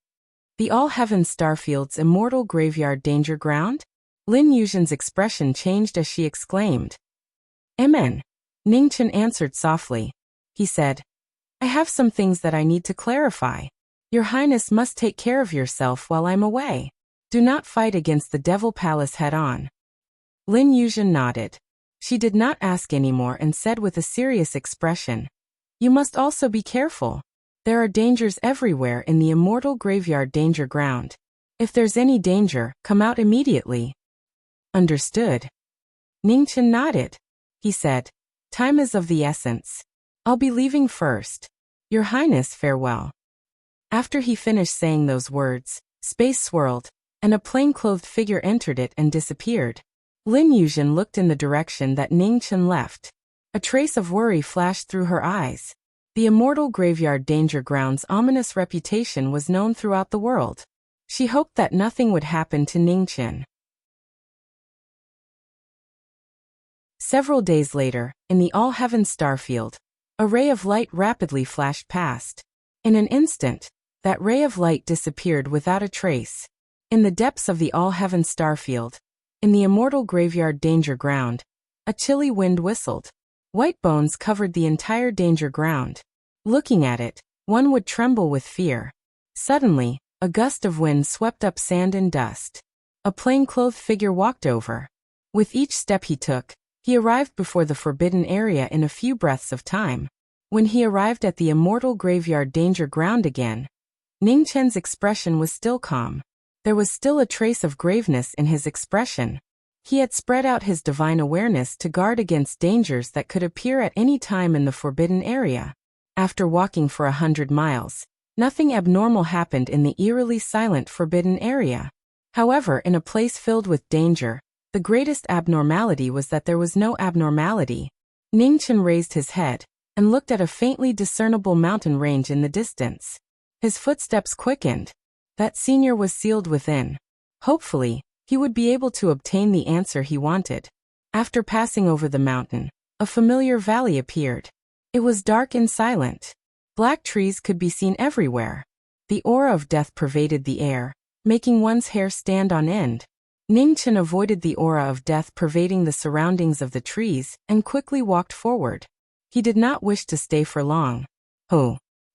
The All Heaven Starfield's Immortal Graveyard Danger Ground? Lin Yuzhen's expression changed as she exclaimed. Amen. Ning Chen answered softly. He said, I have some things that I need to clarify. Your Highness must take care of yourself while I'm away. Do not fight against the Devil Palace head-on. Lin Yuzhen nodded. She did not ask anymore and said with a serious expression, You must also be careful. There are dangers everywhere in the Immortal Graveyard Danger Ground. If there's any danger, come out immediately. Understood. Ning Chen nodded. He said, Time is of the essence. I'll be leaving first. Your Highness, farewell. After he finished saying those words, space swirled, and a plain-clothed figure entered it and disappeared. Lin Yuzhen looked in the direction that Ning Chen left. A trace of worry flashed through her eyes. The Immortal Graveyard Danger Ground's ominous reputation was known throughout the world. She hoped that nothing would happen to Ning Chen. Several days later, in the All Heaven Starfield, a ray of light rapidly flashed past. In an instant, that ray of light disappeared without a trace. In the depths of the All Heaven Starfield, in the Immortal Graveyard Danger Ground, a chilly wind whistled. White bones covered the entire danger ground. Looking at it, one would tremble with fear. Suddenly, a gust of wind swept up sand and dust. A plain-clothed figure walked over. With each step he took, he arrived before the forbidden area in a few breaths of time. When he arrived at the Immortal Graveyard Danger Ground again, Ning Chen's expression was still calm. There was still a trace of graveness in his expression. He had spread out his divine awareness to guard against dangers that could appear at any time in the forbidden area. After walking for 100 miles, nothing abnormal happened in the eerily silent forbidden area. However, in a place filled with danger, the greatest abnormality was that there was no abnormality. Ning Chen raised his head and looked at a faintly discernible mountain range in the distance. His footsteps quickened. That senior was sealed within. Hopefully, he would be able to obtain the answer he wanted. After passing over the mountain, a familiar valley appeared. It was dark and silent. Black trees could be seen everywhere. The aura of death pervaded the air, making one's hair stand on end. Ning Chen avoided the aura of death pervading the surroundings of the trees and quickly walked forward. He did not wish to stay for long.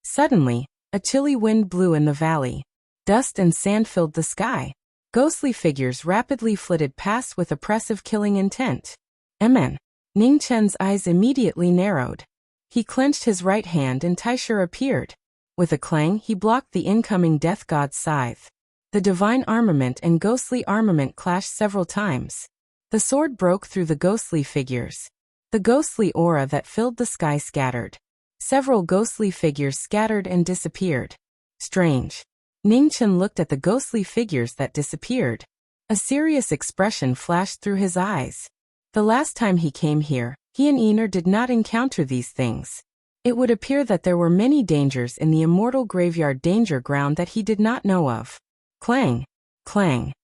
Suddenly, a chilly wind blew in the valley. Dust and sand filled the sky. Ghostly figures rapidly flitted past with oppressive killing intent. Amen. Ning Chen's eyes immediately narrowed. He clenched his right hand and Taisher appeared. With a clang he blocked the incoming death god's scythe. The divine armament and ghostly armament clashed several times. The sword broke through the ghostly figures. The ghostly aura that filled the sky scattered. Several ghostly figures scattered and disappeared. Strange. Ning Chen looked at the ghostly figures that disappeared. A serious expression flashed through his eyes. The last time he came here, he and Ener did not encounter these things. It would appear that there were many dangers in the immortal graveyard danger ground that he did not know of. Clang! Clang!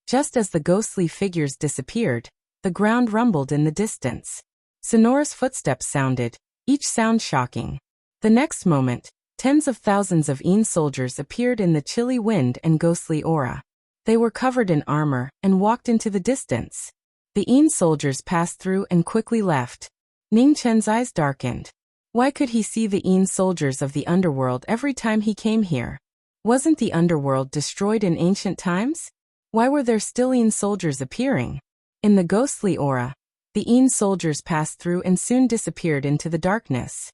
Just as the ghostly figures disappeared, the ground rumbled in the distance. Sonorous footsteps sounded, each sound shocking. The next moment, tens of thousands of Een soldiers appeared in the chilly wind and ghostly aura. They were covered in armor and walked into the distance. The Een soldiers passed through and quickly left. Ning Chen's eyes darkened. Why could he see the Een soldiers of the underworld every time he came here? Wasn't the underworld destroyed in ancient times? Why were there still Een soldiers appearing? In the ghostly aura, the Een soldiers passed through and soon disappeared into the darkness.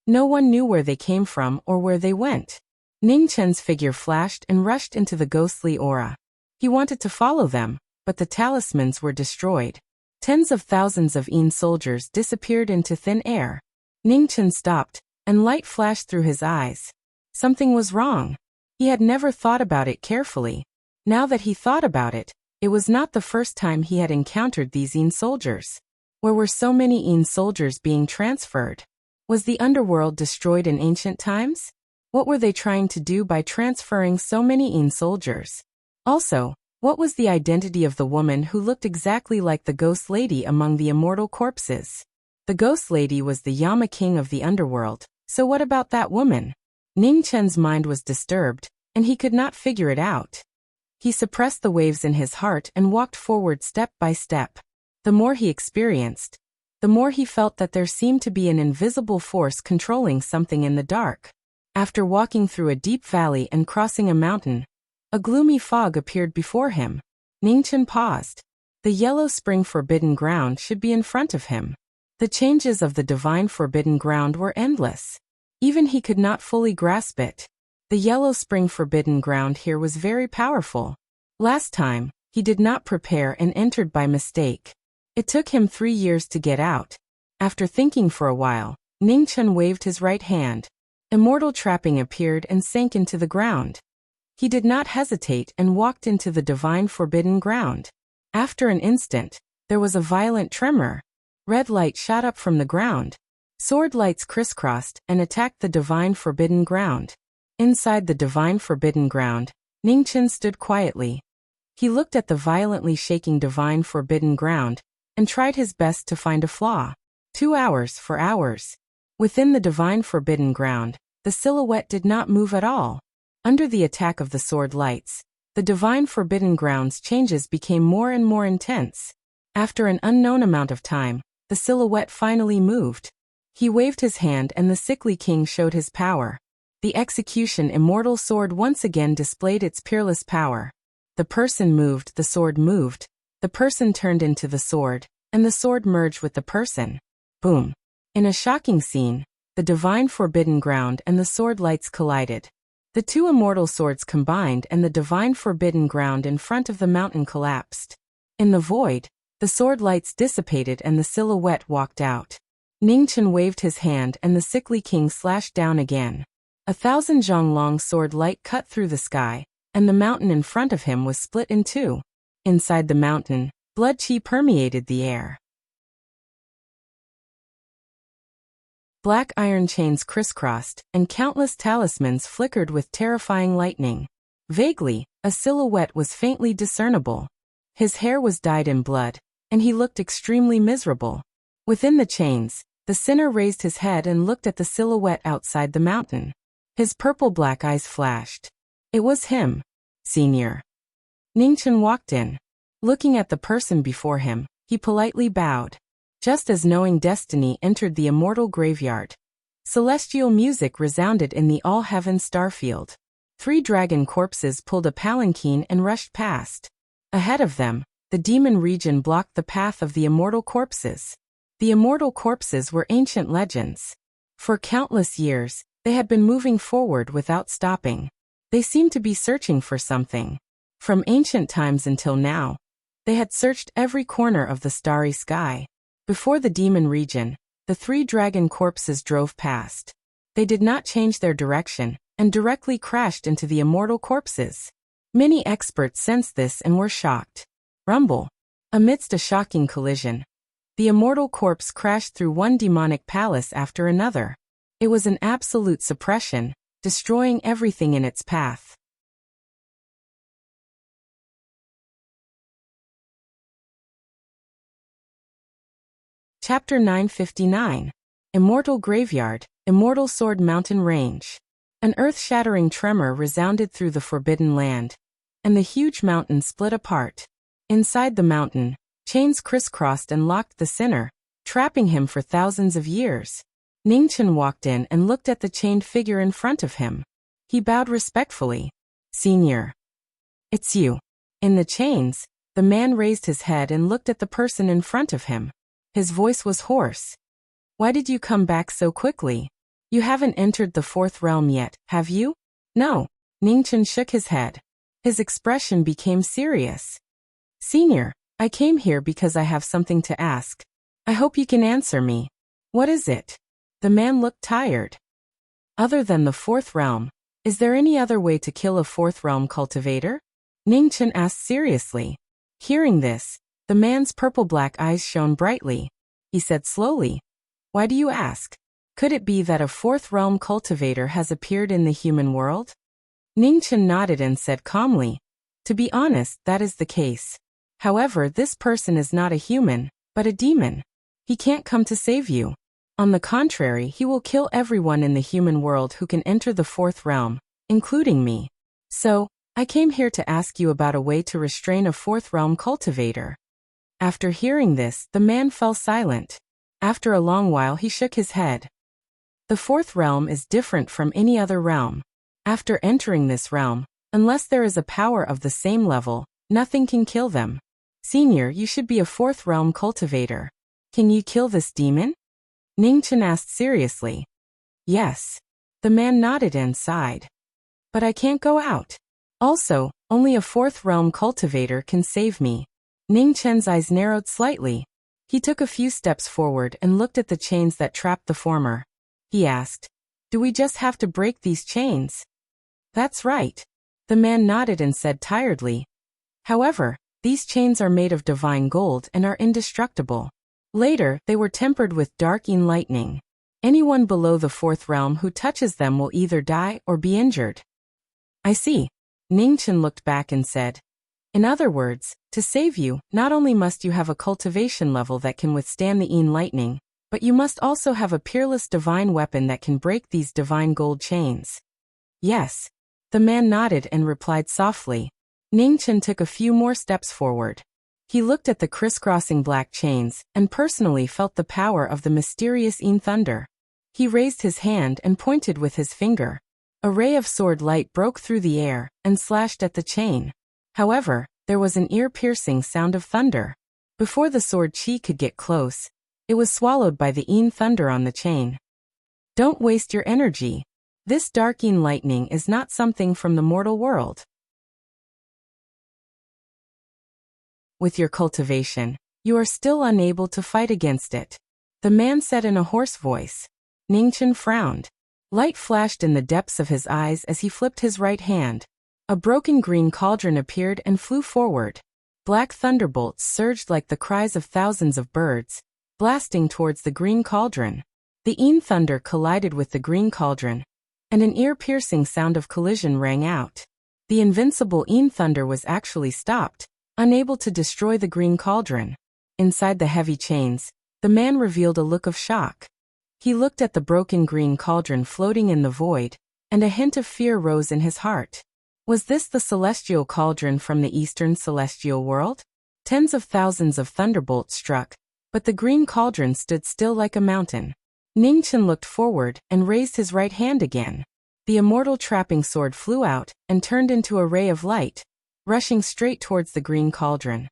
No one knew where they came from or where they went. Ning Chen's figure flashed and rushed into the ghostly aura. He wanted to follow them, but the talismans were destroyed. Tens of thousands of Een soldiers disappeared into thin air. Ning Chen stopped, and light flashed through his eyes. Something was wrong. He had never thought about it carefully. Now that he thought about it, it was not the first time he had encountered these Een soldiers. Where were so many Een soldiers being transferred? Was the underworld destroyed in ancient times? What were they trying to do by transferring so many Een soldiers? Also, what was the identity of the woman who looked exactly like the ghost lady among the immortal corpses? The ghost lady was the Yama king of the underworld, so what about that woman? Ning Chen's mind was disturbed, and he could not figure it out. He suppressed the waves in his heart and walked forward step by step. The more he experienced, the more he felt that there seemed to be an invisible force controlling something in the dark. After walking through a deep valley and crossing a mountain, a gloomy fog appeared before him. Ning Chen paused. The yellow spring forbidden ground should be in front of him. The changes of the divine forbidden ground were endless. Even he could not fully grasp it. The yellow spring forbidden ground here was very powerful. Last time, he did not prepare and entered by mistake. It took him 3 years to get out. After thinking for a while, Ning Chen waved his right hand. Immortal trapping appeared and sank into the ground. He did not hesitate and walked into the divine forbidden ground. After an instant, there was a violent tremor. Red light shot up from the ground. Sword lights crisscrossed and attacked the divine forbidden ground. Inside the divine forbidden ground, Ning Chen stood quietly. He looked at the violently shaking divine forbidden ground and tried his best to find a flaw. 2 hours for hours. Within the divine forbidden ground, the silhouette did not move at all. Under the attack of the sword lights, the divine forbidden ground's changes became more and more intense. After an unknown amount of time, the silhouette finally moved. He waved his hand and the sickly king showed his power. The execution immortal sword once again displayed its peerless power. The person moved, the sword moved, the person turned into the sword, and the sword merged with the person. Boom. In a shocking scene, the divine forbidden ground and the sword lights collided. The two immortal swords combined and the divine forbidden ground in front of the mountain collapsed. In the void, the sword lights dissipated and the silhouette walked out. Ning Chen waved his hand and the sickly king slashed down again. 1,000 zhang long sword light cut through the sky, and the mountain in front of him was split in two. Inside the mountain, blood qi permeated the air. Black iron chains crisscrossed, and countless talismans flickered with terrifying lightning. Vaguely, a silhouette was faintly discernible. His hair was dyed in blood, and he looked extremely miserable. Within the chains, the sinner raised his head and looked at the silhouette outside the mountain. His purple-black eyes flashed. It was him. Senior. Ning Chen walked in. Looking at the person before him, he politely bowed. Just as knowing destiny entered the immortal graveyard, celestial music resounded in the all-heaven starfield. 3 dragon corpses pulled a palanquin and rushed past. Ahead of them, the demon region blocked the path of the immortal corpses. The immortal corpses were ancient legends. For countless years, they had been moving forward without stopping. They seemed to be searching for something. From ancient times until now, they had searched every corner of the starry sky. Before the demon region, the 3 dragon corpses drove past. They did not change their direction, and directly crashed into the immortal corpses. Many experts sensed this and were shocked. Rumble. Amidst a shocking collision, the immortal corpse crashed through one demonic palace after another. It was an absolute suppression, destroying everything in its path. Chapter 959. Immortal Graveyard, Immortal Sword Mountain Range. An earth-shattering tremor resounded through the Forbidden Land, and the huge mountain split apart. Inside the mountain, chains crisscrossed and locked the sinner, trapping him for thousands of years. Ningchen walked in and looked at the chained figure in front of him. He bowed respectfully. "Senior. It's you." In the chains, the man raised his head and looked at the person in front of him. His voice was hoarse. "Why did you come back so quickly? You haven't entered the fourth realm yet, have you?" "No." Ningchen shook his head. His expression became serious. "Senior, I came here because I have something to ask. I hope you can answer me." "What is it?" The man looked tired. "Other than the fourth realm, is there any other way to kill a fourth realm cultivator?" Ningchen asked seriously. Hearing this, the man's purple-black eyes shone brightly. He said slowly, "Why do you ask? Could it be that a fourth realm cultivator has appeared in the human world?" Ningchen nodded and said calmly, "To be honest, that is the case. However, this person is not a human, but a demon. He can't come to save you. On the contrary, he will kill everyone in the human world who can enter the fourth realm, including me. So, I came here to ask you about a way to restrain a fourth realm cultivator." After hearing this, the man fell silent. After a long while he shook his head. "The fourth realm is different from any other realm. After entering this realm, unless there is a power of the same level, nothing can kill them. Senior, you should be a fourth realm cultivator. Can you kill this demon?" Ningchen asked seriously. "Yes." The man nodded and sighed. "But I can't go out. Also, only a fourth realm cultivator can save me." Ningchen's eyes narrowed slightly. He took a few steps forward and looked at the chains that trapped the former. He asked, "Do we just have to break these chains?" "That's right." The man nodded and said tiredly, "However, these chains are made of divine gold and are indestructible. Later, they were tempered with dark lightning. Anyone below the fourth realm who touches them will either die or be injured." "I see." Ningchen looked back and said, "In other words, to save you, not only must you have a cultivation level that can withstand the lightning, but you must also have a peerless divine weapon that can break these divine gold chains." "Yes." The man nodded and replied softly. Ningchen took a few more steps forward. He looked at the crisscrossing black chains and personally felt the power of the mysterious thunder. He raised his hand and pointed with his finger. A ray of sword light broke through the air and slashed at the chain. However, there was an ear-piercing sound of thunder. Before the sword chi could get close, it was swallowed by the thunder on the chain. "Don't waste your energy. This dark lightning is not something from the mortal world. With your cultivation, you are still unable to fight against it," the man said in a hoarse voice. Ningchen frowned. Light flashed in the depths of his eyes as he flipped his right hand. A broken green cauldron appeared and flew forward. Black thunderbolts surged like the cries of thousands of birds, blasting towards the green cauldron. The thunder collided with the green cauldron, and an ear-piercing sound of collision rang out. The invincible thunder was actually stopped, unable to destroy the green cauldron. Inside the heavy chains, the man revealed a look of shock. He looked at the broken green cauldron floating in the void, and a hint of fear rose in his heart. Was this the celestial cauldron from the eastern celestial world? Tens of thousands of thunderbolts struck, but the green cauldron stood still like a mountain. Ningchen looked forward and raised his right hand again. The immortal trapping sword flew out and turned into a ray of light, rushing straight towards the green cauldron.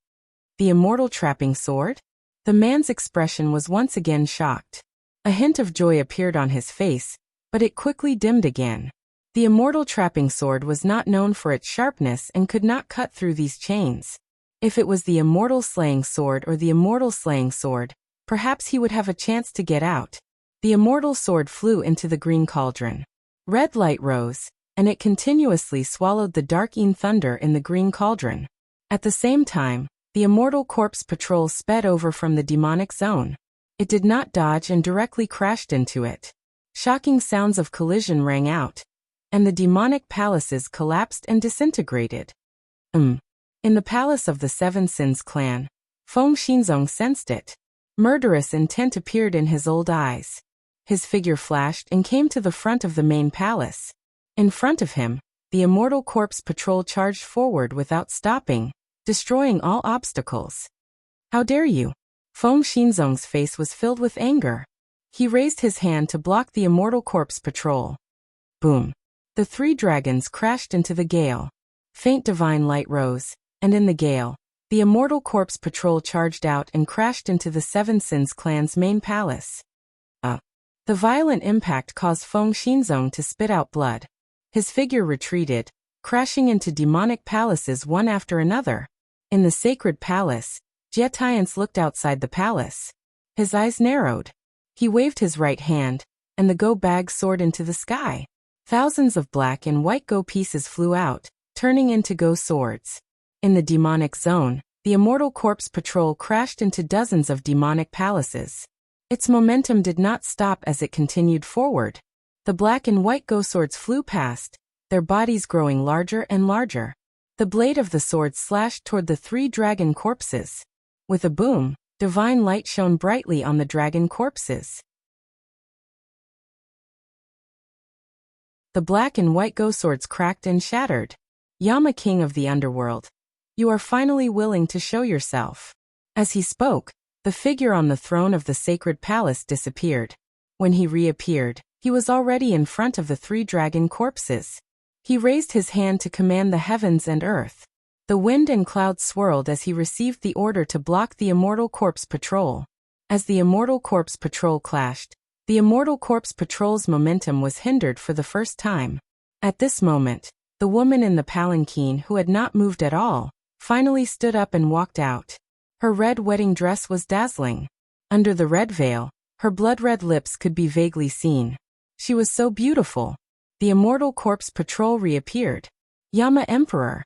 The immortal trapping sword? The man's expression was once again shocked. A hint of joy appeared on his face, but it quickly dimmed again. The immortal trapping sword was not known for its sharpness and could not cut through these chains. If it was the immortal slaying sword or the immortal slaying sword, perhaps he would have a chance to get out. The immortal sword flew into the green cauldron. Red light rose, and it continuously swallowed the dark-een thunder in the green cauldron. At the same time, the Immortal Corpse Patrol sped over from the demonic zone. It did not dodge and directly crashed into it. Shocking sounds of collision rang out, and the demonic palaces collapsed and disintegrated. In the palace of the Seven Sins clan, Feng Xinzong sensed it. Murderous intent appeared in his old eyes. His figure flashed and came to the front of the main palace. In front of him, the Immortal Corpse Patrol charged forward without stopping, destroying all obstacles. How dare you? Feng Xinzong's face was filled with anger. He raised his hand to block the Immortal Corpse Patrol. Boom! The three dragons crashed into the gale. Faint divine light rose, and in the gale, the Immortal Corpse Patrol charged out and crashed into the Seven Sins clan's main palace. The violent impact caused Feng Xinzong to spit out blood. His figure retreated, crashing into demonic palaces one after another. In the sacred palace, Jietians looked outside the palace. His eyes narrowed. He waved his right hand, and the go bag soared into the sky. Thousands of black and white go pieces flew out, turning into go swords. In the demonic zone, the Immortal Corpse Patrol crashed into dozens of demonic palaces. Its momentum did not stop as it continued forward. The black and white go swords flew past, their bodies growing larger and larger. The blade of the sword slashed toward the three dragon corpses. With a boom, divine light shone brightly on the dragon corpses. The black and white go swords cracked and shattered. Yama, king of the underworld, you are finally willing to show yourself. As he spoke, the figure on the throne of the sacred palace disappeared. When he reappeared, he was already in front of the three dragon corpses. He raised his hand to command the heavens and earth. The wind and clouds swirled as he received the order to block the Immortal Corpse Patrol. As the Immortal Corpse Patrol clashed, the Immortal Corpse Patrol's momentum was hindered for the first time. At this moment, the woman in the palanquin who had not moved at all, finally stood up and walked out. Her red wedding dress was dazzling. Under the red veil, her blood-red lips could be vaguely seen. She was so beautiful. The Immortal Corpse Patrol reappeared. Yama Emperor.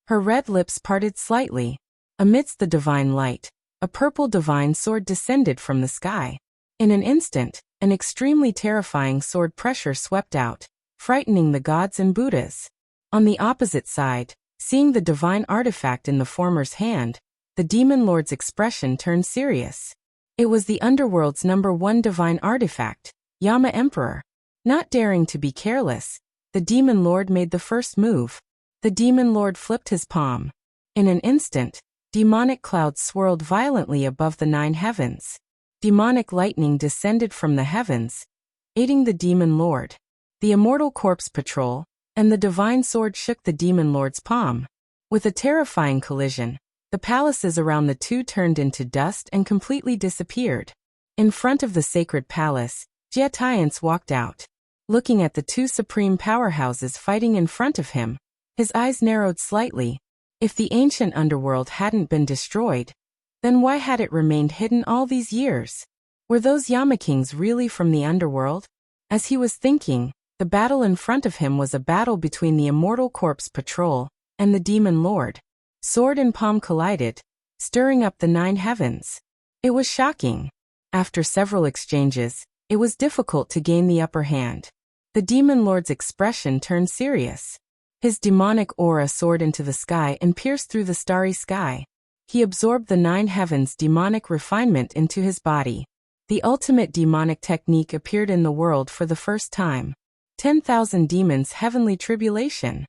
Her red lips parted slightly. Amidst the divine light, a purple divine sword descended from the sky. In an instant, an extremely terrifying sword pressure swept out, frightening the gods and Buddhas. On the opposite side, seeing the divine artifact in the former's hand, the demon lord's expression turned serious. It was the underworld's #1 divine artifact, Yama Emperor. Not daring to be careless, the demon lord made the first move. The demon lord flipped his palm. In an instant, demonic clouds swirled violently above the 9 heavens. Demonic lightning descended from the heavens, aiding the demon lord. The Immortal Corpse Patrol and the divine sword shook the demon lord's palm. With a terrifying collision, the palaces around the two turned into dust and completely disappeared. In front of the sacred palace, Jietians walked out. Looking at the two supreme powerhouses fighting in front of him, his eyes narrowed slightly. If the ancient underworld hadn't been destroyed, then why had it remained hidden all these years? Were those Yama Kings really from the underworld? As he was thinking, the battle in front of him was a battle between the Immortal Corpse Patrol and the Demon Lord. Sword and palm collided, stirring up the 9 heavens. It was shocking. After several exchanges, it was difficult to gain the upper hand. The Demon Lord's expression turned serious. His demonic aura soared into the sky and pierced through the starry sky. He absorbed the 9 heavens' demonic refinement into his body. The ultimate demonic technique appeared in the world for the first time. 10,000 demons' heavenly tribulation.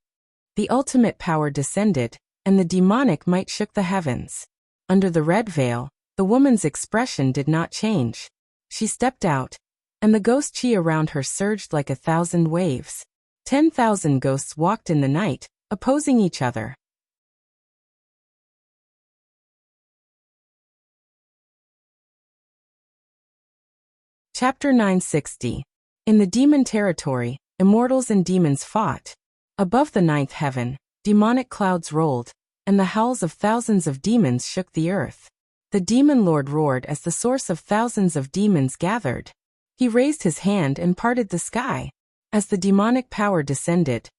The ultimate power descended, and the demonic might shook the heavens. Under the red veil, the woman's expression did not change. She stepped out, and the ghost chi around her surged like 1,000 waves. 10,000 ghosts walked in the night, opposing each other. Chapter 960. In the demon territory, immortals and demons fought. Above the 9th heaven, demonic clouds rolled, and the howls of thousands of demons shook the earth. The demon lord roared as the source of thousands of demons gathered. He raised his hand and parted the sky. As the demonic power descended,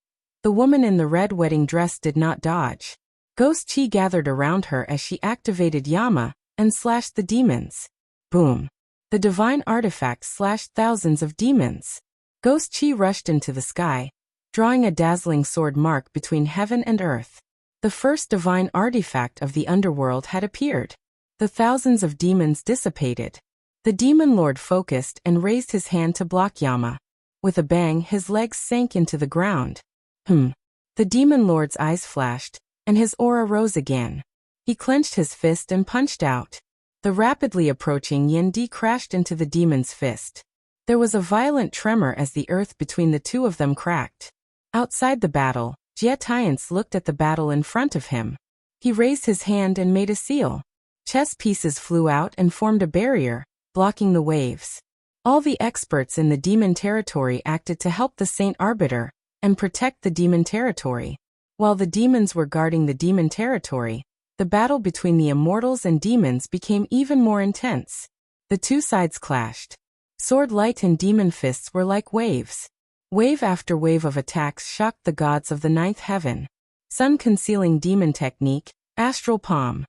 the woman in the red wedding dress did not dodge. Ghost chi gathered around her as she activated Yama and slashed the demons. Boom! The divine artifact slashed thousands of demons. Ghost chi rushed into the sky, drawing a dazzling sword mark between heaven and earth. The first divine artifact of the underworld had appeared. The thousands of demons dissipated. The demon lord focused and raised his hand to block Yama. With a bang, his legs sank into the ground. The demon lord's eyes flashed, and his aura rose again. He clenched his fist and punched out. The rapidly approaching Yin Di crashed into the demon's fist. There was a violent tremor as the earth between the two of them cracked. Outside the battle, Jie Tiance looked at the battle in front of him. He raised his hand and made a seal. Chess pieces flew out and formed a barrier, blocking the waves. All the experts in the demon territory acted to help the Saint Arbiter and protect the demon territory. While the demons were guarding the demon territory, the battle between the immortals and demons became even more intense. The two sides clashed. Sword light and demon fists were like waves. Wave after wave of attacks shocked the gods of the ninth heaven. Sun-concealing demon technique, astral palm.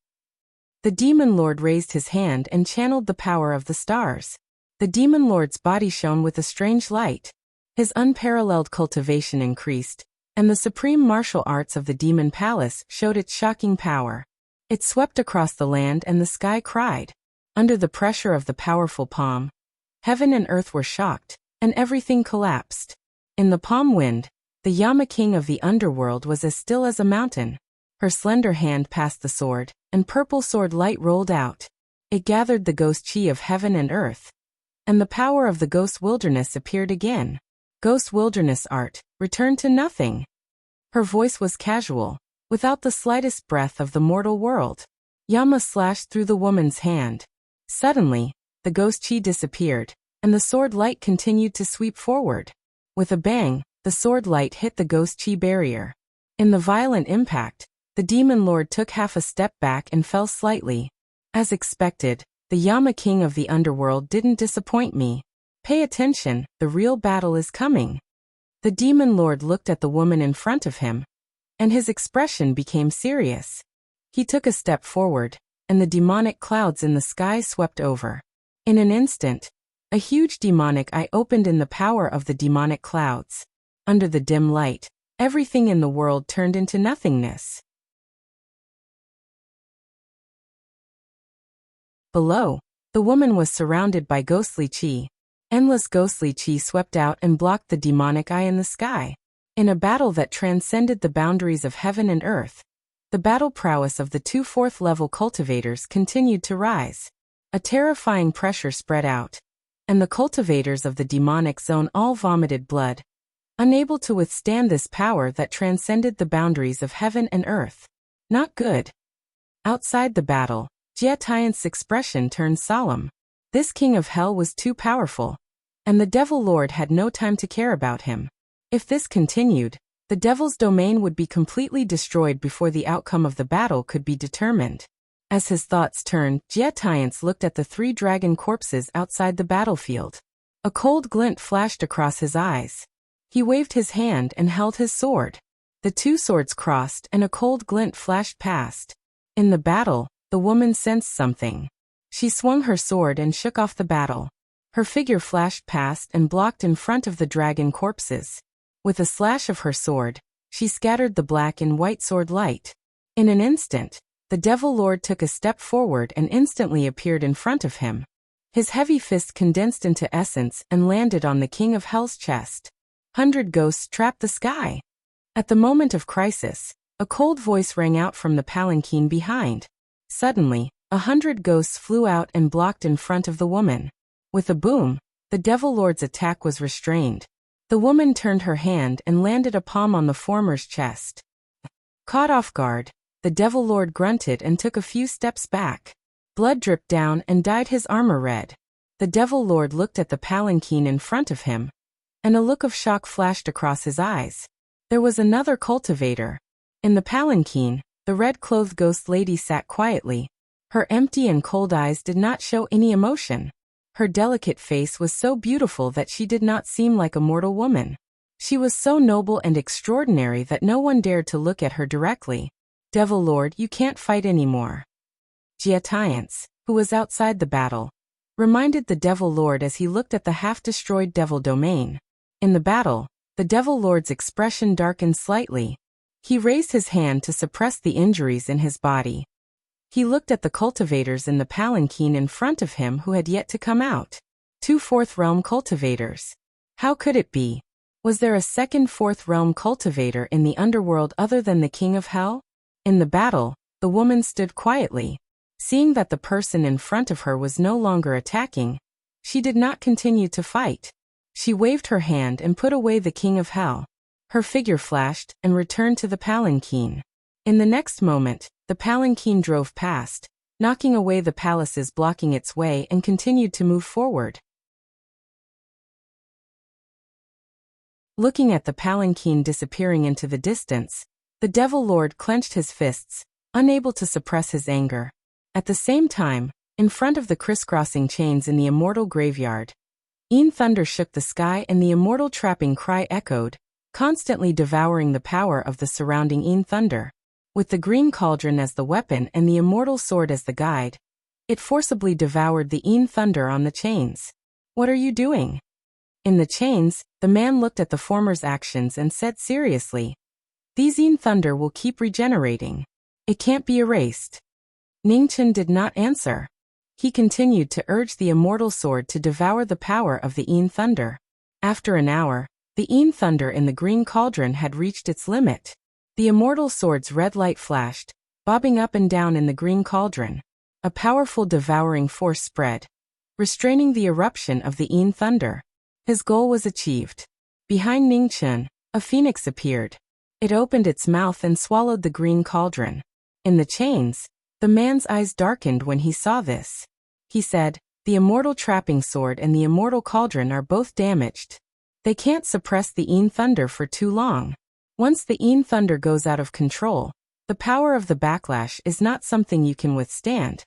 The demon lord raised his hand and channeled the power of the stars. The demon lord's body shone with a strange light. His unparalleled cultivation increased, and the supreme martial arts of the demon palace showed its shocking power. It swept across the land and the sky cried. Under the pressure of the powerful palm, heaven and earth were shocked, and everything collapsed. In the palm wind, the Yama king of the underworld was as still as a mountain. Her slender hand passed the sword, and purple sword light rolled out. It gathered the ghost chi of heaven and earth, and the power of the ghost wilderness appeared again. Ghost wilderness art returned to nothing. Her voice was casual, without the slightest breath of the mortal world. Yama slashed through the woman's hand. Suddenly, the ghost chi disappeared, and the sword light continued to sweep forward. With a bang, the sword light hit the ghost chi barrier. In the violent impact, the demon lord took half a step back and fell slightly. As expected, the Yama king of the underworld didn't disappoint me. Pay attention, the real battle is coming. The demon lord looked at the woman in front of him, and his expression became serious. He took a step forward, and the demonic clouds in the sky swept over. In an instant, a huge demonic eye opened in the power of the demonic clouds. Under the dim light, everything in the world turned into nothingness. Below, the woman was surrounded by ghostly chi. Endless ghostly chi swept out and blocked the demonic eye in the sky. In a battle that transcended the boundaries of heaven and earth, the battle prowess of the two fourth-level cultivators continued to rise. A terrifying pressure spread out, and the cultivators of the demonic zone all vomited blood, unable to withstand this power that transcended the boundaries of heaven and earth. Not good. Outside the battle, Jie Tian's expression turned solemn. This king of hell was too powerful, and the devil lord had no time to care about him. If this continued, the devil's domain would be completely destroyed before the outcome of the battle could be determined. As his thoughts turned, Jie Tiance looked at the three dragon corpses outside the battlefield. A cold glint flashed across his eyes. He waved his hand and held his sword. The two swords crossed and a cold glint flashed past. In the battle, the woman sensed something. She swung her sword and shook off the battle. Her figure flashed past and blocked in front of the dragon corpses. With a slash of her sword, she scattered the black and white sword light. In an instant, the devil lord took a step forward and instantly appeared in front of him. His heavy fist condensed into essence and landed on the king of hell's chest. 100 ghosts trapped the sky. At the moment of crisis, a cold voice rang out from the palanquin behind. Suddenly, 100 ghosts flew out and blocked in front of the woman. With a boom, the devil lord's attack was restrained. The woman turned her hand and landed a palm on the former's chest. Caught off guard, the devil lord grunted and took a few steps back. Blood dripped down and dyed his armor red. The devil lord looked at the palanquin in front of him, and a look of shock flashed across his eyes. There was another cultivator. In the palanquin, the red-clothed ghost lady sat quietly. Her empty and cold eyes did not show any emotion. Her delicate face was so beautiful that she did not seem like a mortal woman. She was so noble and extraordinary that no one dared to look at her directly. Devil Lord, you can't fight anymore. Jiatiance, who was outside the battle, reminded the Devil Lord as he looked at the half-destroyed Devil domain. In the battle, the Devil Lord's expression darkened slightly. He raised his hand to suppress the injuries in his body. He looked at the cultivators in the palanquin in front of him who had yet to come out. 2 Fourth Realm cultivators. How could it be? Was there a second Fourth Realm cultivator in the underworld other than the King of Hell? In the battle, the woman stood quietly. Seeing that the person in front of her was no longer attacking, she did not continue to fight. She waved her hand and put away the King of Hell. Her figure flashed and returned to the palanquin. In the next moment, the palanquin drove past, knocking away the palaces blocking its way and continued to move forward. Looking at the palanquin disappearing into the distance, the Devil Lord clenched his fists, unable to suppress his anger. At the same time, in front of the crisscrossing chains in the immortal graveyard, thunder shook the sky and the immortal trapping cry echoed, constantly devouring the power of the surrounding thunder. With the green cauldron as the weapon and the immortal sword as the guide, it forcibly devoured the thunder on the chains. What are you doing? In the chains, the man looked at the former's actions and said seriously, these thunder will keep regenerating. It can't be erased. Ningchen did not answer. He continued to urge the immortal sword to devour the power of the thunder. After an hour, the thunder in the green cauldron had reached its limit. The immortal sword's red light flashed, bobbing up and down in the green cauldron. A powerful devouring force spread, restraining the eruption of the thunder. His goal was achieved. Behind Ningchen, a phoenix appeared. It opened its mouth and swallowed the green cauldron. In the chains, the man's eyes darkened when he saw this. He said, the immortal trapping sword and the immortal cauldron are both damaged. They can't suppress the thunder for too long. Once the thunder goes out of control, the power of the backlash is not something you can withstand.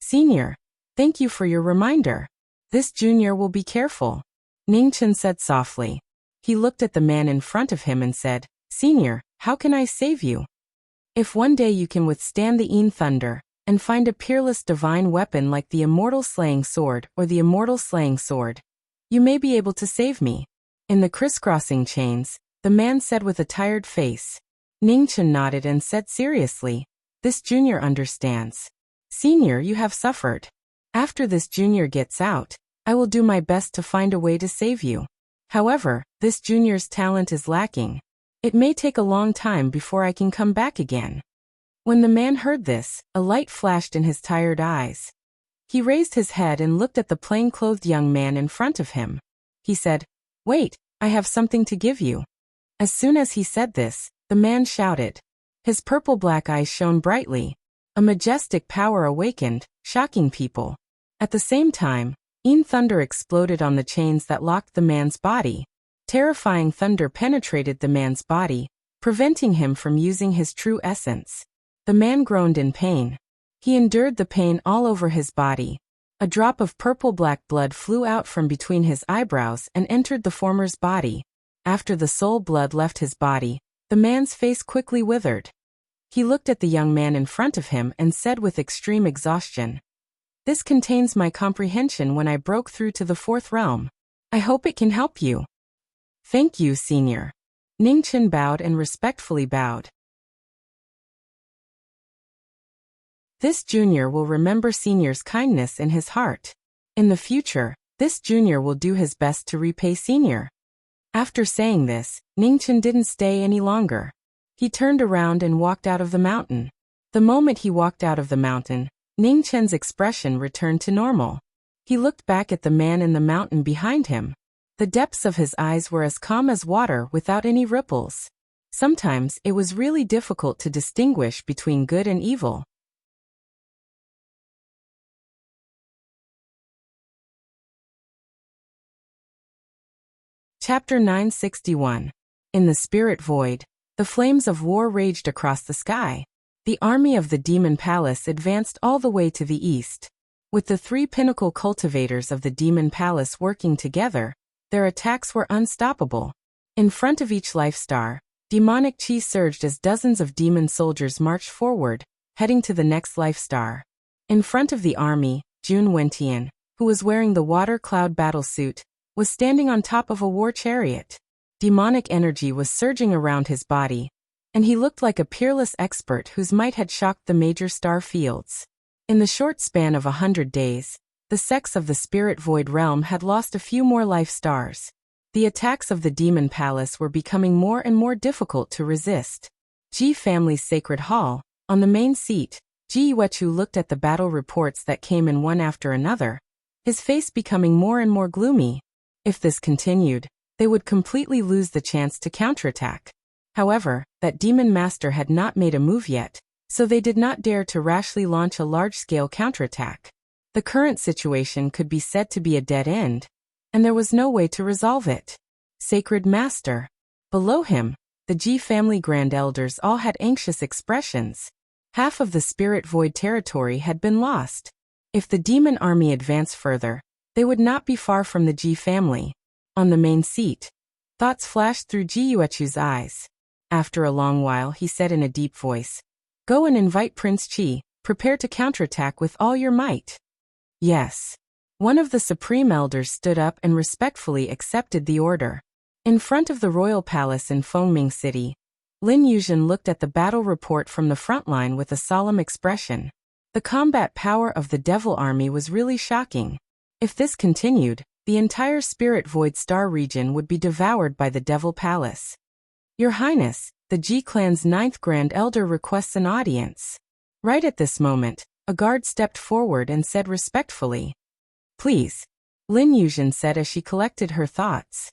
Senior, thank you for your reminder. This junior will be careful. Ningchen said softly. He looked at the man in front of him and said, Senior, how can I save you? If one day you can withstand the thunder, and find a peerless divine weapon like the immortal slaying sword or the immortal slaying sword, you may be able to save me. In the crisscrossing chains, the man said with a tired face. Ningchen nodded and said seriously, this junior understands. Senior, you have suffered. After this junior gets out, I will do my best to find a way to save you. However, this junior's talent is lacking. It may take a long time before I can come back again. When the man heard this, a light flashed in his tired eyes. He raised his head and looked at the plain-clothed young man in front of him. He said, Wait, I have something to give you. As soon as he said this, the man shouted. His purple-black eyes shone brightly. A majestic power awakened, shocking people. At the same time, thunder exploded on the chains that locked the man's body. Terrifying thunder penetrated the man's body, preventing him from using his true essence. The man groaned in pain. He endured the pain all over his body. A drop of purple-black blood flew out from between his eyebrows and entered the former's body. After the soul blood left his body, the man's face quickly withered. He looked at the young man in front of him and said with extreme exhaustion, This contains my comprehension when I broke through to the fourth realm. I hope it can help you. Thank you, Senior. Ningchen bowed and respectfully bowed. This junior will remember Senior's kindness in his heart. In the future, this junior will do his best to repay Senior. After saying this, Ningchen didn't stay any longer. He turned around and walked out of the mountain. The moment he walked out of the mountain, Ningchen's expression returned to normal. He looked back at the man in the mountain behind him. The depths of his eyes were as calm as water without any ripples. Sometimes it was really difficult to distinguish between good and evil. Chapter 961. In the spirit void, the flames of war raged across the sky. The army of the demon palace advanced all the way to the east. With the 3 pinnacle cultivators of the demon palace working together, their attacks were unstoppable. In front of each life star, demonic chi surged as dozens of demon soldiers marched forward, heading to the next life star. In front of the army, Jun Wentian, who was wearing the water cloud battlesuit, was standing on top of a war chariot. Demonic energy was surging around his body, and he looked like a peerless expert whose might had shocked the major star fields. In the short span of 100 days, the sects of the spirit void realm had lost a few more life stars. The attacks of the demon palace were becoming more and more difficult to resist. Ji family's sacred hall, on the main seat, Ji Yuechu looked at the battle reports that came in one after another, his face becoming more and more gloomy. If this continued, they would completely lose the chance to counterattack. However, that demon master had not made a move yet, so they did not dare to rashly launch a large-scale counterattack. The current situation could be said to be a dead end, and there was no way to resolve it. Sacred Master. Below him, the Ji family grand elders all had anxious expressions. Half of the spirit void territory had been lost. If the demon army advanced further, they would not be far from the Ji family. On the main seat, thoughts flashed through Ji Yuechu's eyes. After a long while, he said in a deep voice, "Go and invite Prince Qi, prepare to counterattack with all your might." Yes. One of the supreme elders stood up and respectfully accepted the order. In front of the royal palace in Fengming City, Lin Yuzhen looked at the battle report from the front line with a solemn expression. The combat power of the devil army was really shocking. If this continued, the entire spirit void star region would be devoured by the devil palace. "Your Highness, the Ji clan's 9th Grand Elder requests an audience." Right at this moment, a guard stepped forward and said respectfully, "Please," Lin Yuzhen said as she collected her thoughts.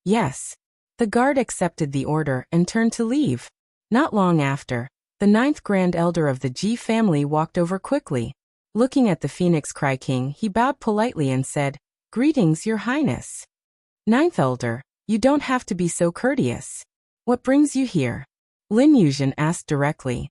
"Yes." The guard accepted the order and turned to leave. Not long after, the 9th Grand Elder of the Ji family walked over quickly. Looking at the Phoenix Cry King, he bowed politely and said, "Greetings, Your Highness." "9th Elder, you don't have to be so courteous. What brings you here?" Lin Yuzhen asked directly.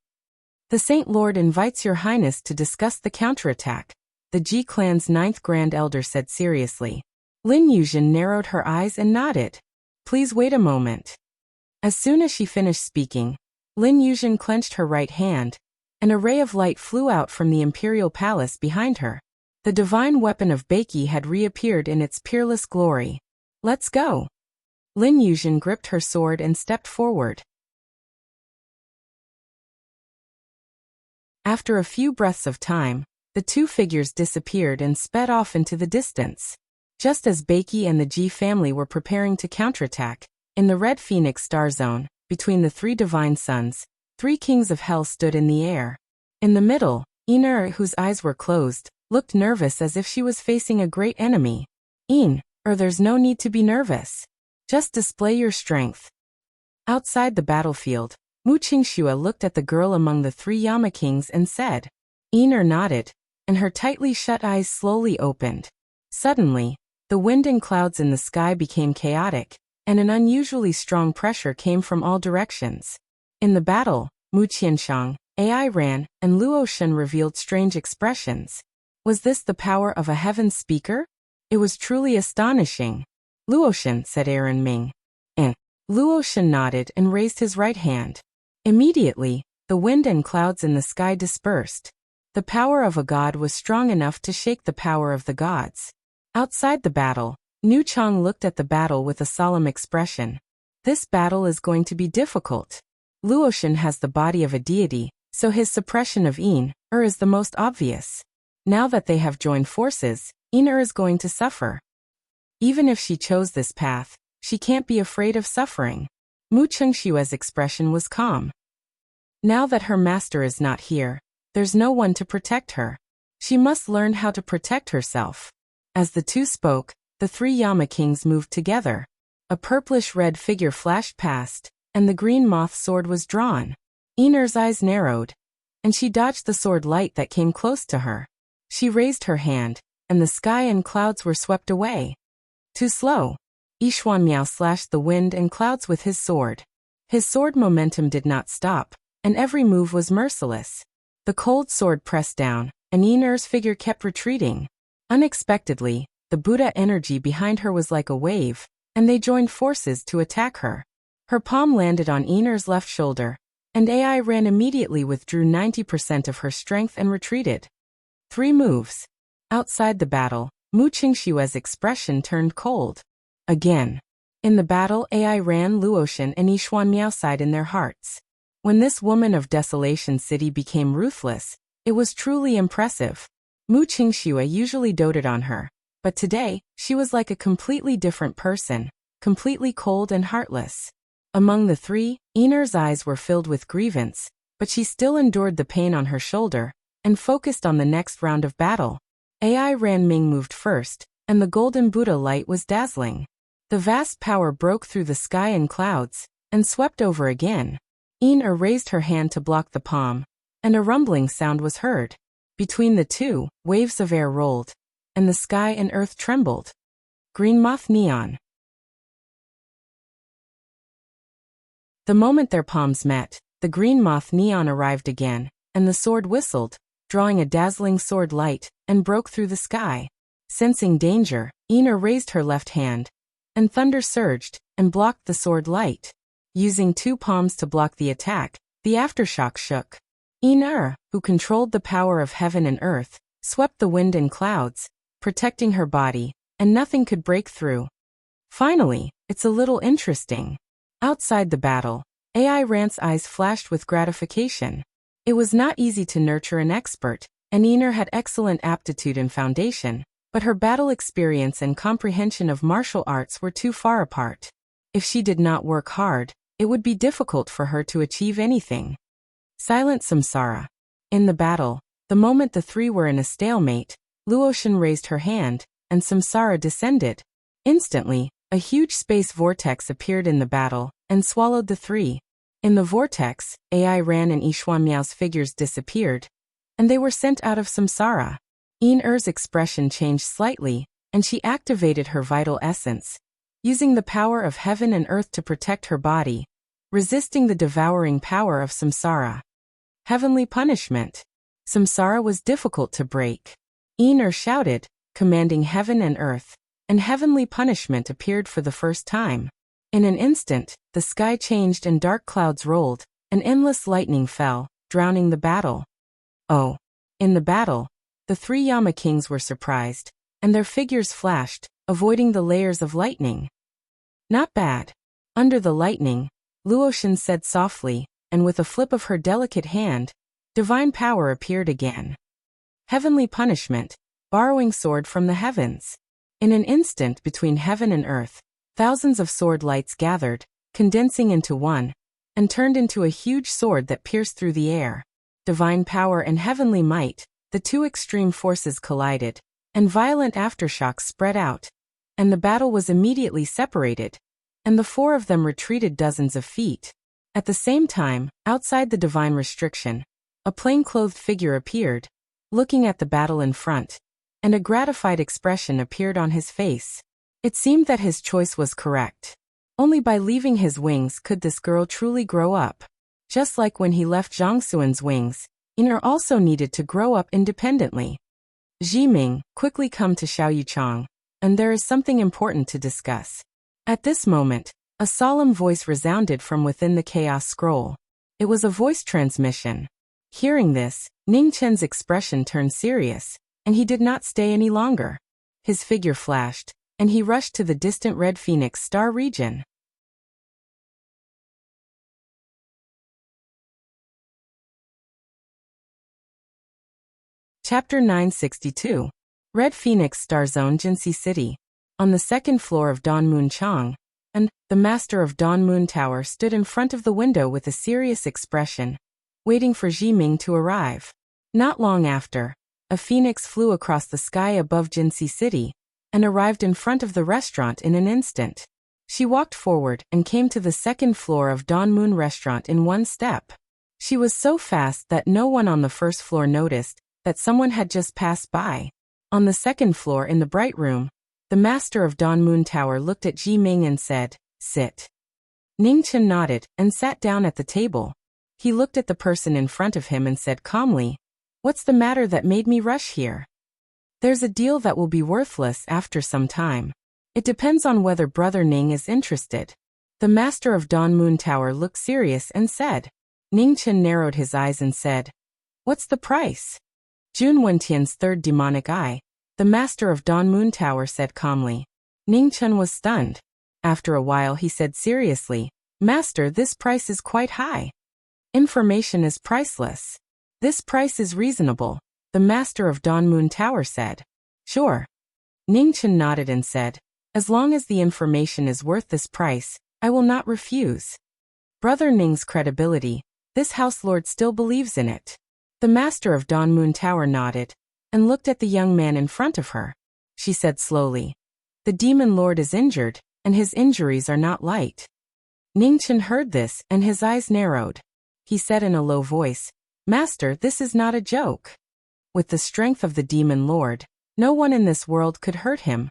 "The Saint Lord invites Your Highness to discuss the counterattack," the Ji clan's 9th Grand Elder said seriously. Lin Yuzhen narrowed her eyes and nodded. "Please wait a moment." As soon as she finished speaking, Lin Yuzhen clenched her right hand. An array of light flew out from the imperial palace behind her. The divine weapon of Beiki had reappeared in its peerless glory. "Let's go." Lin Yuzhen gripped her sword and stepped forward. After a few breaths of time, the two figures disappeared and sped off into the distance. Just as Beiki and the Ji family were preparing to counterattack, in the Red Phoenix star zone, between the 3 divine suns, 3 kings of hell stood in the air. In the middle, Yin, whose eyes were closed, looked nervous as if she was facing a great enemy. "Yin, there's no need to be nervous. Just display your strength." Outside the battlefield, Mu Qingxue looked at the girl among the 3 Yama kings and said. Yin nodded, and her tightly shut eyes slowly opened. Suddenly, the wind and clouds in the sky became chaotic, and an unusually strong pressure came from all directions. In the battle, Mu Qianshang, Ai ran, and Luo Shen revealed strange expressions. Was this the power of a heaven speaker? It was truly astonishing. "Luo Shen," said Aaron Ming. And Luo Shen nodded and raised his right hand. Immediately, the wind and clouds in the sky dispersed. The power of a god was strong enough to shake the power of the gods. Outside the battle, Nu Chang looked at the battle with a solemn expression. "This battle is going to be difficult. Luoshan has the body of a deity, so his suppression of Yin is the most obvious. Now that they have joined forces, Yin is going to suffer. Even if she chose this path, she can't be afraid of suffering." Mu Chengshue's expression was calm. Now that her master is not here, there's no one to protect her. She must learn how to protect herself. As the two spoke, the 3 Yama kings moved together. A purplish-red figure flashed past, and the green moth sword was drawn. Yin's eyes narrowed, and she dodged the sword light that came close to her. She raised her hand, and the sky and clouds were swept away. Too slow. Yishuan Miao slashed the wind and clouds with his sword. His sword momentum did not stop, and every move was merciless. The cold sword pressed down, and Yin's figure kept retreating. Unexpectedly, the Buddha energy behind her was like a wave, and they joined forces to attack her. Her palm landed on Einer's left shoulder, and AI ran immediately withdrew 90% of her strength and retreated. 3 moves. Outside the battle, Mu Qingshua's expression turned cold. Again. In the battle, AI ran Luotian and Yixuan Miaoside in their hearts. When this woman of Desolation City became ruthless, it was truly impressive. Mu Qingxue usually doted on her, but today, she was like a completely different person, completely cold and heartless. Among the 3, Einer's eyes were filled with grievance, but she still endured the pain on her shoulder, and focused on the next round of battle. AI Ran Ming moved first, and the golden Buddha light was dazzling. The vast power broke through the sky and clouds, and swept over again. Einer raised her hand to block the palm, and a rumbling sound was heard. Between the 2, waves of air rolled, and the sky and earth trembled. Green Moth Neon. The moment their palms met, the green moth neon arrived again, and the sword whistled, drawing a dazzling sword light, and broke through the sky. Sensing danger, Einer raised her left hand, and thunder surged, and blocked the sword light. Using 2 palms to block the attack, the aftershock shook. Einer, who controlled the power of heaven and earth, swept the wind and clouds, protecting her body, and nothing could break through. Finally, it's a little interesting. Outside the battle, AI Rant's eyes flashed with gratification. It was not easy to nurture an expert, and Einer had excellent aptitude and foundation, but her battle experience and comprehension of martial arts were too far apart. If she did not work hard, it would be difficult for her to achieve anything. Silent Samsara. In the battle, the moment the 3 were in a stalemate, Luotian raised her hand, and Samsara descended. Instantly, a huge space vortex appeared in the battle, and swallowed the 3. In the vortex, AI Ran and Yixuan Miao's figures disappeared, and they were sent out of Samsara. Einer's expression changed slightly, and she activated her vital essence, using the power of heaven and earth to protect her body, resisting the devouring power of Samsara. Heavenly punishment. Samsara was difficult to break. Einer shouted, commanding heaven and earth, and heavenly punishment appeared for the first time. In an instant, the sky changed and dark clouds rolled, and endless lightning fell, drowning the battle. Oh! In the battle, the 3 Yama kings were surprised, and their figures flashed, avoiding the layers of lightning. Not bad. Under the lightning, Luotian said softly, and with a flip of her delicate hand, divine power appeared again. Heavenly punishment, borrowing sword from the heavens. In an instant between heaven and earth, thousands of sword lights gathered, condensing into one, and turned into a huge sword that pierced through the air. Divine power and heavenly might, the 2 extreme forces collided, and violent aftershocks spread out, and the battle was immediately separated, and the 4 of them retreated dozens of feet. At the same time, outside the divine restriction, a plain-clothed figure appeared, looking at the battle in front, and a gratified expression appeared on his face. It seemed that his choice was correct. Only by leaving his wings could this girl truly grow up. Just like when he left Zhang Xuan's wings, Einer also needed to grow up independently. Jiming, quickly come to Xiao Yichang, and there is something important to discuss. At this moment, a solemn voice resounded from within the chaos scroll. It was a voice transmission. Hearing this, Ning Chen's expression turned serious, and he did not stay any longer. His figure flashed, and he rushed to the distant Red Phoenix star region. Chapter 962. Red Phoenix Star Zone, Jinxi City. On the 2nd floor of Dawn Moon Chang, and the master of Dawn Moon Tower stood in front of the window with a serious expression, waiting for Jiming to arrive. Not long after, a phoenix flew across the sky above Jinxi City, and arrived in front of the restaurant in an instant. She walked forward and came to the 2nd floor of Dawn Moon Restaurant in one step. She was so fast that no one on the 1st floor noticed that someone had just passed by. On the 2nd floor in the bright room, the master of Dawn Moon Tower looked at Ji Ming and said, "Sit." Ning Chen nodded and sat down at the table. He looked at the person in front of him and said calmly, "What's the matter that made me rush here?" "There's a deal that will be worthless after some time." It depends on whether Brother Ning is interested. The master of Dawn Moon Tower looked serious and said. Ning Chen narrowed his eyes and said, "What's the price?" Jun Wentian's third demonic eye, the master of Dawn Moon Tower said calmly. Ning Chen was stunned. After a while he said seriously, "Master, this price is quite high. Information is priceless." "This price is reasonable," the master of Dawn Moon Tower said. "Sure." Ning Chen nodded and said, "As long as the information is worth this price, I will not refuse." Brother Ning's credibility, this house lord still believes in it. The master of Dawn Moon Tower nodded and looked at the young man in front of her. She said slowly, "The demon lord is injured, and his injuries are not light." Ning Chen heard this and his eyes narrowed. He said in a low voice, "Master, this is not a joke. With the strength of the demon lord, no one in this world could hurt him,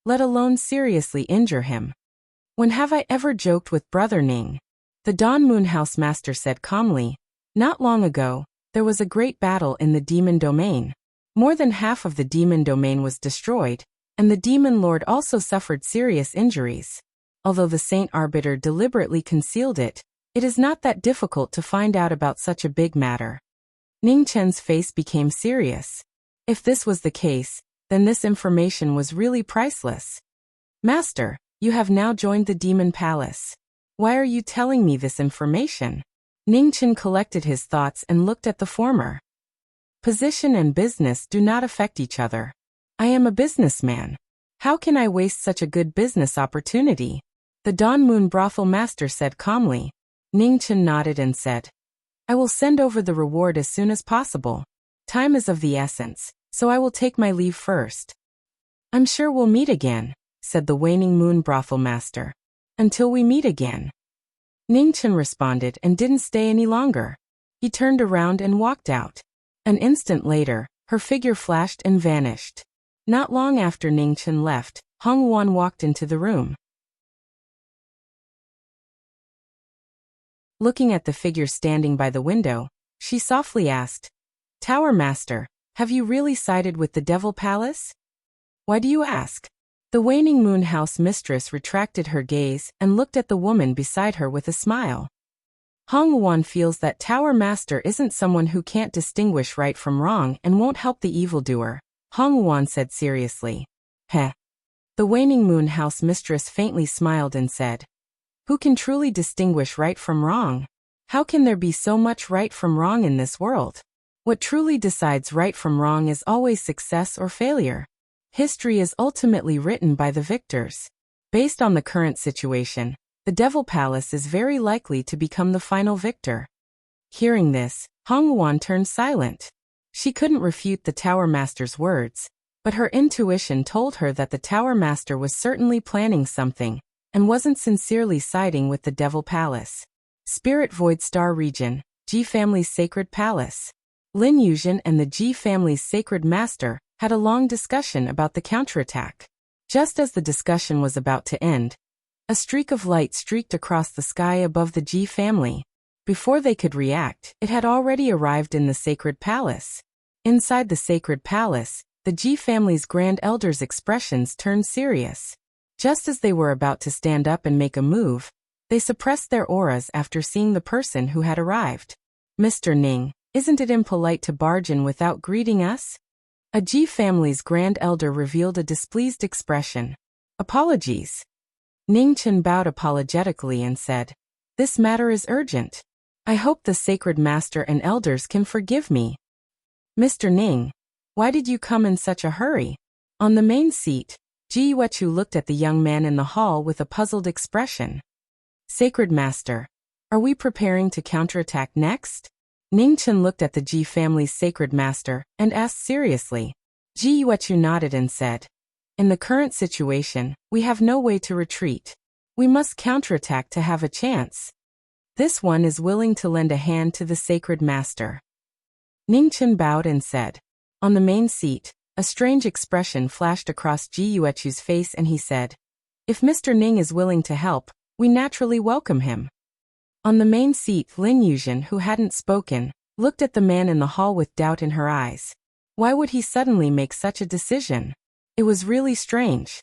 let alone seriously injure him." "When have I ever joked with Brother Ning?" The Dawn Moon House master said calmly. "Not long ago, there was a great battle in the demon domain. More than half of the demon domain was destroyed, and the demon lord also suffered serious injuries. Although the Saint Arbiter deliberately concealed it, it is not that difficult to find out about such a big matter." Ning Chen's face became serious. If this was the case, then this information was really priceless. "Master, you have now joined the Demon Palace. Why are you telling me this information?" Ning Chen collected his thoughts and looked at the former. "Position and business do not affect each other. I am a businessman. How can I waste such a good business opportunity?" The Dawn Moon Brothel master said calmly. Ning Chen nodded and said, "I will send over the reward as soon as possible. Time is of the essence, so I will take my leave first." "I'm sure we'll meet again," said the Waning Moon Brothel master. "Until we meet again." Ning Chen responded and didn't stay any longer. He turned around and walked out. An instant later, her figure flashed and vanished. Not long after Ning Chen left, Hung Wan walked into the room. Looking at the figure standing by the window, she softly asked, "Tower Master, have you really sided with the Devil Palace?" "Why do you ask?" The Waning Moon House mistress retracted her gaze and looked at the woman beside her with a smile. Hong Wan feels that Tower Master isn't someone who can't distinguish right from wrong and won't help the evildoer, Hong Wan said seriously. Heh. The Waning Moon House mistress faintly smiled and said, "Who can truly distinguish right from wrong? How can there be so much right from wrong in this world? What truly decides right from wrong is always success or failure. History is ultimately written by the victors. Based on the current situation, the Devil Palace is very likely to become the final victor." Hearing this, Hong Wan turned silent. She couldn't refute the Tower Master's words, but her intuition told her that the Tower Master was certainly planning something, and wasn't sincerely siding with the Devil Palace. Spirit Void Star Region, Ji Family's Sacred Palace. Lin Yuzhen and the Ji Family's Sacred Master had a long discussion about the counterattack. Just as the discussion was about to end, a streak of light streaked across the sky above the Ji family. Before they could react, it had already arrived in the Sacred Palace. Inside the Sacred Palace, the Ji family's Grand Elders' expressions turned serious. Just as they were about to stand up and make a move, they suppressed their auras after seeing the person who had arrived. "Mr. Ning, isn't it impolite to barge in without greeting us?" A Ji family's Grand Elder revealed a displeased expression. "Apologies." Ning Chen bowed apologetically and said, "This matter is urgent. I hope the Sacred Master and Elders can forgive me." "Mr. Ning, why did you come in such a hurry?" On the main seat, Ji Yuechu looked at the young man in the hall with a puzzled expression. "Sacred Master, are we preparing to counterattack next?" Ning Chen looked at the Ji family's Sacred Master and asked seriously. Ji Yuechu nodded and said, "In the current situation, we have no way to retreat. We must counterattack to have a chance. This one is willing to lend a hand to the Sacred Master." Ning Chen bowed and said. On the main seat, a strange expression flashed across Ji Yuechu's face and he said, "If Mr. Ning is willing to help, we naturally welcome him." On the main seat, Lin Yuzhen, who hadn't spoken, looked at the man in the hall with doubt in her eyes. Why would he suddenly make such a decision? It was really strange.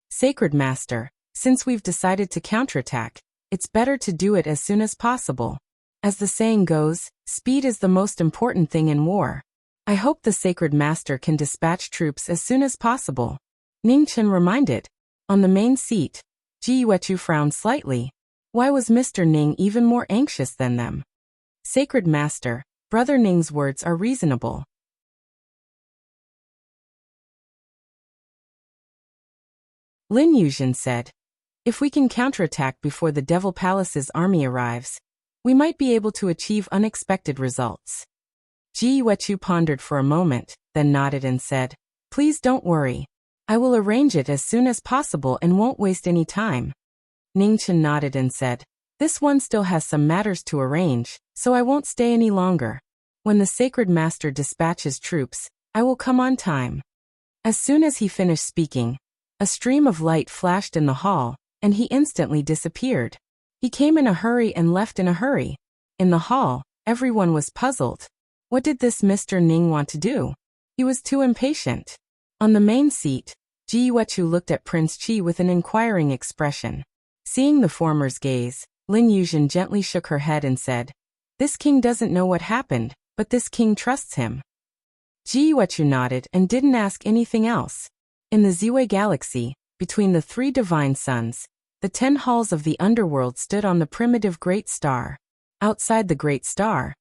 Sacred Master, since we've decided to counterattack, it's better to do it as soon as possible. As the saying goes, speed is the most important thing in war. I hope the Sacred Master can dispatch troops as soon as possible. Ning Chen reminded. On the main seat, Ji Yuechu frowned slightly. Why was Mr. Ning even more anxious than them? Sacred Master, Brother Ning's words are reasonable. Lin Yuzhen said. If we can counterattack before the Devil Palace's army arrives, we might be able to achieve unexpected results. Ji Yuechu pondered for a moment, then nodded and said, Please don't worry. I will arrange it as soon as possible and won't waste any time. Ning Chen nodded and said, This one still has some matters to arrange, so I won't stay any longer. When the Sacred Master dispatches troops, I will come on time. As soon as he finished speaking, a stream of light flashed in the hall, and he instantly disappeared. He came in a hurry and left in a hurry. In the hall, everyone was puzzled. What did this Mr. Ning want to do? He was too impatient. On the main seat, Ji Yuechu looked at Prince Qi with an inquiring expression. Seeing the former's gaze, Lin Yuzhen gently shook her head and said, This king doesn't know what happened, but this king trusts him. Ji Yuechu nodded and didn't ask anything else. In the Ziwei Galaxy, between the 3 divine suns, the 10 halls of the underworld stood on the primitive Great Star. Outside the Great Star,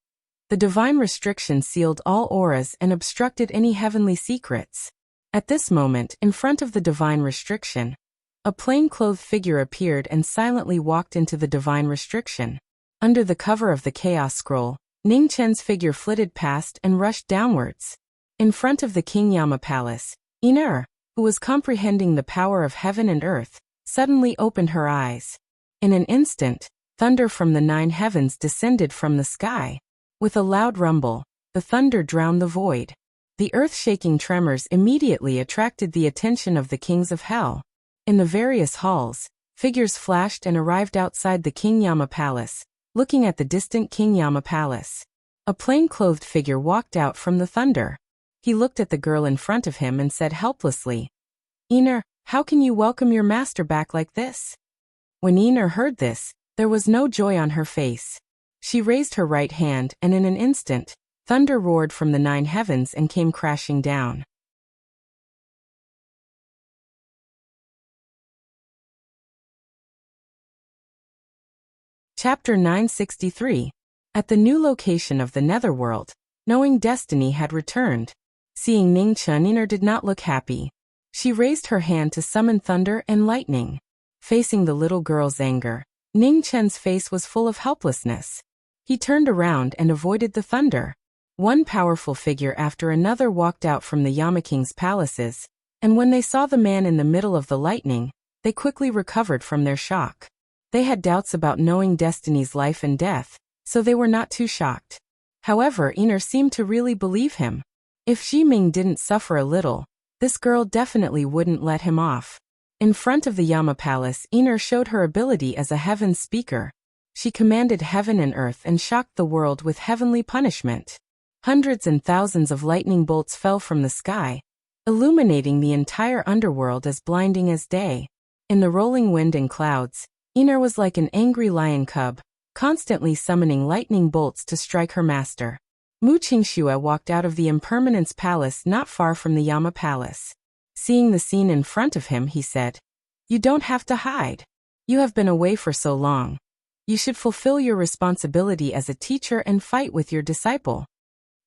the divine restriction sealed all auras and obstructed any heavenly secrets. At this moment, in front of the divine restriction, a plain-clothed figure appeared and silently walked into the divine restriction. Under the cover of the Chaos Scroll, Ning Chen's figure flitted past and rushed downwards. In front of the King Yama Palace, Iner, who was comprehending the power of heaven and earth, suddenly opened her eyes. In an instant, thunder from the 9 heavens descended from the sky. With a loud rumble, the thunder drowned the void. The earth-shaking tremors immediately attracted the attention of the kings of hell. In the various halls, figures flashed and arrived outside the King Yama Palace, looking at the distant King Yama Palace. A plain-clothed figure walked out from the thunder. He looked at the girl in front of him and said helplessly, Iner, how can you welcome your master back like this? When Iner heard this, there was no joy on her face. She raised her right hand and in an instant, thunder roared from the 9 heavens and came crashing down. Chapter 963. At the new location of the Netherworld, knowing destiny had returned. Seeing Ning Chen, Iner did not look happy. She raised her hand to summon thunder and lightning. Facing the little girl's anger, Ning Chen's face was full of helplessness. He turned around and avoided the thunder. One powerful figure after another walked out from the Yama King's palaces, and when they saw the man in the middle of the lightning, they quickly recovered from their shock. They had doubts about knowing destiny's life and death, so they were not too shocked. However, Iner seemed to really believe him. If Xi Ming didn't suffer a little, this girl definitely wouldn't let him off. In front of the Yama Palace, Iner showed her ability as a heaven speaker. She commanded heaven and earth and shocked the world with heavenly punishment. Hundreds and thousands of lightning bolts fell from the sky, illuminating the entire underworld as blinding as day. In the rolling wind and clouds, Iner was like an angry lion cub, constantly summoning lightning bolts to strike her master. Mu Qingxue walked out of the Impermanence Palace not far from the Yama Palace. Seeing the scene in front of him, he said, You don't have to hide. You have been away for so long. You should fulfill your responsibility as a teacher and fight with your disciple.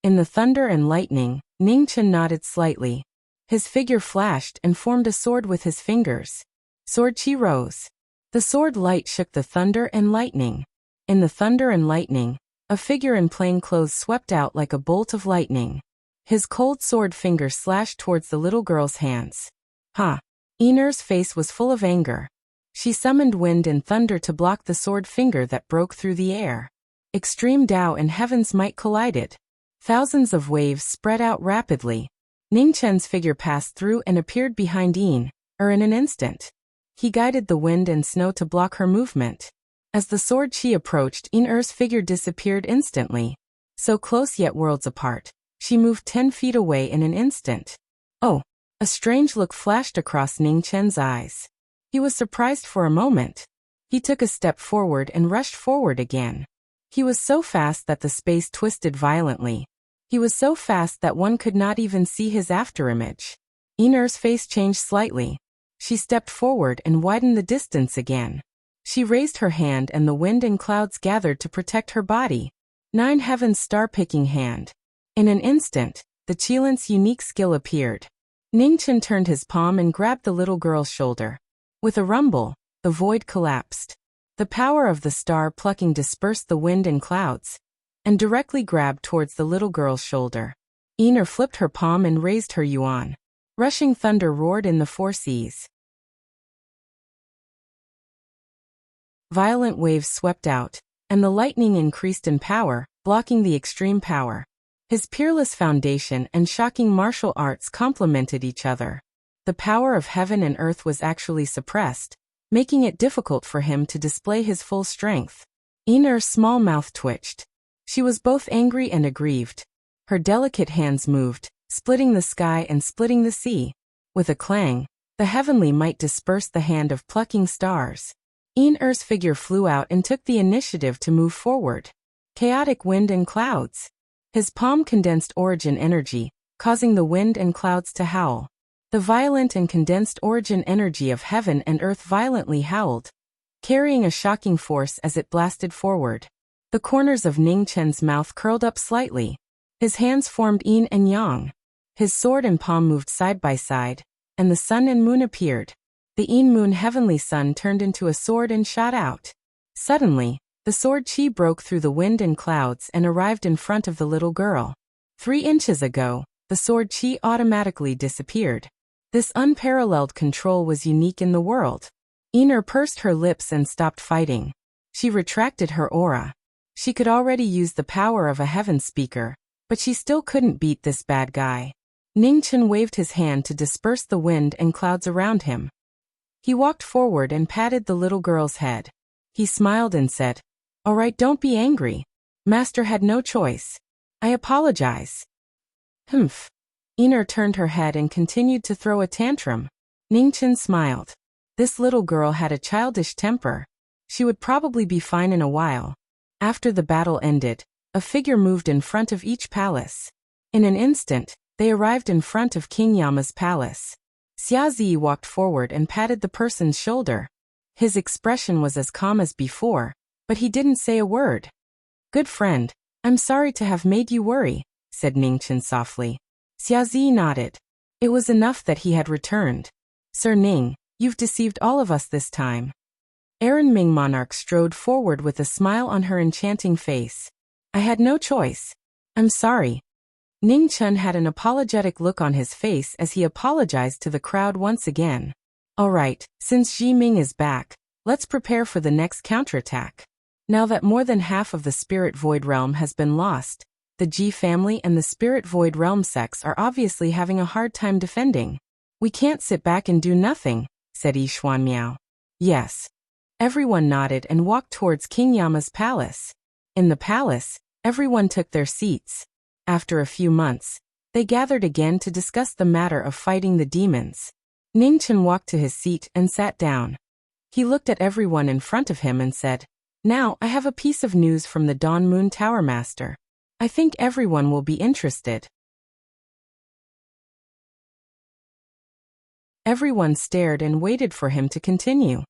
In the thunder and lightning, Ning Chen nodded slightly. His figure flashed and formed a sword with his fingers. Sword Qi rose. The sword light shook the thunder and lightning. In the thunder and lightning, a figure in plain clothes swept out like a bolt of lightning. His cold sword finger slashed towards the little girl's hands. Ha! Iner's face was full of anger. She summoned wind and thunder to block the sword finger that broke through the air. Extreme Tao and heaven's might collided. Thousands of waves spread out rapidly. Ning Chen's figure passed through and appeared behind in an instant. He guided the wind and snow to block her movement. As the sword Qi approached, Iner's figure disappeared instantly. So close yet worlds apart, she moved 10 feet away in an instant. Oh! A strange look flashed across Ning Chen's eyes. He was surprised for a moment. He took a step forward and rushed forward again. He was so fast that the space twisted violently. He was so fast that one could not even see his afterimage. Yiner's face changed slightly. She stepped forward and widened the distance again. She raised her hand and the wind and clouds gathered to protect her body. 9 Heaven's star-picking hand. In an instant, the Qilin's unique skill appeared. Ning Chen turned his palm and grabbed the little girl's shoulder. With a rumble, the void collapsed. The power of the star plucking dispersed the wind and clouds, and directly grabbed towards the little girl's shoulder. Yiner flipped her palm and raised her yuan. Rushing thunder roared in the 4 seas. Violent waves swept out, and the lightning increased in power, blocking the extreme power. His peerless foundation and shocking martial arts complemented each other. The power of heaven and earth was actually suppressed, making it difficult for him to display his full strength. Yiner's small mouth twitched. She was both angry and aggrieved. Her delicate hands moved, splitting the sky and splitting the sea. With a clang, the heavenly might dispersed the hand of plucking stars. Yiner's figure flew out and took the initiative to move forward. Chaotic wind and clouds. His palm condensed origin energy, causing the wind and clouds to howl. The violent and condensed origin energy of heaven and earth violently howled, carrying a shocking force as it blasted forward. The corners of Ning Chen's mouth curled up slightly. His hands formed yin and yang. His sword and palm moved side by side, and the sun and moon appeared. The yin moon heavenly sun turned into a sword and shot out. Suddenly, the sword chi broke through the wind and clouds and arrived in front of the little girl. 3 inches ago, the sword chi automatically disappeared. This unparalleled control was unique in the world. Yiner pursed her lips and stopped fighting. She retracted her aura. She could already use the power of a heaven speaker, but she still couldn't beat this bad guy. Ning Chen waved his hand to disperse the wind and clouds around him. He walked forward and patted the little girl's head. He smiled and said, "All right, don't be angry. Master had no choice. I apologize." Humph. Yiner turned her head and continued to throw a tantrum. Ning Chen smiled. This little girl had a childish temper. She would probably be fine in a while. After the battle ended, a figure moved in front of each palace. In an instant, they arrived in front of King Yama's palace. Xiaozi walked forward and patted the person's shoulder. His expression was as calm as before, but he didn't say a word. "Good friend, I'm sorry to have made you worry," said Ning Chen softly. Xiaozi nodded. It was enough that he had returned. "Sir Ning, you've deceived all of us this time." Erin Ming Monarch strode forward with a smile on her enchanting face. "I had no choice. I'm sorry." Ning Chen had an apologetic look on his face as he apologized to the crowd once again. "All right, since Ji Ming is back, let's prepare for the next counterattack. Now that more than half of the Spirit Void Realm has been lost, the Ji family and the Spirit Void Realm sects are obviously having a hard time defending. We can't sit back and do nothing," said Yi Xuanmiao. "Yes." Everyone nodded and walked towards King Yama's palace. In the palace, everyone took their seats. After a few months, they gathered again to discuss the matter of fighting the demons. Ning Chen walked to his seat and sat down. He looked at everyone in front of him and said, "Now I have a piece of news from the Dawn Moon Tower Master. I think everyone will be interested." Everyone stared and waited for him to continue.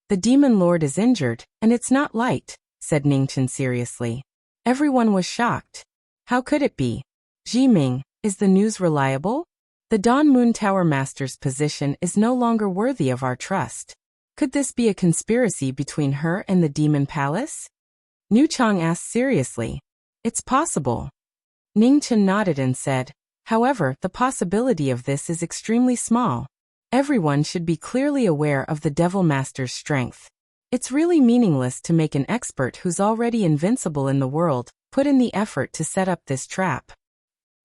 "The demon lord is injured, and it's not light," said Ning Chen seriously. Everyone was shocked. How could it be? "Ji Ming, is the news reliable? The Dawn Moon Tower Master's position is no longer worthy of our trust. Could this be a conspiracy between her and the Demon Palace?" Niu Chang asked seriously. "It's possible." Ning Chen nodded and said, "However, the possibility of this is extremely small. Everyone should be clearly aware of the Devil Master's strength. It's really meaningless to make an expert who's already invincible in the world put in the effort to set up this trap.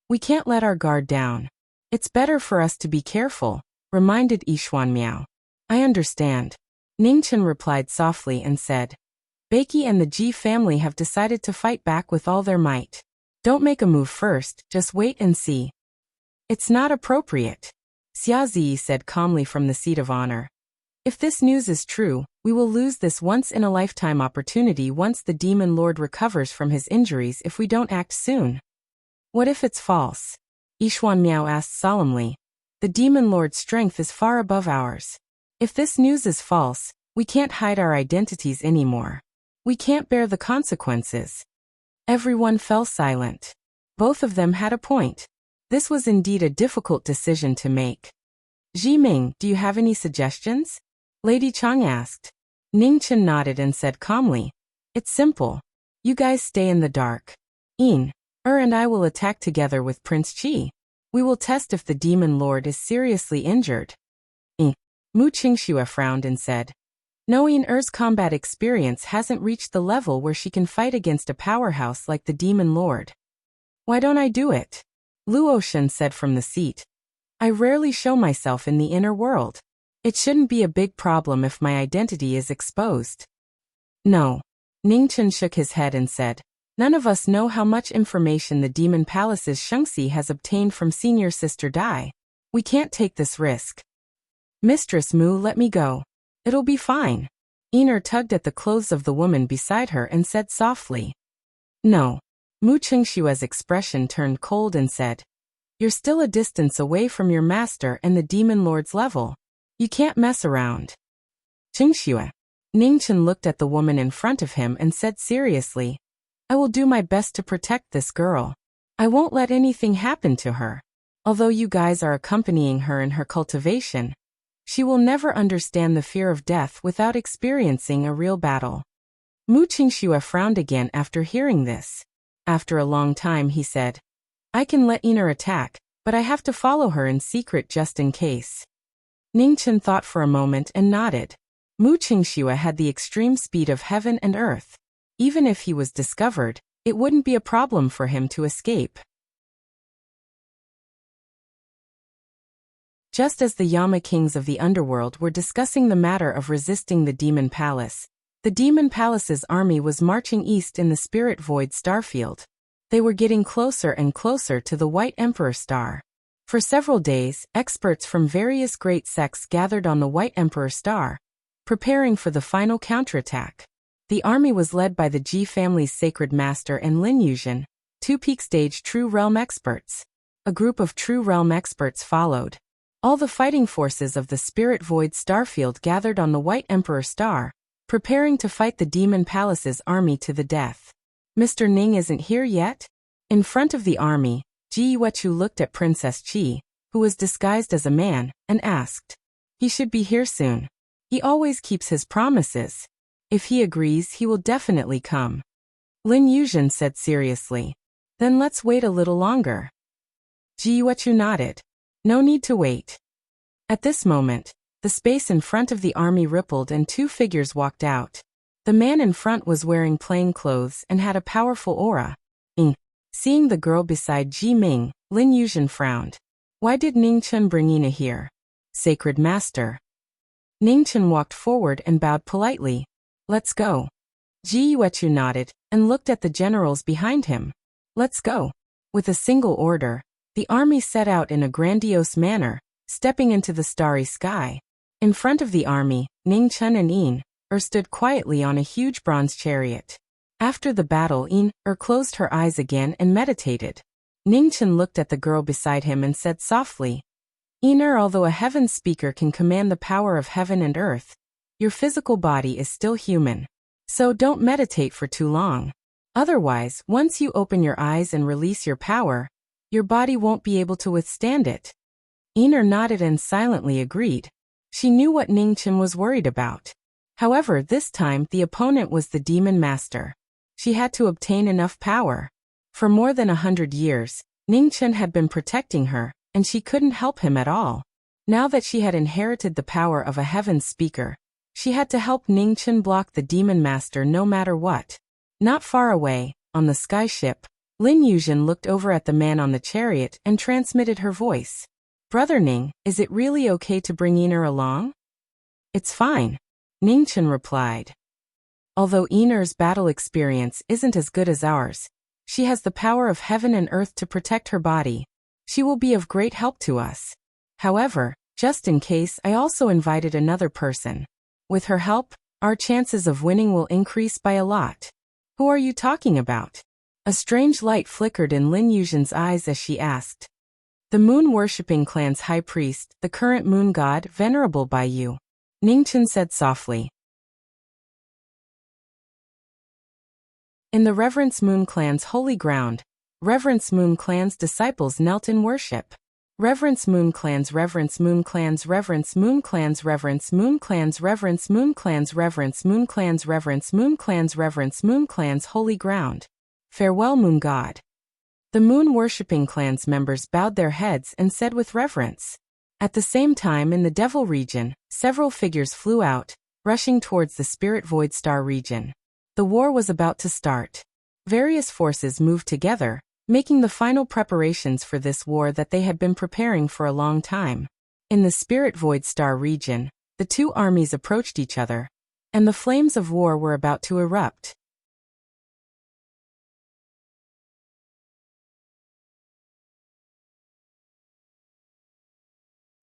We can't let our guard down. It's better for us to be careful," reminded Yi Xuanmiao. "I understand." Ning Chen replied softly and said, "Beiki and the Ji family have decided to fight back with all their might. Don't make a move first, just wait and see." "It's not appropriate." Xia Zi said calmly from the seat of honor. If this news is true, we will lose this once-in-a-lifetime opportunity once the demon lord recovers from his injuries if we don't act soon. What if it's false? Yixuan Miao asked solemnly. The demon lord's strength is far above ours. If this news is false, we can't hide our identities anymore. We can't bear the consequences. Everyone fell silent. Both of them had a point. This was indeed a difficult decision to make. Jiming, do you have any suggestions? Lady Chang asked. Ningchen nodded and said calmly. It's simple. You guys stay in the dark. And I will attack together with Prince Qi. We will test if the demon lord is seriously injured. Mu Qingxue frowned and said. No, Er's combat experience hasn't reached the level where she can fight against a powerhouse like the demon lord. Why don't I do it? Luo Shen said from the seat. I rarely show myself in the inner world. It shouldn't be a big problem if my identity is exposed. No. Ningchen shook his head and said, none of us know how much information the Demon Palace's Shengxi has obtained from Senior Sister Dai. We can't take this risk. Mistress Mu, let me go. It'll be fine. Er tugged at the clothes of the woman beside her and said softly. No. Mu Qingshue's expression turned cold and said, you're still a distance away from your master and the demon lord's level. You can't mess around. Qingxue. Ningchen looked at the woman in front of him and said seriously, I will do my best to protect this girl. I won't let anything happen to her. Although you guys are accompanying her in her cultivation, she will never understand the fear of death without experiencing a real battle. Mu Qingxue frowned again after hearing this. After a long time he said, I can let Er attack, but I have to follow her in secret just in case. Ningchen thought for a moment and nodded. Mu Qingxue had the extreme speed of heaven and earth. Even if he was discovered, it wouldn't be a problem for him to escape. Just as the Yama kings of the underworld were discussing the matter of resisting the Demon Palace, the Demon Palace's army was marching east in the Spirit Void starfield. They were getting closer and closer to the White Emperor star. For several days, experts from various great sects gathered on the White Emperor star, preparing for the final counterattack. The army was led by the Ji family's sacred master and Lin Yuzhen, two peak-stage True Realm experts. A group of True Realm experts followed. All the fighting forces of the Spirit Void starfield gathered on the White Emperor star, preparing to fight the Demon Palace's army to the death. Mr. Ning isn't here yet? In front of the army, Ji Yuechu looked at Princess Qi, who was disguised as a man, and asked. He should be here soon. He always keeps his promises. If he agrees, he will definitely come. Lin Yuzhen said seriously. Then let's wait a little longer. Ji Yuechu nodded. No need to wait. At this moment, the space in front of the army rippled and two figures walked out. The man in front was wearing plain clothes and had a powerful aura. Seeing the girl beside Ji Ming, Lin Yuzhen frowned. Why did Ningchen bring Ina here? Sacred Master. Ningchen walked forward and bowed politely. Let's go. Ji Yuechu nodded and looked at the generals behind him. Let's go. With a single order, the army set out in a grandiose manner, stepping into the starry sky. In front of the army, Ningchen and stood quietly on a huge bronze chariot. After the battle, closed her eyes again and meditated. Ningchen looked at the girl beside him and said softly, although a heaven speaker can command the power of heaven and earth, your physical body is still human. So don't meditate for too long. Otherwise, once you open your eyes and release your power, your body won't be able to withstand it. Nodded and silently agreed. She knew what Ningchen was worried about. However, this time the opponent was the Demon Master. She had to obtain enough power. For more than 100 years, Ningchen had been protecting her, and she couldn't help him at all. Now that she had inherited the power of a heaven speaker, she had to help Ningchen block the Demon Master no matter what. Not far away, on the sky ship, Lin Yuzhen looked over at the man on the chariot and transmitted her voice. Brother Ning, is it really okay to bring Iner along? It's fine. Ningchen replied. Although Iner's battle experience isn't as good as ours, she has the power of heaven and earth to protect her body. She will be of great help to us. However, just in case, I also invited another person. With her help, our chances of winning will increase by a lot. Who are you talking about? A strange light flickered in Lin Yuzhen's eyes as she asked. The moon-worshipping clan's high priest, the current moon god, venerable by you, Ningchen said softly. In the Reverence Moon clan's holy ground, Reverence Moon clan's disciples knelt in worship. Reverence Moon clans, Reverence Moon clans, Reverence Moon clans, Reverence Moon clans, Reverence Moon clans, Reverence Moon clans, Reverence Moon clans, Reverence Moon clans, holy ground. Farewell, Moon God. The moon-worshipping clan's members bowed their heads and said with reverence. At the same time, in the Devil region, several figures flew out, rushing towards the Spirit Void Star region. The war was about to start. Various forces moved together, making the final preparations for this war that they had been preparing for a long time. In the Spirit Void Star region, the two armies approached each other, and the flames of war were about to erupt.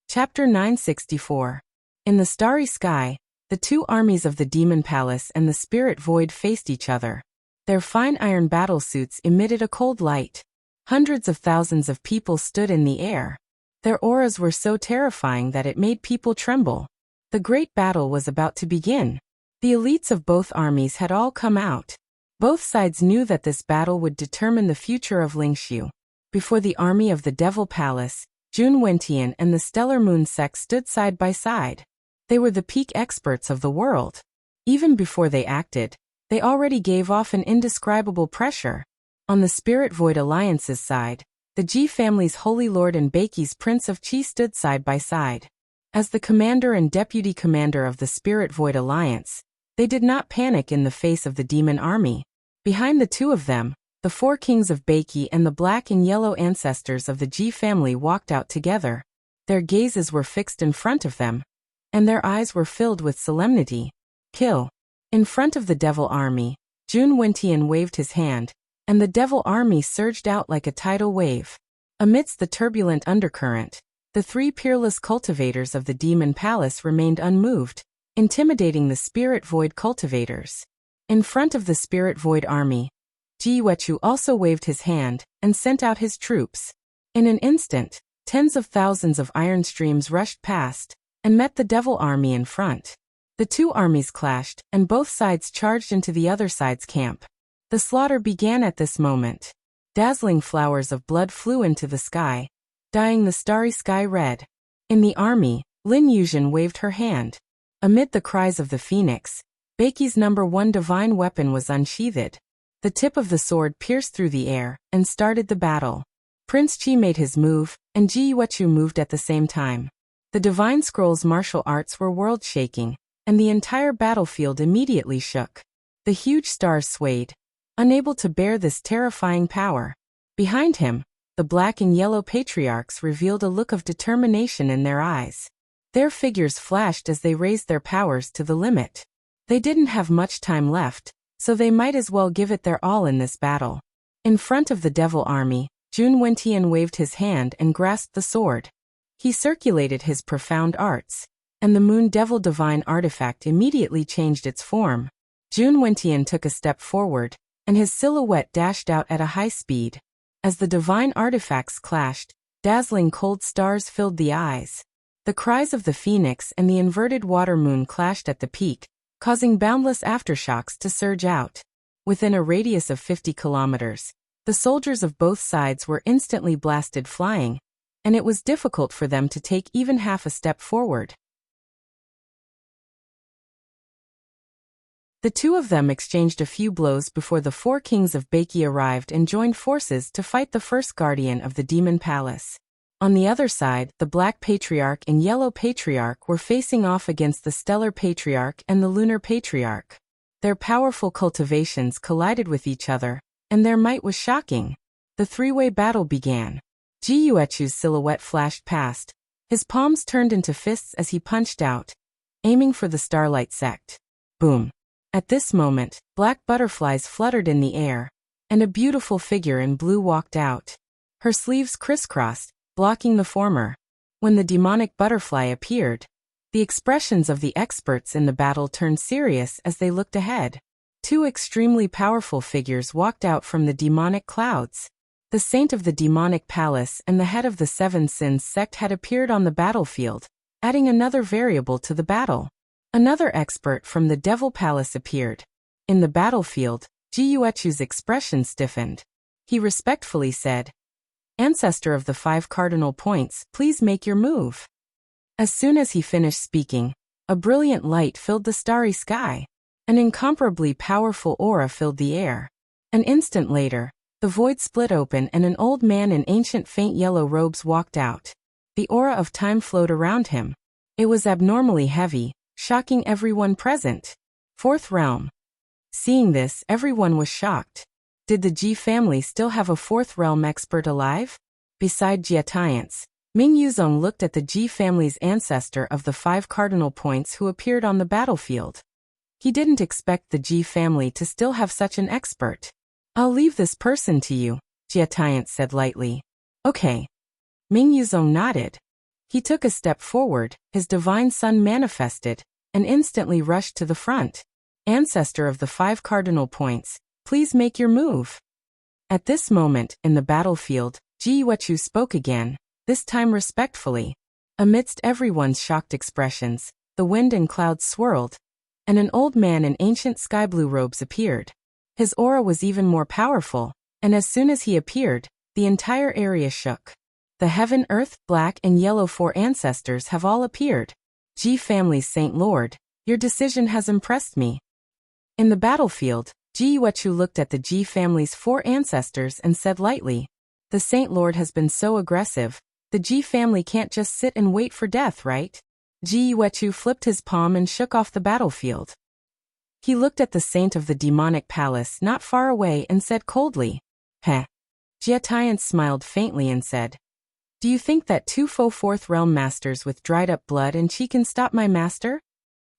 Chapter 964. In the starry sky, the two armies of the Demon Palace and the Spirit Void faced each other. Their fine iron battle suits emitted a cold light. Hundreds of thousands of people stood in the air. Their auras were so terrifying that it made people tremble. The great battle was about to begin. The elites of both armies had all come out. Both sides knew that this battle would determine the future of Lingxiu. Before the army of the Devil Palace, Jun Wentian and the Stellar Moon sect stood side by side. They were the peak experts of the world. Even before they acted, they already gave off an indescribable pressure. On the Spirit Void Alliance's side, the Ji family's Holy Lord and Beiqi's Prince of Qi stood side by side. As the commander and deputy commander of the Spirit Void Alliance, they did not panic in the face of the demon army. Behind the two of them, the four kings of Beiqi and the black and yellow ancestors of the Ji family walked out together. Their gazes were fixed in front of them, and their eyes were filled with solemnity. Kill. In front of the devil army, Jun Wentian waved his hand, and the devil army surged out like a tidal wave. Amidst the turbulent undercurrent, the three peerless cultivators of the Demon Palace remained unmoved, intimidating the Spirit Void cultivators. In front of the Spirit Void army, Ji Wechu also waved his hand and sent out his troops. In an instant, tens of thousands of iron streams rushed past and met the devil army in front. The two armies clashed, and both sides charged into the other side's camp. The slaughter began at this moment. Dazzling flowers of blood flew into the sky, dyeing the starry sky red. In the army, Lin Yuzhen waved her hand. Amid the cries of the phoenix, Beiqi's #1 divine weapon was unsheathed. The tip of the sword pierced through the air and started the battle. Prince Qi made his move, and Ji Wechu moved at the same time. The divine scroll's martial arts were world-shaking, and the entire battlefield immediately shook. The huge stars swayed, unable to bear this terrifying power. Behind him, the black and yellow patriarchs revealed a look of determination in their eyes. Their figures flashed as they raised their powers to the limit. They didn't have much time left, so they might as well give it their all in this battle. In front of the devil army, Jun Wentian waved his hand and grasped the sword. He circulated his profound arts, and the Moon Devil Divine artifact immediately changed its form. Jun Wentian took a step forward, and his silhouette dashed out at a high speed. As the divine artifacts clashed, dazzling cold stars filled the eyes. The cries of the phoenix and the inverted water moon clashed at the peak, causing boundless aftershocks to surge out. Within a radius of 50 kilometers, the soldiers of both sides were instantly blasted flying, and it was difficult for them to take even half a step forward. The two of them exchanged a few blows before the four kings of Beiqi arrived and joined forces to fight the first guardian of the Demon Palace. On the other side, the Black Patriarch and Yellow Patriarch were facing off against the Stellar Patriarch and the Lunar Patriarch. Their powerful cultivations collided with each other, and their might was shocking. The three-way battle began. Ji Yuechu's silhouette flashed past. His palms turned into fists as he punched out, aiming for the Starlight Sect. Boom. At this moment, black butterflies fluttered in the air, and a beautiful figure in blue walked out. Her sleeves crisscrossed, blocking the former. When the demonic butterfly appeared, the expressions of the experts in the battle turned serious as they looked ahead. Two extremely powerful figures walked out from the demonic clouds. The saint of the demonic palace and the head of the Seven Sins sect had appeared on the battlefield, adding another variable to the battle. Another expert from the devil palace appeared. In the battlefield, Jiuechu's expression stiffened. He respectfully said, "Ancestor of the 5 cardinal points, please make your move." As soon as he finished speaking, a brilliant light filled the starry sky. An incomparably powerful aura filled the air. An instant later, the void split open and an old man in ancient faint yellow robes walked out. The aura of time flowed around him. It was abnormally heavy, shocking everyone present. Fourth realm. Seeing this, everyone was shocked. Did the Ji family still have a fourth realm expert alive? Beside Jietiance, Ming Yuzong looked at the Ji family's ancestor of the 5 cardinal points who appeared on the battlefield. He didn't expect the Ji family to still have such an expert. "I'll leave this person to you," Jietiance said lightly. "Okay." Ming Yuzong nodded. He took a step forward, his divine son manifested, and instantly rushed to the front. "Ancestor of the 5 cardinal points, please make your move." At this moment, in the battlefield, Jiuechu spoke again, this time respectfully. Amidst everyone's shocked expressions, the wind and clouds swirled, and an old man in ancient sky blue robes appeared. His aura was even more powerful, and as soon as he appeared, the entire area shook. The heaven, earth, black, and yellow 4 ancestors have all appeared. Ji family's Saint Lord, your decision has impressed me. In the battlefield, Jiuechu looked at the Ji family's 4 ancestors and said lightly, "The Saint Lord has been so aggressive, the Ji family can't just sit and wait for death, right?" Jiuechu flipped his palm and shook off the battlefield. He looked at the saint of the demonic palace not far away and said coldly, "Heh." Jietiance smiled faintly and said, "Do you think that 2 faux fourth realm masters with dried up blood and chi can stop my master?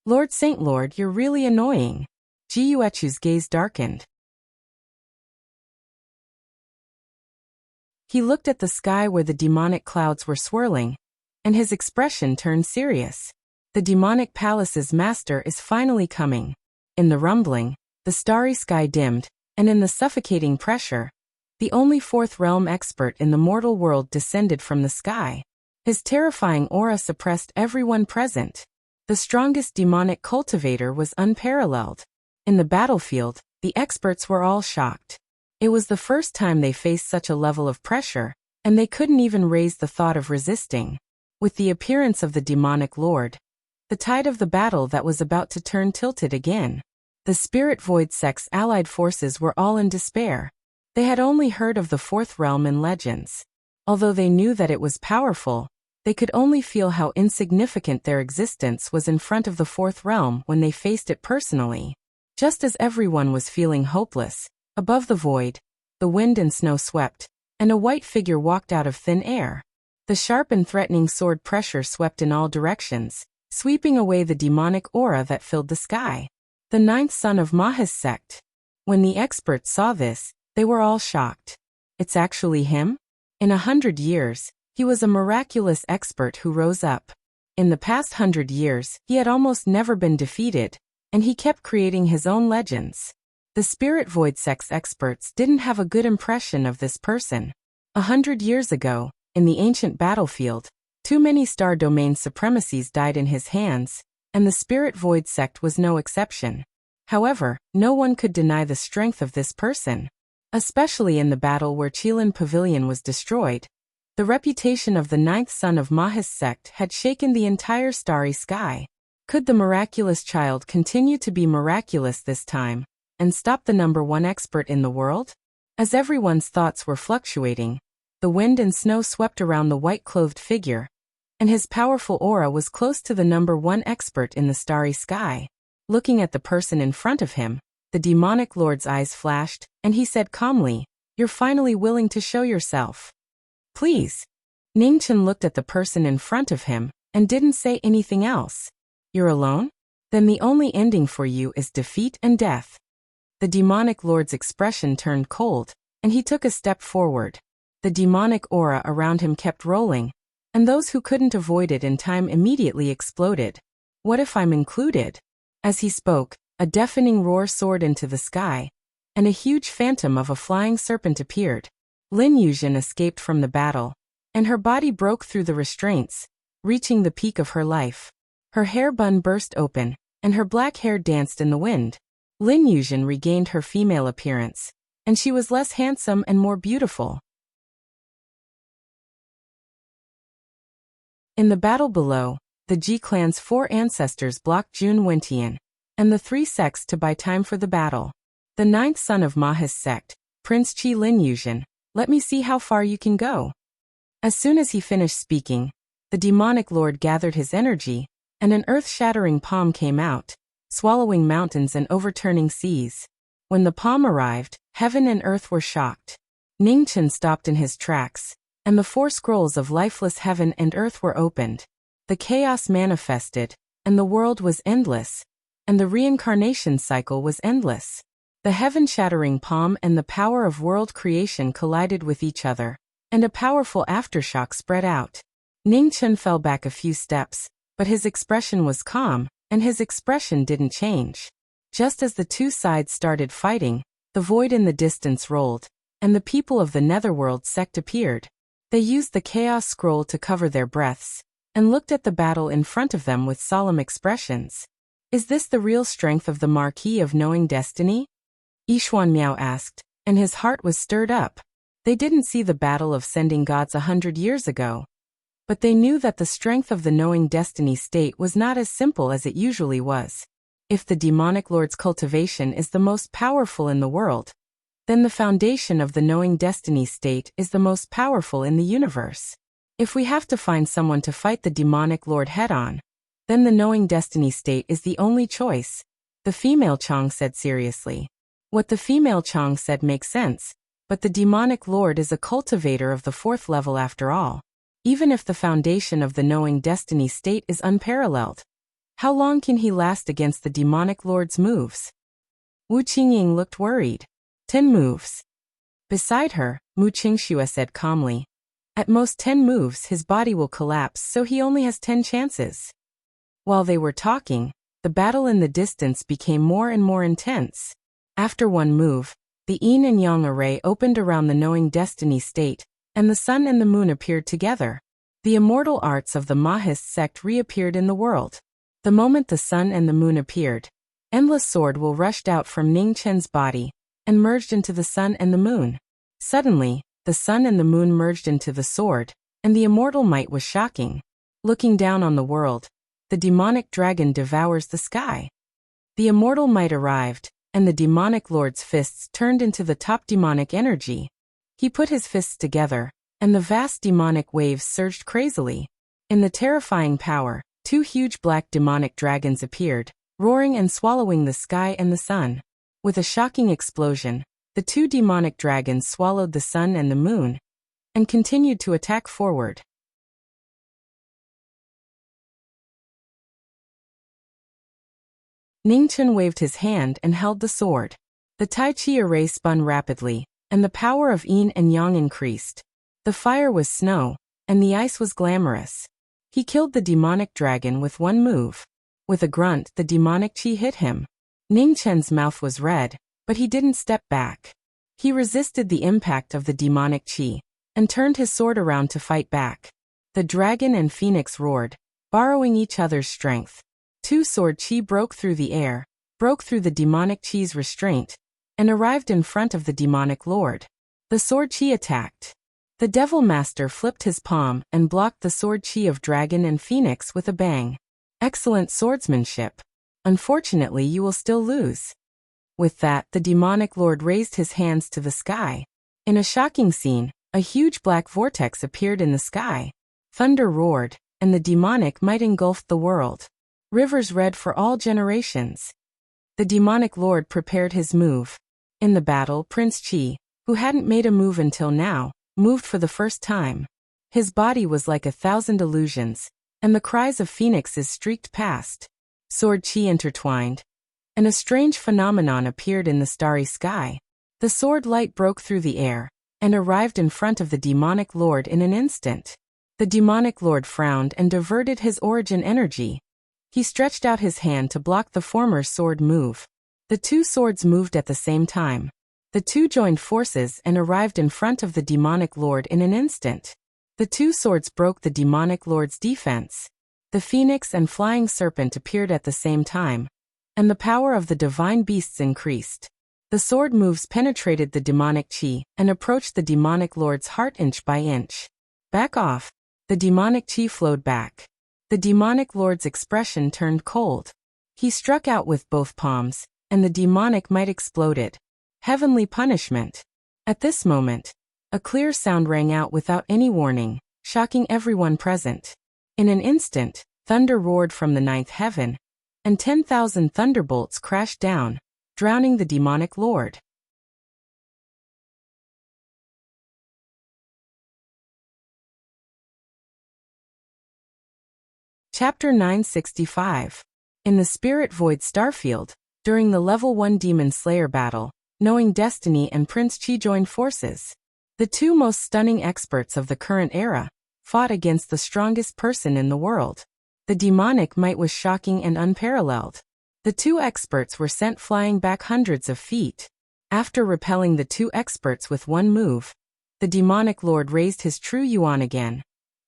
Lord Saint Lord, you're really annoying." Jiuechu's gaze darkened. He looked at the sky where the demonic clouds were swirling, and his expression turned serious. The demonic palace's master is finally coming. In the rumbling, the starry sky dimmed, and in the suffocating pressure, the only 4th realm expert in the mortal world descended from the sky. His terrifying aura suppressed everyone present. The strongest demonic cultivator was unparalleled. In the battlefield, the experts were all shocked. It was the first time they faced such a level of pressure, and they couldn't even raise the thought of resisting. With the appearance of the demonic lord, the tide of the battle that was about to turn tilted again. The Spirit Void sect's allied forces were all in despair. They had only heard of the 4th realm in legends. Although they knew that it was powerful, they could only feel how insignificant their existence was in front of the 4th realm when they faced it personally. Just as everyone was feeling hopeless, above the void, the wind and snow swept, and a white figure walked out of thin air. The sharp and threatening sword pressure swept in all directions, sweeping away the demonic aura that filled the sky. The 9th son of Maha's sect. When the experts saw this, they were all shocked. It's actually him? In 100 years, he was a miraculous expert who rose up. In the past 100 years, he had almost never been defeated, and he kept creating his own legends. The Spirit Void sect's experts didn't have a good impression of this person. 100 years ago, in the ancient battlefield, too many star domain supremacies died in his hands, and the Spirit Void sect was no exception. However, no one could deny the strength of this person. Especially in the battle where Qilin Pavilion was destroyed, the reputation of the 9th son of Maha's sect had shaken the entire starry sky. Could the miraculous child continue to be miraculous this time, and stop the number 1 expert in the world? As everyone's thoughts were fluctuating, the wind and snow swept around the white-clothed figure, and his powerful aura was close to the number 1 expert in the starry sky. Looking at the person in front of him, the demonic lord's eyes flashed, and he said calmly, "You're finally willing to show yourself. Please." Ningchen looked at the person in front of him, and didn't say anything else. "You're alone? Then the only ending for you is defeat and death." The demonic lord's expression turned cold, and he took a step forward. The demonic aura around him kept rolling, and those who couldn't avoid it in time immediately exploded. What if I'm included? As he spoke, a deafening roar soared into the sky, and a huge phantom of a flying serpent appeared. Lin Yuzhen escaped from the battle, and her body broke through the restraints, reaching the peak of her life. Her hair bun burst open, and her black hair danced in the wind. Lin Yuzhen regained her female appearance, and she was less handsome and more beautiful. In the battle below, the Ji clan's 4 ancestors blocked Jun Wentian and the 3 sects to buy time for the battle. The 9th son of Ma's sect, Prince Qi Lin Yuzhen, let me see how far you can go. As soon as he finished speaking, the demonic lord gathered his energy, and an earth-shattering palm came out, swallowing mountains and overturning seas. When the palm arrived, heaven and earth were shocked. Ningchen stopped in his tracks, and the 4 scrolls of lifeless heaven and earth were opened. The chaos manifested, and the world was endless, and the reincarnation cycle was endless. The heaven-shattering palm and the power of world creation collided with each other, and a powerful aftershock spread out. Ningchen fell back a few steps, but his expression was calm, and his expression didn't change. Just as the 2 sides started fighting, the void in the distance rolled, and the people of the Netherworld sect appeared. They used the Chaos Scroll to cover their breaths, and looked at the battle in front of them with solemn expressions. Is this the real strength of the Marquis of Knowing Destiny? Yixuan Miao asked, and his heart was stirred up. They didn't see the battle of sending gods 100 years ago, but they knew that the strength of the Knowing Destiny state was not as simple as it usually was. If the demonic lord's cultivation is the most powerful in the world, then the foundation of the Knowing Destiny state is the most powerful in the universe. If we have to find someone to fight the demonic lord head-on, then the Knowing Destiny state is the only choice, the female Chang said seriously. What the female Chang said makes sense, but the demonic lord is a cultivator of the 4th level after all. Even if the foundation of the Knowing Destiny state is unparalleled, how long can he last against the demonic lord's moves? Wu Qingying looked worried. 10 moves. Beside her, Mu Qingxue said calmly. At most 10 moves his body will collapse, so he only has 10 chances. While they were talking, the battle in the distance became more and more intense. After 1 move, the yin and yang array opened around the Knowing Destiny state, and the sun and the moon appeared together. The immortal arts of the Mahist sect reappeared in the world. The moment the sun and the moon appeared, endless sword will rushed out from Ning Chen's body, and merged into the sun and the moon. Suddenly, the sun and the moon merged into the sword, and the immortal might was shocking. Looking down on the world, the demonic dragon devours the sky. The immortal might arrived, and the demonic lord's fists turned into the top demonic energy. He put his fists together, and the vast demonic waves surged crazily. In the terrifying power, 2 huge black demonic dragons appeared, roaring and swallowing the sky and the sun. With a shocking explosion, the 2 demonic dragons swallowed the sun and the moon, and continued to attack forward. Ningchen waved his hand and held the sword. The Tai Chi array spun rapidly, and the power of yin and yang increased. The fire was snow, and the ice was glamorous. He killed the demonic dragon with 1 move. With a grunt, the demonic chi hit him. Ningchen's mouth was red, but he didn't step back. He resisted the impact of the demonic chi, and turned his sword around to fight back. The dragon and phoenix roared, borrowing each other's strength. 2 sword chi broke through the air, broke through the demonic chi's restraint, and arrived in front of the demonic lord. The sword chi attacked. The devil master flipped his palm and blocked the sword chi of dragon and phoenix with a bang. Excellent swordsmanship. Unfortunately, you will still lose. With that, the demonic lord raised his hands to the sky. In a shocking scene, a huge black vortex appeared in the sky. Thunder roared, and the demonic might engulfed the world. Rivers red for all generations. The demonic lord prepared his move. In the battle, Prince Qi, who hadn't made a move until now, moved for the first time. His body was like 1,000 illusions, and the cries of phoenixes streaked past. Sword chi intertwined, and a strange phenomenon appeared in the starry sky. The sword light broke through the air, and arrived in front of the demonic lord in an instant. The demonic lord frowned and diverted his origin energy. He stretched out his hand to block the former sword move. The two swords moved at the same time. The two joined forces and arrived in front of the demonic lord in an instant. The two swords broke the demonic lord's defense. The phoenix and flying serpent appeared at the same time, and the power of the divine beasts increased. The sword moves penetrated the demonic chi and approached the demonic lord's heart inch by inch. Back off. The demonic chi flowed back. The demonic lord's expression turned cold. He struck out with both palms, and the demonic might exploded. Heavenly punishment. At this moment, a clear sound rang out without any warning, shocking everyone present. In an instant, thunder roared from the ninth heaven, and 10,000 thunderbolts crashed down, drowning the demonic lord. Chapter 965. In the Spirit Void Starfield, during the Level 1 Demon Slayer battle, Knowing Destiny and Prince Chi joined forces. The two most stunning experts of the current era fought against the strongest person in the world. The demonic might was shocking and unparalleled. The two experts were sent flying back hundreds of feet. After repelling the two experts with one move, the demonic lord raised his true yuan again,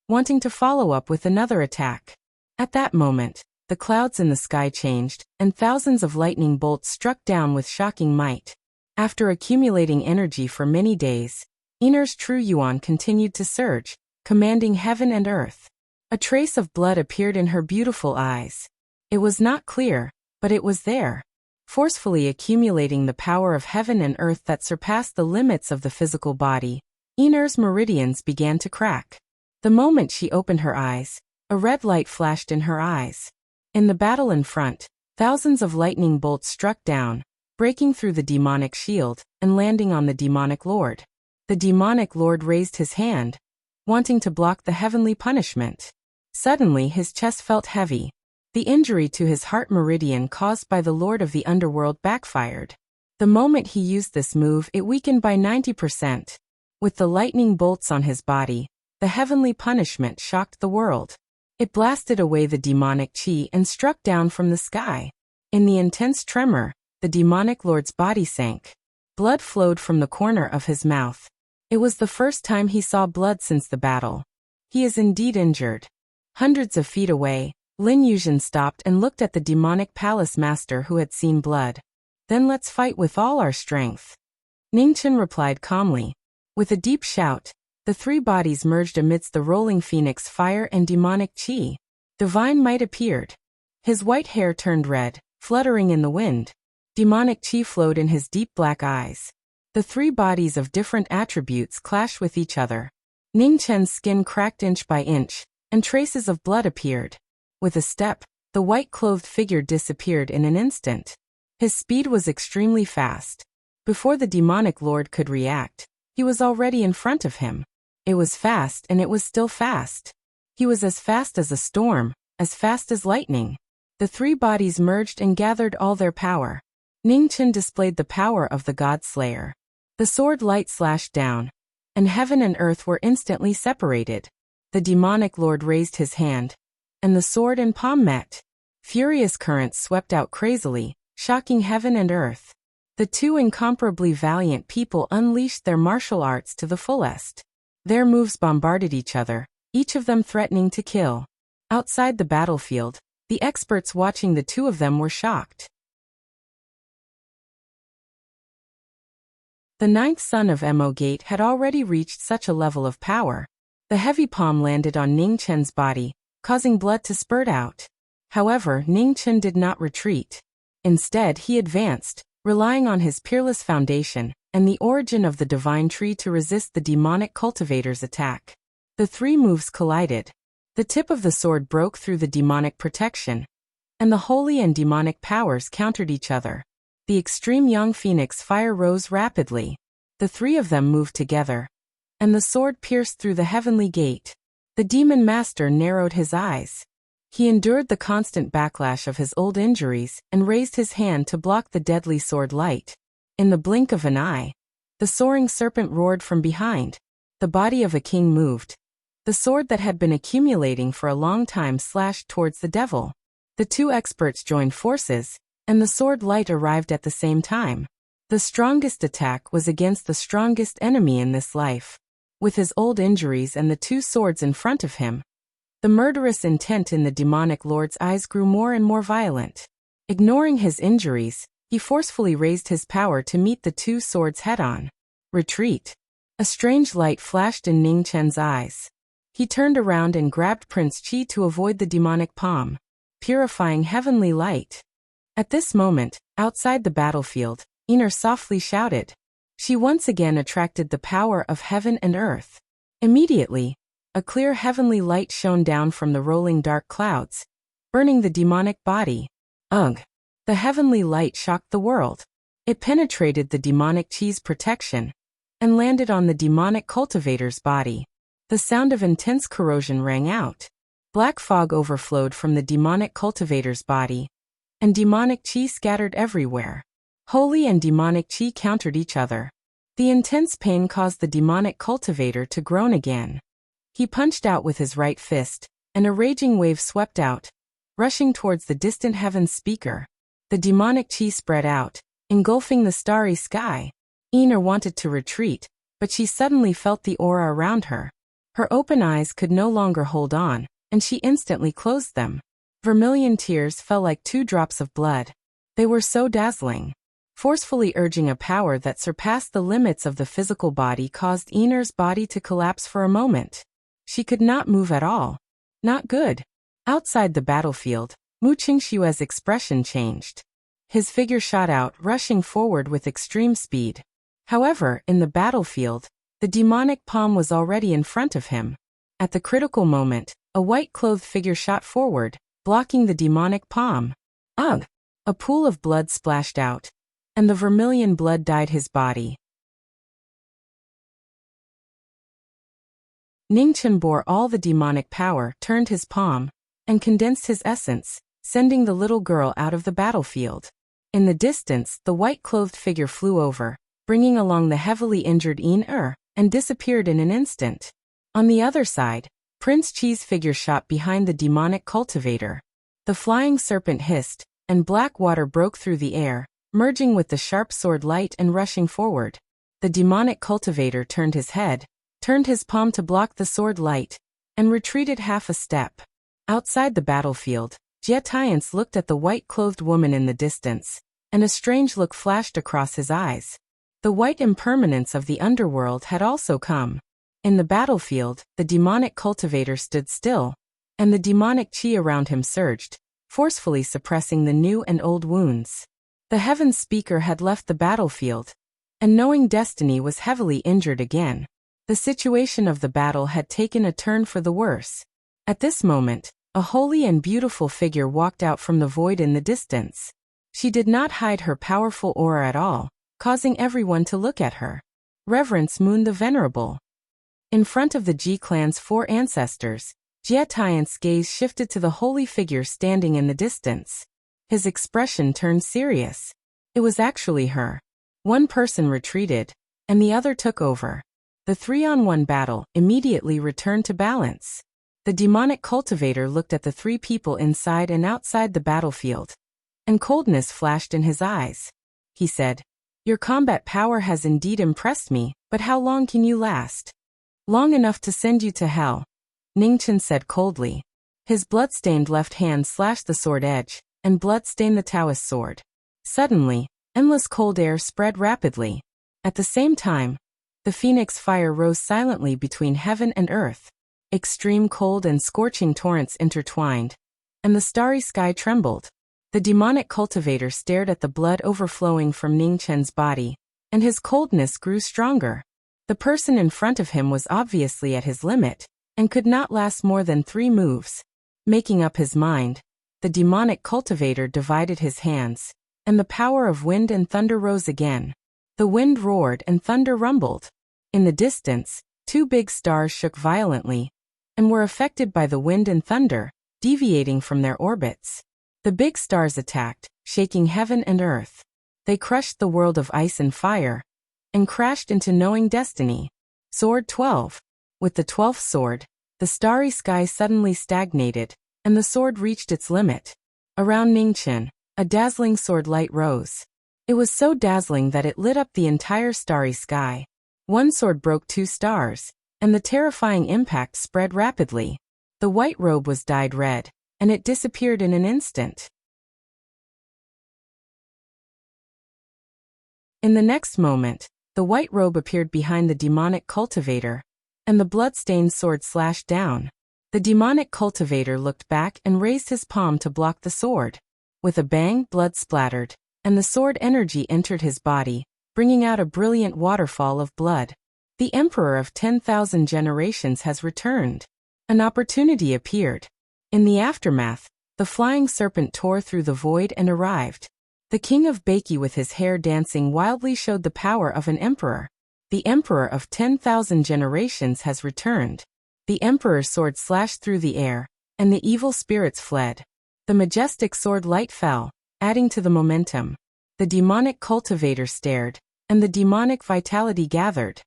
wanting to follow up with another attack. At that moment, the clouds in the sky changed, and thousands of lightning bolts struck down with shocking might. After accumulating energy for many days, Inar's true yuan continued to surge, commanding heaven and earth. A trace of blood appeared in her beautiful eyes. It was not clear, but it was there, forcefully accumulating the power of heaven and earth that surpassed the limits of the physical body. Inar's meridians began to crack. The moment she opened her eyes, a red light flashed in her eyes. In the battle in front, thousands of lightning bolts struck down, breaking through the demonic shield and landing on the demonic lord. The demonic lord raised his hand, wanting to block the heavenly punishment. Suddenly his chest felt heavy. The injury to his heart meridian caused by the Lord of the Underworld backfired. The moment he used this move, it weakened by 90%. With the lightning bolts on his body, the heavenly punishment shocked the world. It blasted away the demonic chi and struck down from the sky. In the intense tremor, the demonic lord's body sank. Blood flowed from the corner of his mouth. It was the first time he saw blood since the battle. He is indeed injured. Hundreds of feet away, Lin Yuzhen stopped and looked at the demonic palace master who had seen blood. Then let's fight with all our strength. Ningchen replied calmly. With a deep shout, the three bodies merged amidst the rolling phoenix fire and demonic chi. Divine might appeared. His white hair turned red, fluttering in the wind. Demonic chi flowed in his deep black eyes. The three bodies of different attributes clashed with each other. Ningchen's skin cracked inch by inch, and traces of blood appeared. With a step, the white-clothed figure disappeared in an instant. His speed was extremely fast. Before the demonic lord could react, he was already in front of him. It was fast and it was still fast. He was as fast as a storm, as fast as lightning. The three bodies merged and gathered all their power. Ningchen displayed the power of the God Slayer. The sword light slashed down, and heaven and earth were instantly separated. The demonic lord raised his hand, and the sword and palm met. Furious currents swept out crazily, shocking heaven and earth. The two incomparably valiant people unleashed their martial arts to the fullest. Their moves bombarded each other, each of them threatening to kill. Outside the battlefield, the experts watching the two of them were shocked. The ninth son of Mo Gate had already reached such a level of power. The heavy palm landed on Ningchen's body, causing blood to spurt out. However, Ningchen did not retreat. Instead, he advanced, relying on his peerless foundation and the origin of the divine tree to resist the demonic cultivator's attack. The three moves collided. The tip of the sword broke through the demonic protection, and the holy and demonic powers countered each other. The extreme young phoenix fire rose rapidly. The three of them moved together, and the sword pierced through the heavenly gate. The demon master narrowed his eyes. He endured the constant backlash of his old injuries and raised his hand to block the deadly sword light. In the blink of an eye, the soaring serpent roared from behind. The body of a king moved, The sword that had been accumulating for a long time slashed towards the devil. The two experts joined forces, and the sword light arrived at the same time. The strongest attack was against the strongest enemy in this life. With his old injuries and the two swords in front of him, the murderous intent in the demonic lord's eyes grew more and more violent. Ignoring his injuries, he forcefully raised his power to meet the two swords head-on. Retreat. A strange light flashed in Ning Chen's eyes. He turned around and grabbed Prince Qi to avoid the demonic palm, purifying heavenly light. At this moment, outside the battlefield, Iner softly shouted. She once again attracted the power of heaven and earth. Immediately, a clear heavenly light shone down from the rolling dark clouds, burning the demonic body. Ugh! The heavenly light shocked the world. It penetrated the demonic Qi's protection and landed on the demonic cultivator's body. The sound of intense corrosion rang out. Black fog overflowed from the demonic cultivator's body, and demonic Qi scattered everywhere. Holy and demonic Qi countered each other. The intense pain caused the demonic cultivator to groan again. He punched out with his right fist, and a raging wave swept out, rushing towards the distant heaven's speaker. The demonic Qi spread out, engulfing the starry sky. Iner wanted to retreat, but she suddenly felt the aura around her. Her open eyes could no longer hold on, and she instantly closed them. Vermilion tears fell like 2 drops of blood. They were so dazzling. Forcefully urging a power that surpassed the limits of the physical body caused Iner's body to collapse for a moment. She could not move at all. Not good. Outside the battlefield, Mu Qingshue's expression changed. His figure shot out, rushing forward with extreme speed. However, in the battlefield, the demonic palm was already in front of him. At the critical moment, a white-clothed figure shot forward, blocking the demonic palm. Ugh! A pool of blood splashed out, and the vermilion blood dyed his body. Ningchen bore all the demonic power, turned his palm, and condensed his essence, sending the little girl out of the battlefield. In the distance, the white-clothed figure flew over, bringing along the heavily injured Iner, and disappeared in an instant. On the other side, Prince Qi's figure shot behind the demonic cultivator. The flying serpent hissed, and black water broke through the air, merging with the sharp sword light and rushing forward. The demonic cultivator turned his head, turned his palm to block the sword light, and retreated half a step. Outside the battlefield, Jie Tiance looked at the white-clothed woman in the distance, and a strange look flashed across his eyes. The white impermanence of the underworld had also come. In the battlefield, the demonic cultivator stood still, and the demonic Qi around him surged, forcefully suppressing the new and old wounds. The heaven speaker had left the battlefield, and knowing destiny was heavily injured again. The situation of the battle had taken a turn for the worse. At this moment, a holy and beautiful figure walked out from the void in the distance. She did not hide her powerful aura at all, causing everyone to look at her. Reverence Moon the Venerable. In front of the Ji clan's 4 ancestors, Jie Tiance's gaze shifted to the holy figure standing in the distance. His expression turned serious. It was actually her. One person retreated, and the other took over. The 3-on-1 battle immediately returned to balance. The demonic cultivator looked at the 3 people inside and outside the battlefield, and coldness flashed in his eyes. He said, "Your combat power has indeed impressed me, but how long can you last?" "Long enough to send you to hell," Ningchen said coldly. His blood-stained left hand slashed the sword edge, and blood stained the Taoist sword. Suddenly, endless cold air spread rapidly. At the same time, the phoenix fire rose silently between heaven and earth. Extreme cold and scorching torrents intertwined, and the starry sky trembled. The demonic cultivator stared at the blood overflowing from Ningchen's body, and his coldness grew stronger. The person in front of him was obviously at his limit, and could not last more than 3 moves. Making up his mind, the demonic cultivator divided his hands, and the power of wind and thunder rose again. The wind roared and thunder rumbled. In the distance, 2 big stars shook violently, and were affected by the wind and thunder, deviating from their orbits. The big stars attacked, shaking heaven and earth. They crushed the world of ice and fire, and crashed into knowing destiny. Sword 12. With the 12th sword, the starry sky suddenly stagnated, and the sword reached its limit. Around Ningqian, a dazzling sword light rose. It was so dazzling that it lit up the entire starry sky. One sword broke 2 stars, and the terrifying impact spread rapidly. The white robe was dyed red, and it disappeared in an instant. In the next moment, the white robe appeared behind the demonic cultivator, and the blood-stained sword slashed down. The demonic cultivator looked back and raised his palm to block the sword. With a bang, blood splattered, and the sword energy entered his body, bringing out a brilliant waterfall of blood. The Emperor of 10,000 generations has returned. An opportunity appeared. In the aftermath, the flying serpent tore through the void and arrived. The king of Baiki with his hair dancing wildly showed the power of an emperor. The Emperor of 10,000 generations has returned. The Emperor's sword slashed through the air, and the evil spirits fled. The majestic sword light fell, adding to the momentum. The demonic cultivator stared, and the demonic vitality gathered.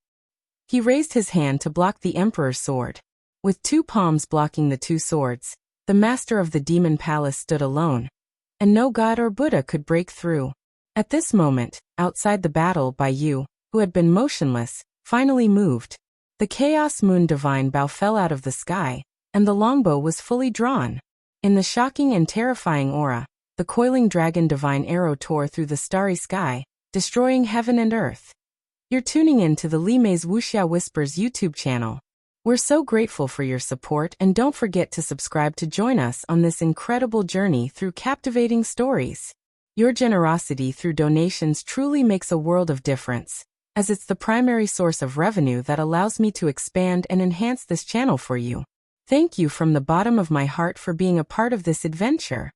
He raised his hand to block the Emperor's sword. With 2 palms blocking the 2 swords, the master of the demon palace stood alone, and no god or Buddha could break through. At this moment, outside the battle, Bai Yu, who had been motionless, finally moved. The Chaos Moon Divine Bow fell out of the sky, and the longbow was fully drawn. In the shocking and terrifying aura, the coiling dragon divine arrow tore through the starry sky, destroying heaven and earth. You're tuning in to the Li Mei's Wuxia Whispers YouTube channel. We're so grateful for your support, and don't forget to subscribe to join us on this incredible journey through captivating stories. Your generosity through donations truly makes a world of difference, as it's the primary source of revenue that allows me to expand and enhance this channel for you. Thank you from the bottom of my heart for being a part of this adventure.